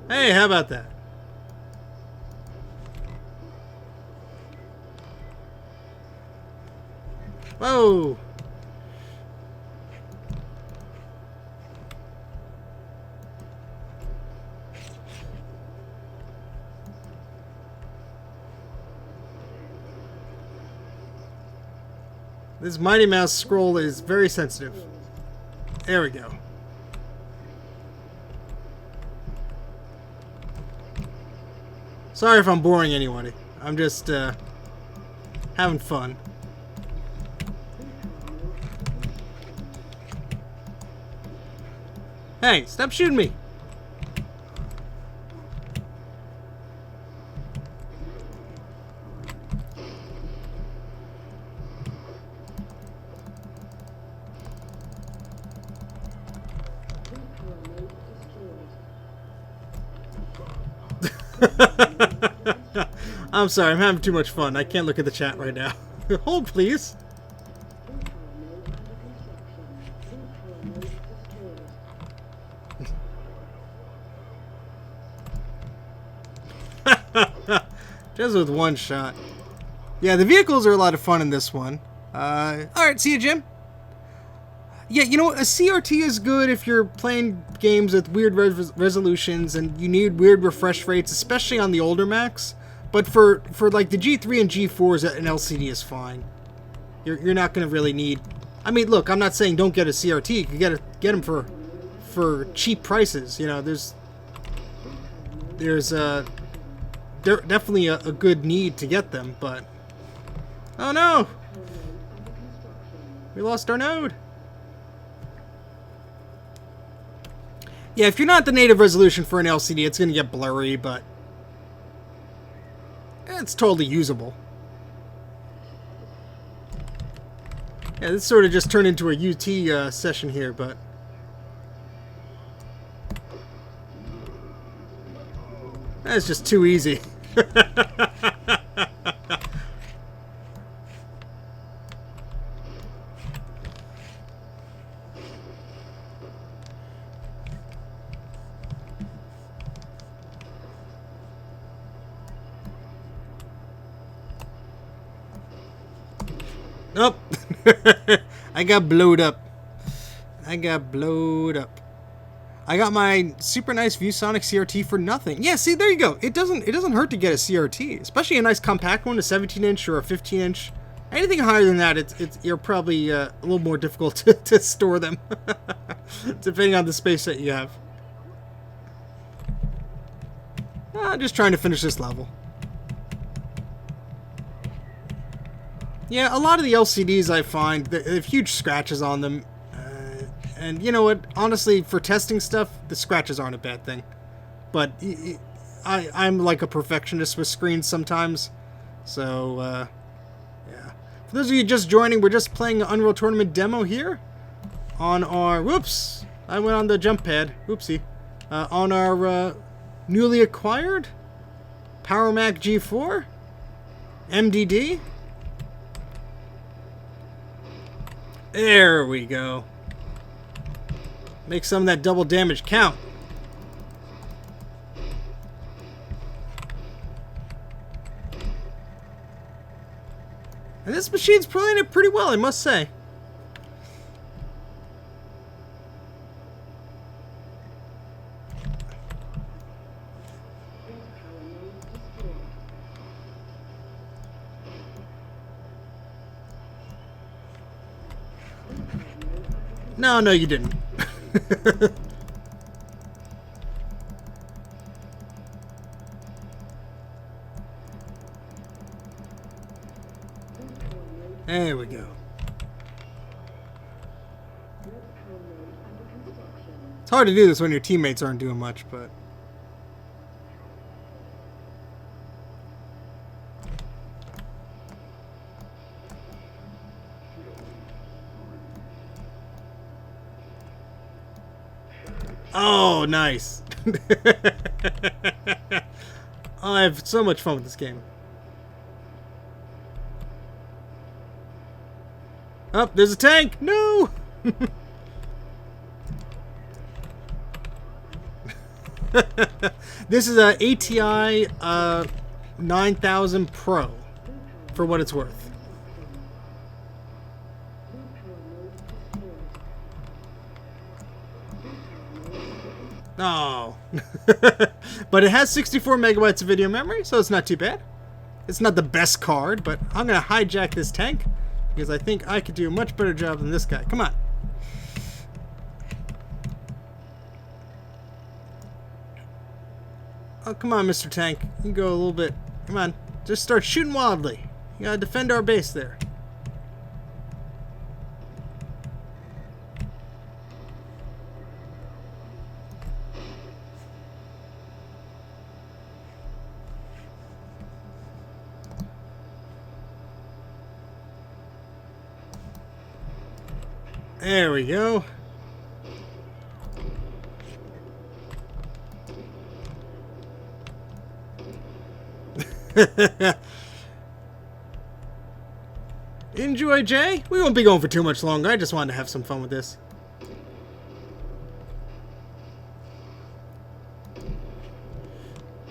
hey, how about that? Whoa! This Mighty Mouse scroll is very sensitive. There we go. Sorry if I'm boring anybody. I'm just having fun. Hey, stop shooting me! I'm sorry, I'm having too much fun. I can't look at the chat right now. Hold, please. Just with one shot. Yeah, the vehicles are a lot of fun in this one. Alright, see you, Jim. Yeah, you know what? A CRT is good if you're playing games with weird resolutions and you need weird refresh rates, especially on the older Macs. But for like the G3 and G4s, an LCD is fine. You're not going to really need... I mean, look, I'm not saying don't get a CRT. You can get them for cheap prices. You know, there's definitely a good need to get them, but... Oh no! We lost our node! Yeah, if you're not the native resolution for an LCD, it's going to get blurry, but... it's totally usable. Yeah, this sort of just turned into a UT session here, but... that's just too easy. Nope. I got blowed up. I got my super nice ViewSonic CRT for nothing. Yeah, see, there you go. It doesn't hurt to get a CRT, especially a nice compact one, a 17-inch or a 15-inch. Anything higher than that, you're probably a little more difficult to store them, depending on the space that you have. I'm just trying to finish this level. Yeah, a lot of the LCDs I find, they have huge scratches on them. And you know what? Honestly, for testing stuff, the scratches aren't a bad thing. But I'm like a perfectionist with screens sometimes. So, yeah. For those of you just joining, we're just playing an Unreal Tournament demo here. On our... Whoops! I went on the jump pad. Whoopsie. On our newly acquired Mac G4 MDD. There we go. Make some of that double damage count. And this machine's playing it pretty well, I must say. No, you didn't. There we go. It's hard to do this when your teammates aren't doing much, but... Oh, nice. Oh, I have so much fun with this game. Oh, there's a tank! No! This is a ATI 9000 Pro, for what it's worth. Oh. But it has 64 megabytes of video memory, so it's not too bad. It's not the best card, but I'm going to hijack this tank because I think I could do a much better job than this guy. Come on. Oh, come on, Mr. Tank. You can go a little bit. Come on. Just start shooting wildly. You gotta defend our base there. There we go. Enjoy, Jay. We won't be going for too much longer. I just wanted to have some fun with this.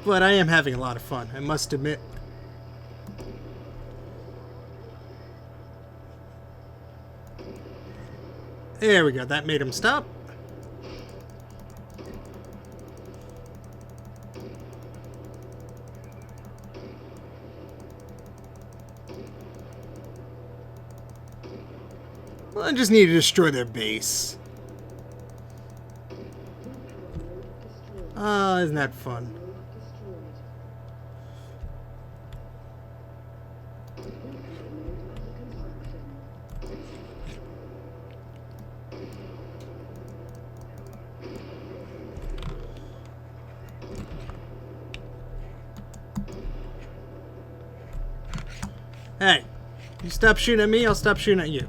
But I am having a lot of fun, I must admit. There we go. That made him stop. Well, I just need to destroy their base. Oh, isn't that fun? Hey, you stop shooting at me, I'll stop shooting at you.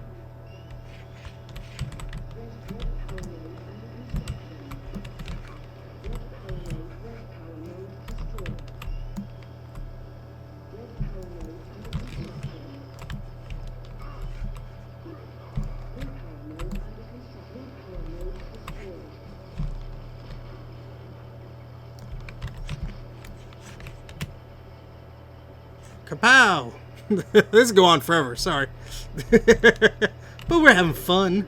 Kapow! This is going on forever, sorry. But we're having fun.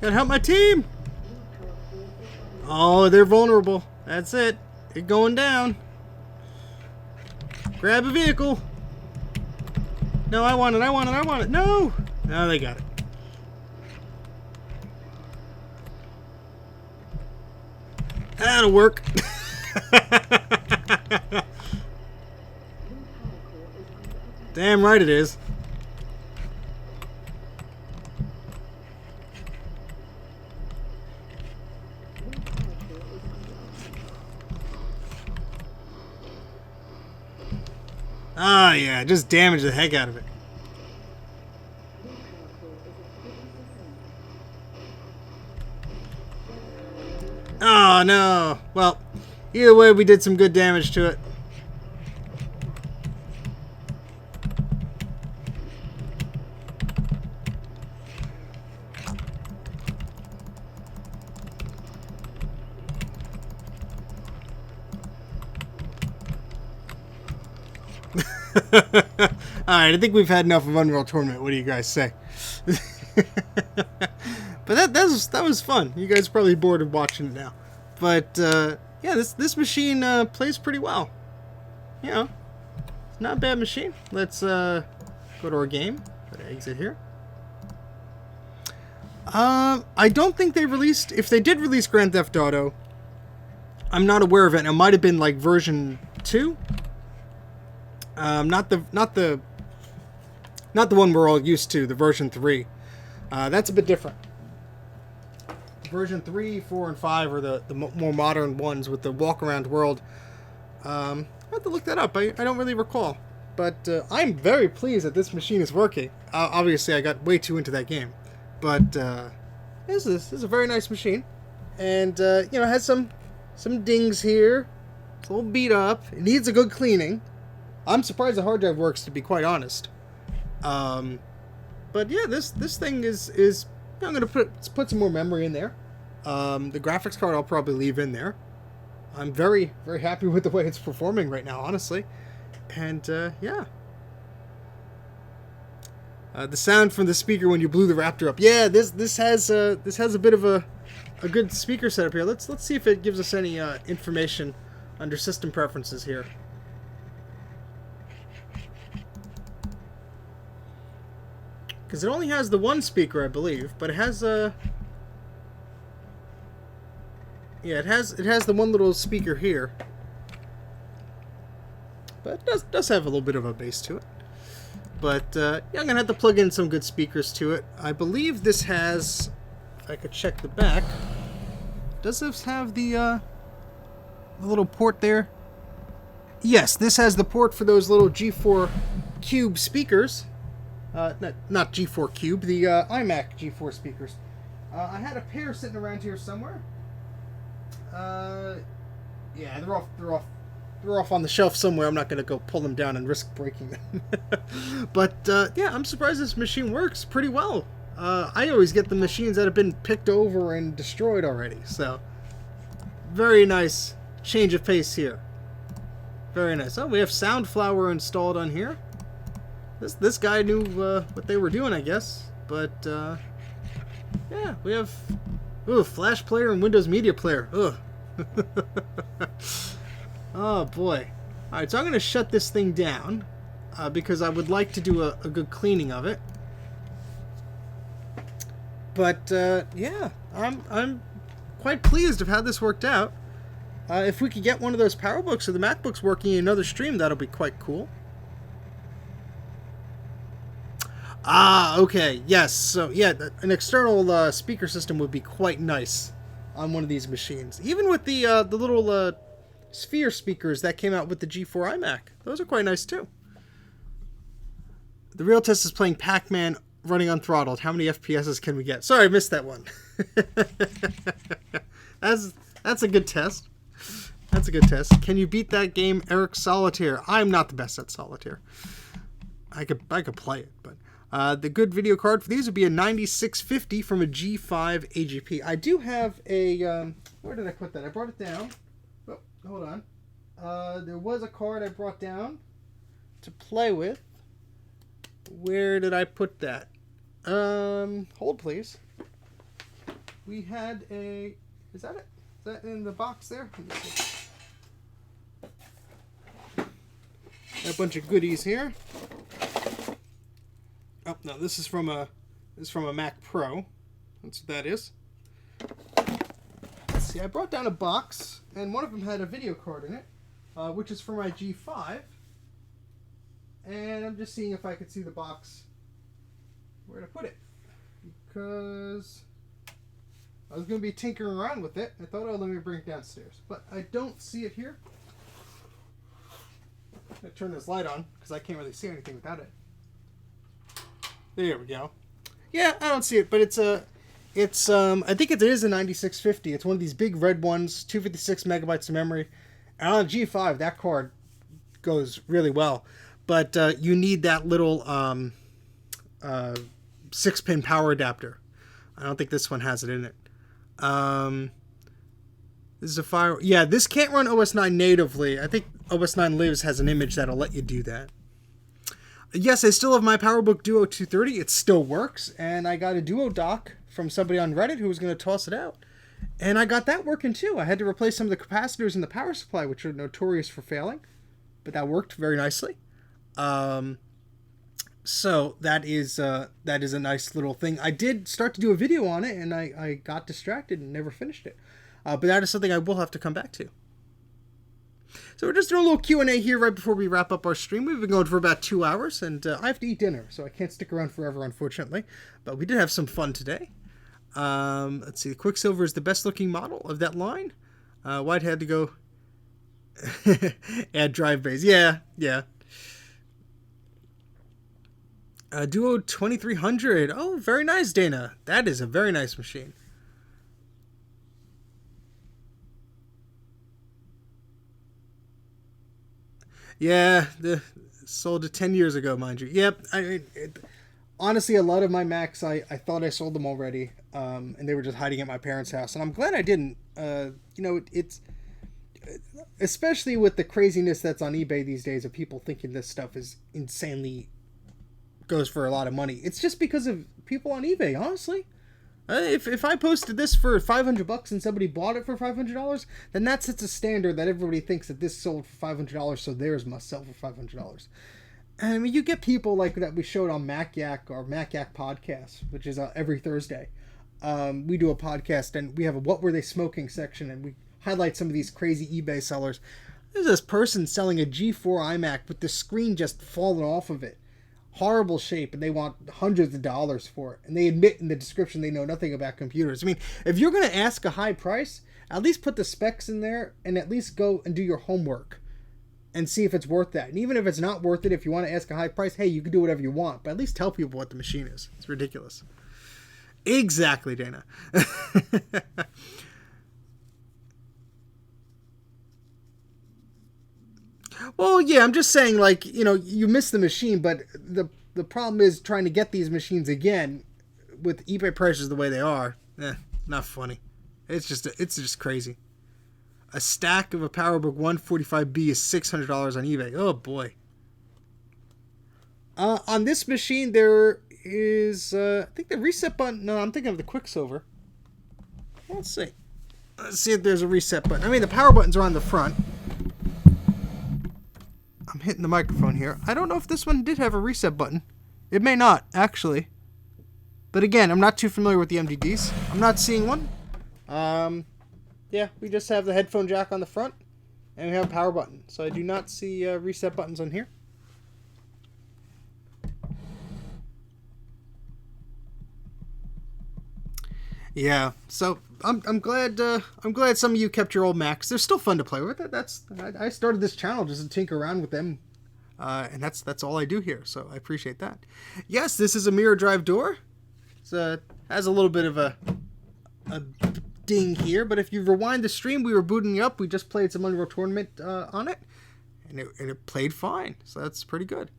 Gotta help my team! Oh, they're vulnerable. That's it. It's going down. Grab a vehicle. No, I want it, I want it, I want it. No! No, they got it. That'll work. Damn right it is. Ah, yeah, just damage the heck out of it. Oh, no. Well, either way, we did some good damage to it. Alright, I think we've had enough of Unreal Tournament. What do you guys say? But that was fun. You guys are probably bored of watching it now. But yeah, this machine plays pretty well. You know, it's not a bad machine. Let's go to our game. Go to exit here. I don't think they released... If they did release Grand Theft Auto, I'm not aware of it. It might have been like version 2. Not the one we're all used to, the version 3. That's a bit different. Version 3, 4, and 5 are the more modern ones with the walk-around world. I have to look that up. I don't really recall. But I'm very pleased that this machine is working. Obviously, I got way too into that game. But this is a very nice machine. And, you know, it has some dings here. It's a little beat up. It needs a good cleaning. I'm surprised the hard drive works, to be quite honest. But yeah, this thing is I'm going to put some more memory in there. The graphics card I'll probably leave in there. I'm very, very happy with the way it's performing right now, honestly. And yeah. The sound from the speaker when you blew the Raptor up. Yeah, this has a bit of a good speaker setup here. Let's see if it gives us any information under system preferences here. Because it only has the one speaker, I believe, but it has yeah, it has the one little speaker here, but it does have a little bit of a bass to it. But yeah, I'm gonna have to plug in some good speakers to it. I believe this has, if I could check the back, does this have the little port there? Yes, this has the port for those little G4 Cube speakers. Not G4 Cube, the iMac G4 speakers. I had a pair sitting around here somewhere. Yeah, they're off on the shelf somewhere. I'm not going to go pull them down and risk breaking them. But yeah, I'm surprised this machine works pretty well. I always get the machines that have been picked over and destroyed already. So, very nice change of pace here. Very nice. Oh, we have Soundflower installed on here. This guy knew what they were doing, I guess. But yeah, we have Flash Player and Windows Media Player. Ugh. Oh boy. Alright, so I'm going to shut this thing down because I would like to do a good cleaning of it. But yeah, I'm quite pleased of how this worked out. If we could get one of those PowerBooks or the MacBooks working in another stream, that'll be quite cool. Ah, okay, yes. So yeah, an external speaker system would be quite nice on one of these machines. Even with the little sphere speakers that came out with the G4 iMac, those are quite nice too. The real test is playing Pac-Man running unthrottled. How many FPSs can we get? Sorry, I missed that one. That's a good test. That's a good test. Can you beat that game, Eric Solitaire? I'm not the best at Solitaire. I could play it, but. The good video card for these would be a 9650 from a G5 AGP. I do have a, where did I put that? I brought it down. Oh, hold on. There was a card I brought down to play with. Where did I put that? Hold please. We had a, is that it? Is that in the box there? Let me see. A bunch of goodies here. Oh no, this is from a Mac Pro. That's what that is. Let's see, I brought down a box, and one of them had a video card in it, which is for my G5. And I'm just seeing if I could see the box where to put it, because I was going to be tinkering around with it. I thought, oh, let me bring it downstairs, but I don't see it here. I'm going to turn this light on because I can't really see anything without it. There we go. Yeah, I don't see it, but it's I think it is a 9650. It's one of these big red ones, 256 megabytes of memory. And on a G5, that card goes really well. But you need that little 6-pin power adapter. I don't think this one has it in it. This is a fire. Yeah, this can't run OS 9 natively. I think OS 9 Lives has an image that'll let you do that. Yes, I still have my PowerBook Duo 230. It still works. And I got a Duo dock from somebody on Reddit who was going to toss it out. And I got that working too. I had to replace some of the capacitors in the power supply, which are notorious for failing. But that worked very nicely. So that is a nice little thing. I did start to do a video on it, and I got distracted and never finished it. But that is something I will have to come back to. So we're just doing a little Q&A here right before we wrap up our stream. We've been going for about 2 hours, and I have to eat dinner, so I can't stick around forever, unfortunately. But we did have some fun today. Let's see. The Quicksilver is the best-looking model of that line. White had to go add drive bays. Yeah. Duo 2300. Oh, very nice, Dana. That is a very nice machine. Yeah, sold it 10 years ago, mind you. Yep. Honestly, a lot of my Macs, I thought I sold them already, and they were just hiding at my parents' house. And I'm glad I didn't. It's especially with the craziness that's on eBay these days of people thinking this stuff is insanely goes for a lot of money. It's just because of people on eBay, honestly. If I posted this for $500 and somebody bought it for $500, then that sets a standard that everybody thinks that this sold for $500, so theirs must sell for $500. And I mean, you get people like that we showed on MacYak or MacYak podcast, which is every Thursday. We do a podcast and we have a What Were They Smoking section, and we highlight some of these crazy eBay sellers. There's this person selling a G4 iMac with the screen just falling off of it. Horrible shape, and they want hundreds of dollars for it. And they admit in the description they know nothing about computers. I mean, if you're going to ask a high price, at least put the specs in there and at least go and do your homework and see if it's worth that. And even if it's not worth it, if you want to ask a high price, hey, you can do whatever you want. But at least tell people what the machine is. It's ridiculous. Exactly, Dana. Well, yeah, I'm just saying, like, you miss the machine, but the problem is trying to get these machines again with eBay prices the way they are. Not funny. It's just crazy. A stack of a PowerBook 145B is $600 on eBay. Oh, boy. On this machine, there is, I think the reset button. No, I'm thinking of the Quicksilver. Let's see. Let's see if there's a reset button. I mean, the power buttons are on the front. I'm hitting the microphone here. I don't know if this one did have a reset button. It may not, actually. But again, I'm not too familiar with the MDDs. I'm not seeing one. Yeah, we just have the headphone jack on the front. And we have a power button. So I do not see reset buttons on here. Yeah, so I'm glad some of you kept your old Macs. They're still fun to play with. I started this channel just to tinker around with them, and that's all I do here. So I appreciate that. Yes, this is a mirror drive door. It has a little bit of a ding here, but if you rewind the stream, we were booting up. We just played some Unreal Tournament on it, and it played fine. So that's pretty good.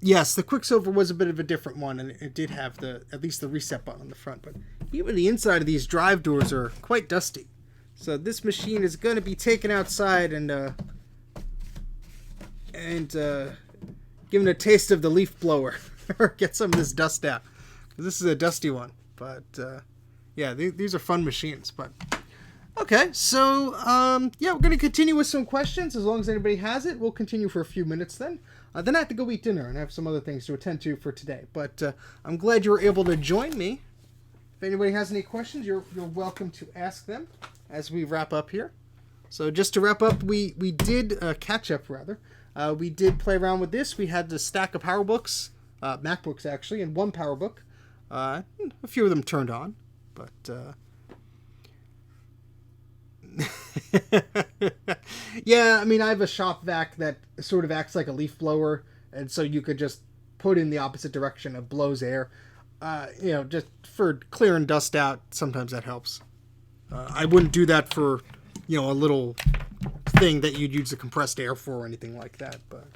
Yes, the Quicksilver was a bit of a different one, and it did have at least the reset button on the front. But even the inside of these drive doors are quite dusty. So this machine is going to be taken outside and given a taste of the leaf blower, or get some of this dust out. Because this is a dusty one. But yeah, these are fun machines. But okay, so yeah, we're going to continue with some questions. As long as anybody has it, we'll continue for a few minutes then. Then I have to go eat dinner and have some other things to attend to for today. But I'm glad you were able to join me. If anybody has any questions, you're welcome to ask them as we wrap up here. So just to wrap up, we did catch up rather. We did play around with this. We had the stack of PowerBooks, MacBooks actually, and one PowerBook. A few of them turned on, but yeah, I mean, I have a shop vac that sort of acts like a leaf blower, and so you could just put in the opposite direction. It blows air. Just for clearing dust out, sometimes that helps. I wouldn't do that for, a little thing that you'd use the compressed air for or anything like that. But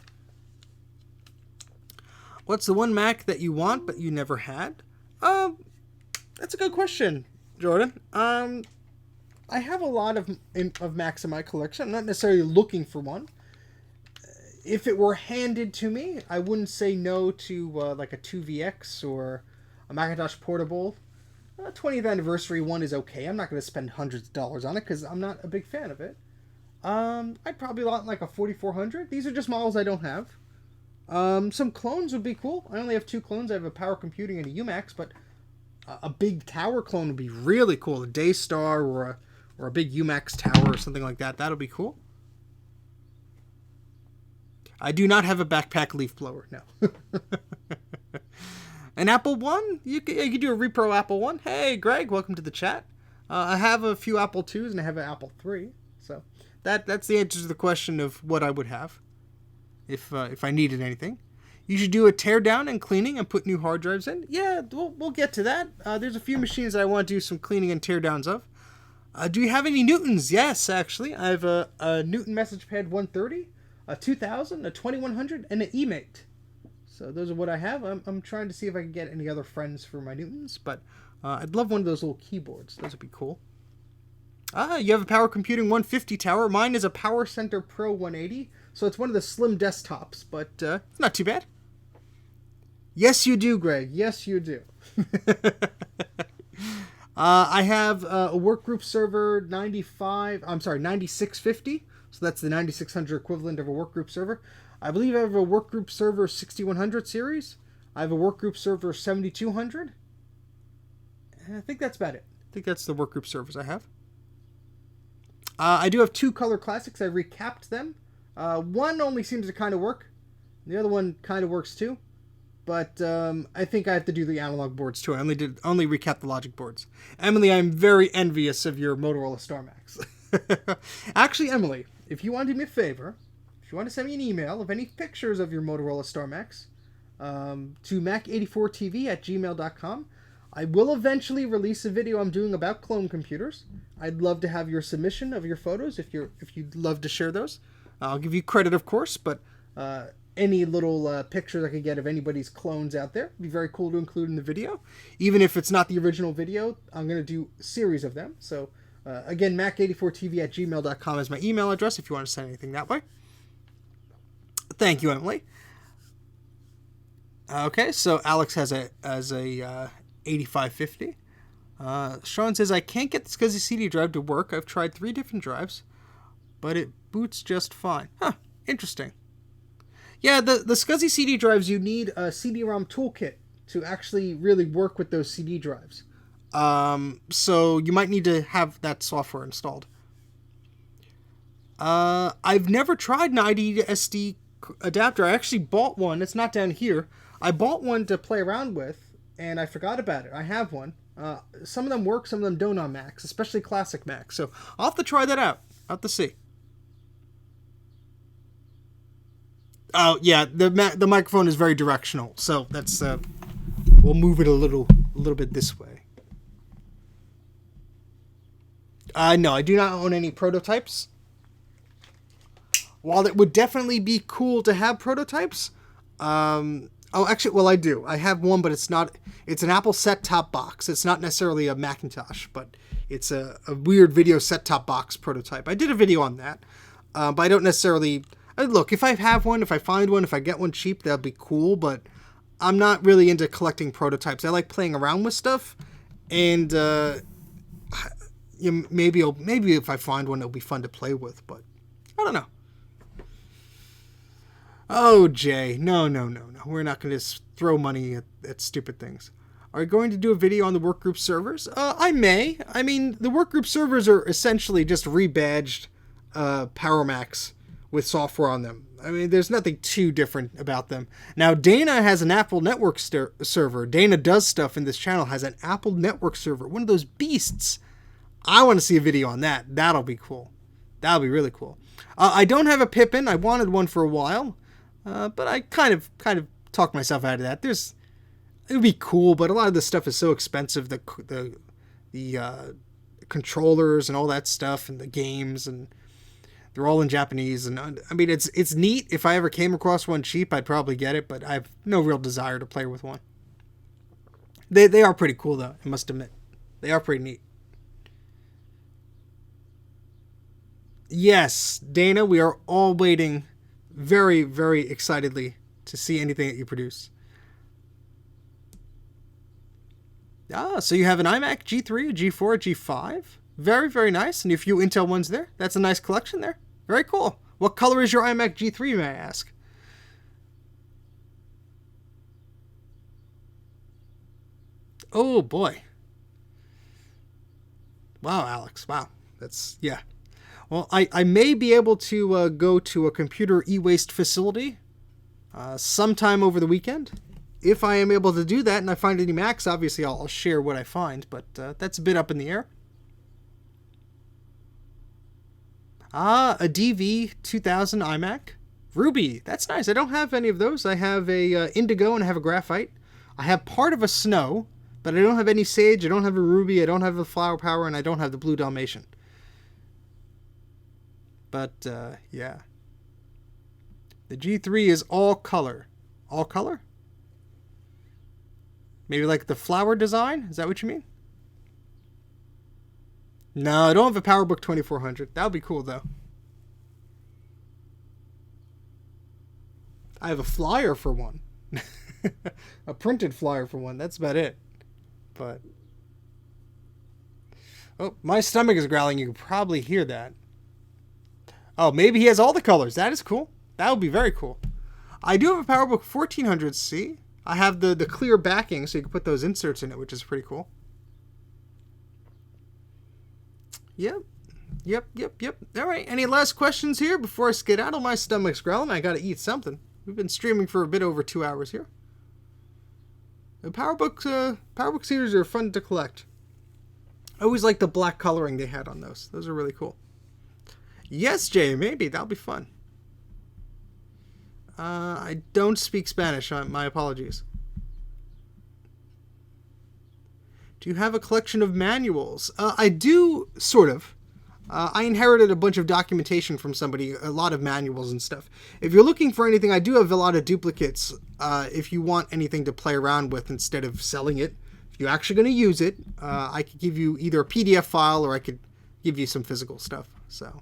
what's the one Mac that you want but you never had? That's a good question, Jordan. I have a lot of Macs in my collection. I'm not necessarily looking for one. If it were handed to me, I wouldn't say no to like a 2VX or a Macintosh Portable. 20th anniversary one is okay. I'm not going to spend hundreds of dollars on it because I'm not a big fan of it. I'd probably want like a 4400. These are just models I don't have. Some clones would be cool. I only have 2 clones. I have a Power Computing and a Umax, but a big tower clone would be really cool. A Daystar or a big Umax tower or something like that. That'll be cool. I do not have a backpack leaf blower, no. An Apple One? You could do a repro Apple One. Hey, Greg, welcome to the chat. I have a few Apple IIs and I have an Apple III. So that's the answer to the question of what I would have if I needed anything. You should do a tear down and cleaning and put new hard drives in. Yeah, we'll get to that. There's a few machines that I want to do some cleaning and tear downs of. Do you have any Newtons? Yes, actually. I have a Newton MessagePad 130, a 2000, a 2100, and an eMate. So those are what I have. I'm trying to see if I can get any other friends for my Newtons, but I'd love one of those little keyboards. Those would be cool. You have a Power Computing 150 tower. Mine is a Power Center Pro 180, so it's one of the slim desktops, but it's not too bad. Yes, you do, Greg. Yes, you do. I have a workgroup server 9650. So that's the 9600 equivalent of a workgroup server. I believe I have a workgroup server 6100 series. I have a workgroup server 7200. And I think that's about it. I think that's the workgroup servers I have. I do have 2 Color Classics. I recapped them. One only seems to kind of work. The other one kind of works too. But I think I have to do the analog boards too. I only recapped the logic boards. Emily, I'm very envious of your Motorola StarMax. Actually, Emily, if you want to do me a favor, if you want to send me an email of any pictures of your Motorola StarMax to Mac84TV@gmail.com, I will eventually release a video I'm doing about clone computers. I'd love to have your submission of your photos if you'd love to share those. I'll give you credit, of course, but any little pictures I could get of anybody's clones out there would be very cool to include in the video. Even if it's not the original video, I'm going to do a series of them. So, again, Mac84TV@gmail.com is my email address if you want to send anything that way. Thank you, Emily. Okay, so Alex has a 8550. Sean says, I can't get the SCSI CD drive to work. I've tried 3 different drives, but it boots just fine. Huh, interesting. Yeah, the SCSI CD drives, you need a CD-ROM toolkit to actually really work with those CD drives. So you might need to have that software installed. I've never tried an ID to SD adapter. I actually bought one. It's not down here. I bought one to play around with, and I forgot about it. I have one. Some of them work, some of them don't on Macs, especially classic Macs. So I'll have to try that out. I'll have to see. Oh, yeah, the microphone is very directional, so that's we'll move it a little bit this way. No, I do not own any prototypes. While it would definitely be cool to have prototypes, actually, well, I do. I have one, but it's an Apple set-top box. It's not necessarily a Macintosh, but it's a weird video set-top box prototype. I did a video on that, but I don't necessarily... Look, if I have one, if I find one, if I get one cheap, that'd be cool, but I'm not really into collecting prototypes. I like playing around with stuff, and maybe if I find one, it'll be fun to play with, but I don't know. Oh, Jay, no. We're not going to just throw money at stupid things. Are you going to do a video on the workgroup servers? I may. I mean, the workgroup servers are essentially just rebadged Power Macs with software on them. I mean, there's nothing too different about them. Now, Dana has an Apple Network server. Dana Does Stuff in this channel has an Apple Network server. One of those beasts. I want to see a video on that. That'll be cool. That'll be really cool. I don't have a Pippin. I wanted one for a while. But I kind of talked myself out of that. It would be cool, but a lot of this stuff is so expensive. The controllers and all that stuff, and the games, and they're all in Japanese. And I mean, it's neat. If I ever came across one cheap, I'd probably get it. But I have no real desire to play with one. They are pretty cool, though. I must admit, they are pretty neat. Yes, Dana, we are all waiting very, very excitedly to see anything that you produce. So you have an iMac G3, a G4, a G5. Very, very nice. And a few Intel ones there. That's a nice collection there. Very cool. What color is your iMac G3, may I ask? Oh boy. Wow, Alex. Wow. That's, yeah. Well, I may be able to go to a computer e-waste facility sometime over the weekend. If I am able to do that and I find any Macs, obviously I'll share what I find, but that's a bit up in the air. A DV2000 iMac. Ruby. That's nice. I don't have any of those. I have a Indigo and I have a Graphite. I have part of a Snow, but I don't have any Sage. I don't have a Ruby. I don't have a Flower Power, and I don't have the Blue Dalmatian. But, yeah. The G3 is all color. All color? Maybe like the flower design? Is that what you mean? No, I don't have a PowerBook 2400. That would be cool, though. I have a flyer for one. A printed flyer for one. That's about it. But... oh, my stomach is growling. You can probably hear that. Oh, maybe he has all the colors. That is cool. That would be very cool. I do have a PowerBook 1400C. I have the clear backing, so you can put those inserts in it, which is pretty cool. Yep. All right, any last questions here before I skedaddle? My stomach's growling. I got to eat something. We've been streaming for a bit over 2 hours here. The PowerBook series are fun to collect. I always like the black coloring they had on those. Those are really cool. Yes, Jay, maybe. That'll be fun. I don't speak Spanish. My apologies. Do you have a collection of manuals? I do, sort of. I inherited a bunch of documentation from somebody, a lot of manuals and stuff. If you're looking for anything, I do have a lot of duplicates. If you want anything to play around with instead of selling it, if you're actually going to use it, I could give you either a PDF file or I could give you some physical stuff. So,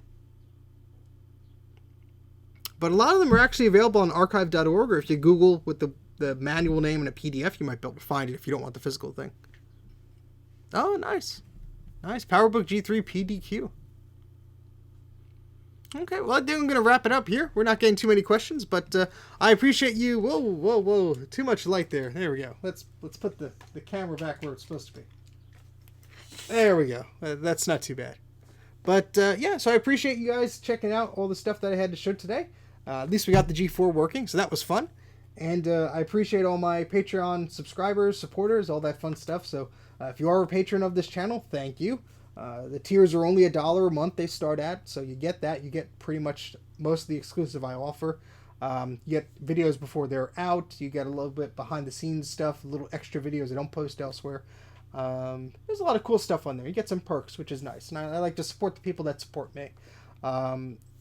but a lot of them are actually available on archive.org, or if you Google with the manual name and a PDF, you might be able to find it if you don't want the physical thing. Oh, nice. Nice. PowerBook G4 PDQ. Okay, well, I think I'm going to wrap it up here. We're not getting too many questions, but I appreciate you. Whoa. Too much light there. There we go. Let's put the camera back where it's supposed to be. There we go. That's not too bad. But, yeah, so I appreciate you guys checking out all the stuff that I had to show today. At least we got the G4 working, so that was fun. And I appreciate all my Patreon subscribers, supporters, all that fun stuff. So if you are a patron of this channel, thank you. The tiers are only $1 a month they start at, so you get that. You get pretty much most of the exclusive I offer. You get videos before they're out. You get a little bit behind-the-scenes stuff, little extra videos I don't post elsewhere. There's a lot of cool stuff on there. You get some perks, which is nice. And I like to support the people that support me.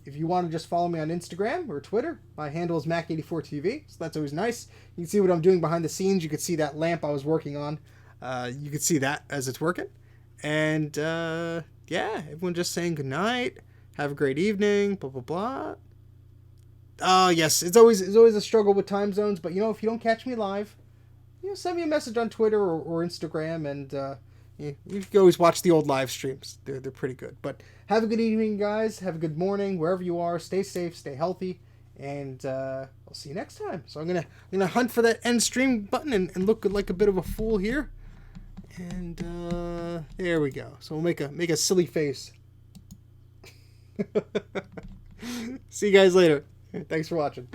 If you want to just follow me on Instagram or Twitter, my handle is Mac84TV, so that's always nice. You can see what I'm doing behind the scenes. You can see that lamp I was working on. You can see that as it's working. And, yeah, everyone just saying goodnight. Have a great evening, blah, blah, blah. Oh, yes, it's always a struggle with time zones, but, if you don't catch me live, send me a message on Twitter or Instagram, and you can always watch the old live streams. They're pretty good. But have a good evening, guys. Have a good morning, wherever you are. Stay safe, stay healthy, and I'll see you next time. So I'm gonna hunt for that end stream button and look like a bit of a fool here. And there we go. So we'll make a silly face. See you guys later. Thanks for watching.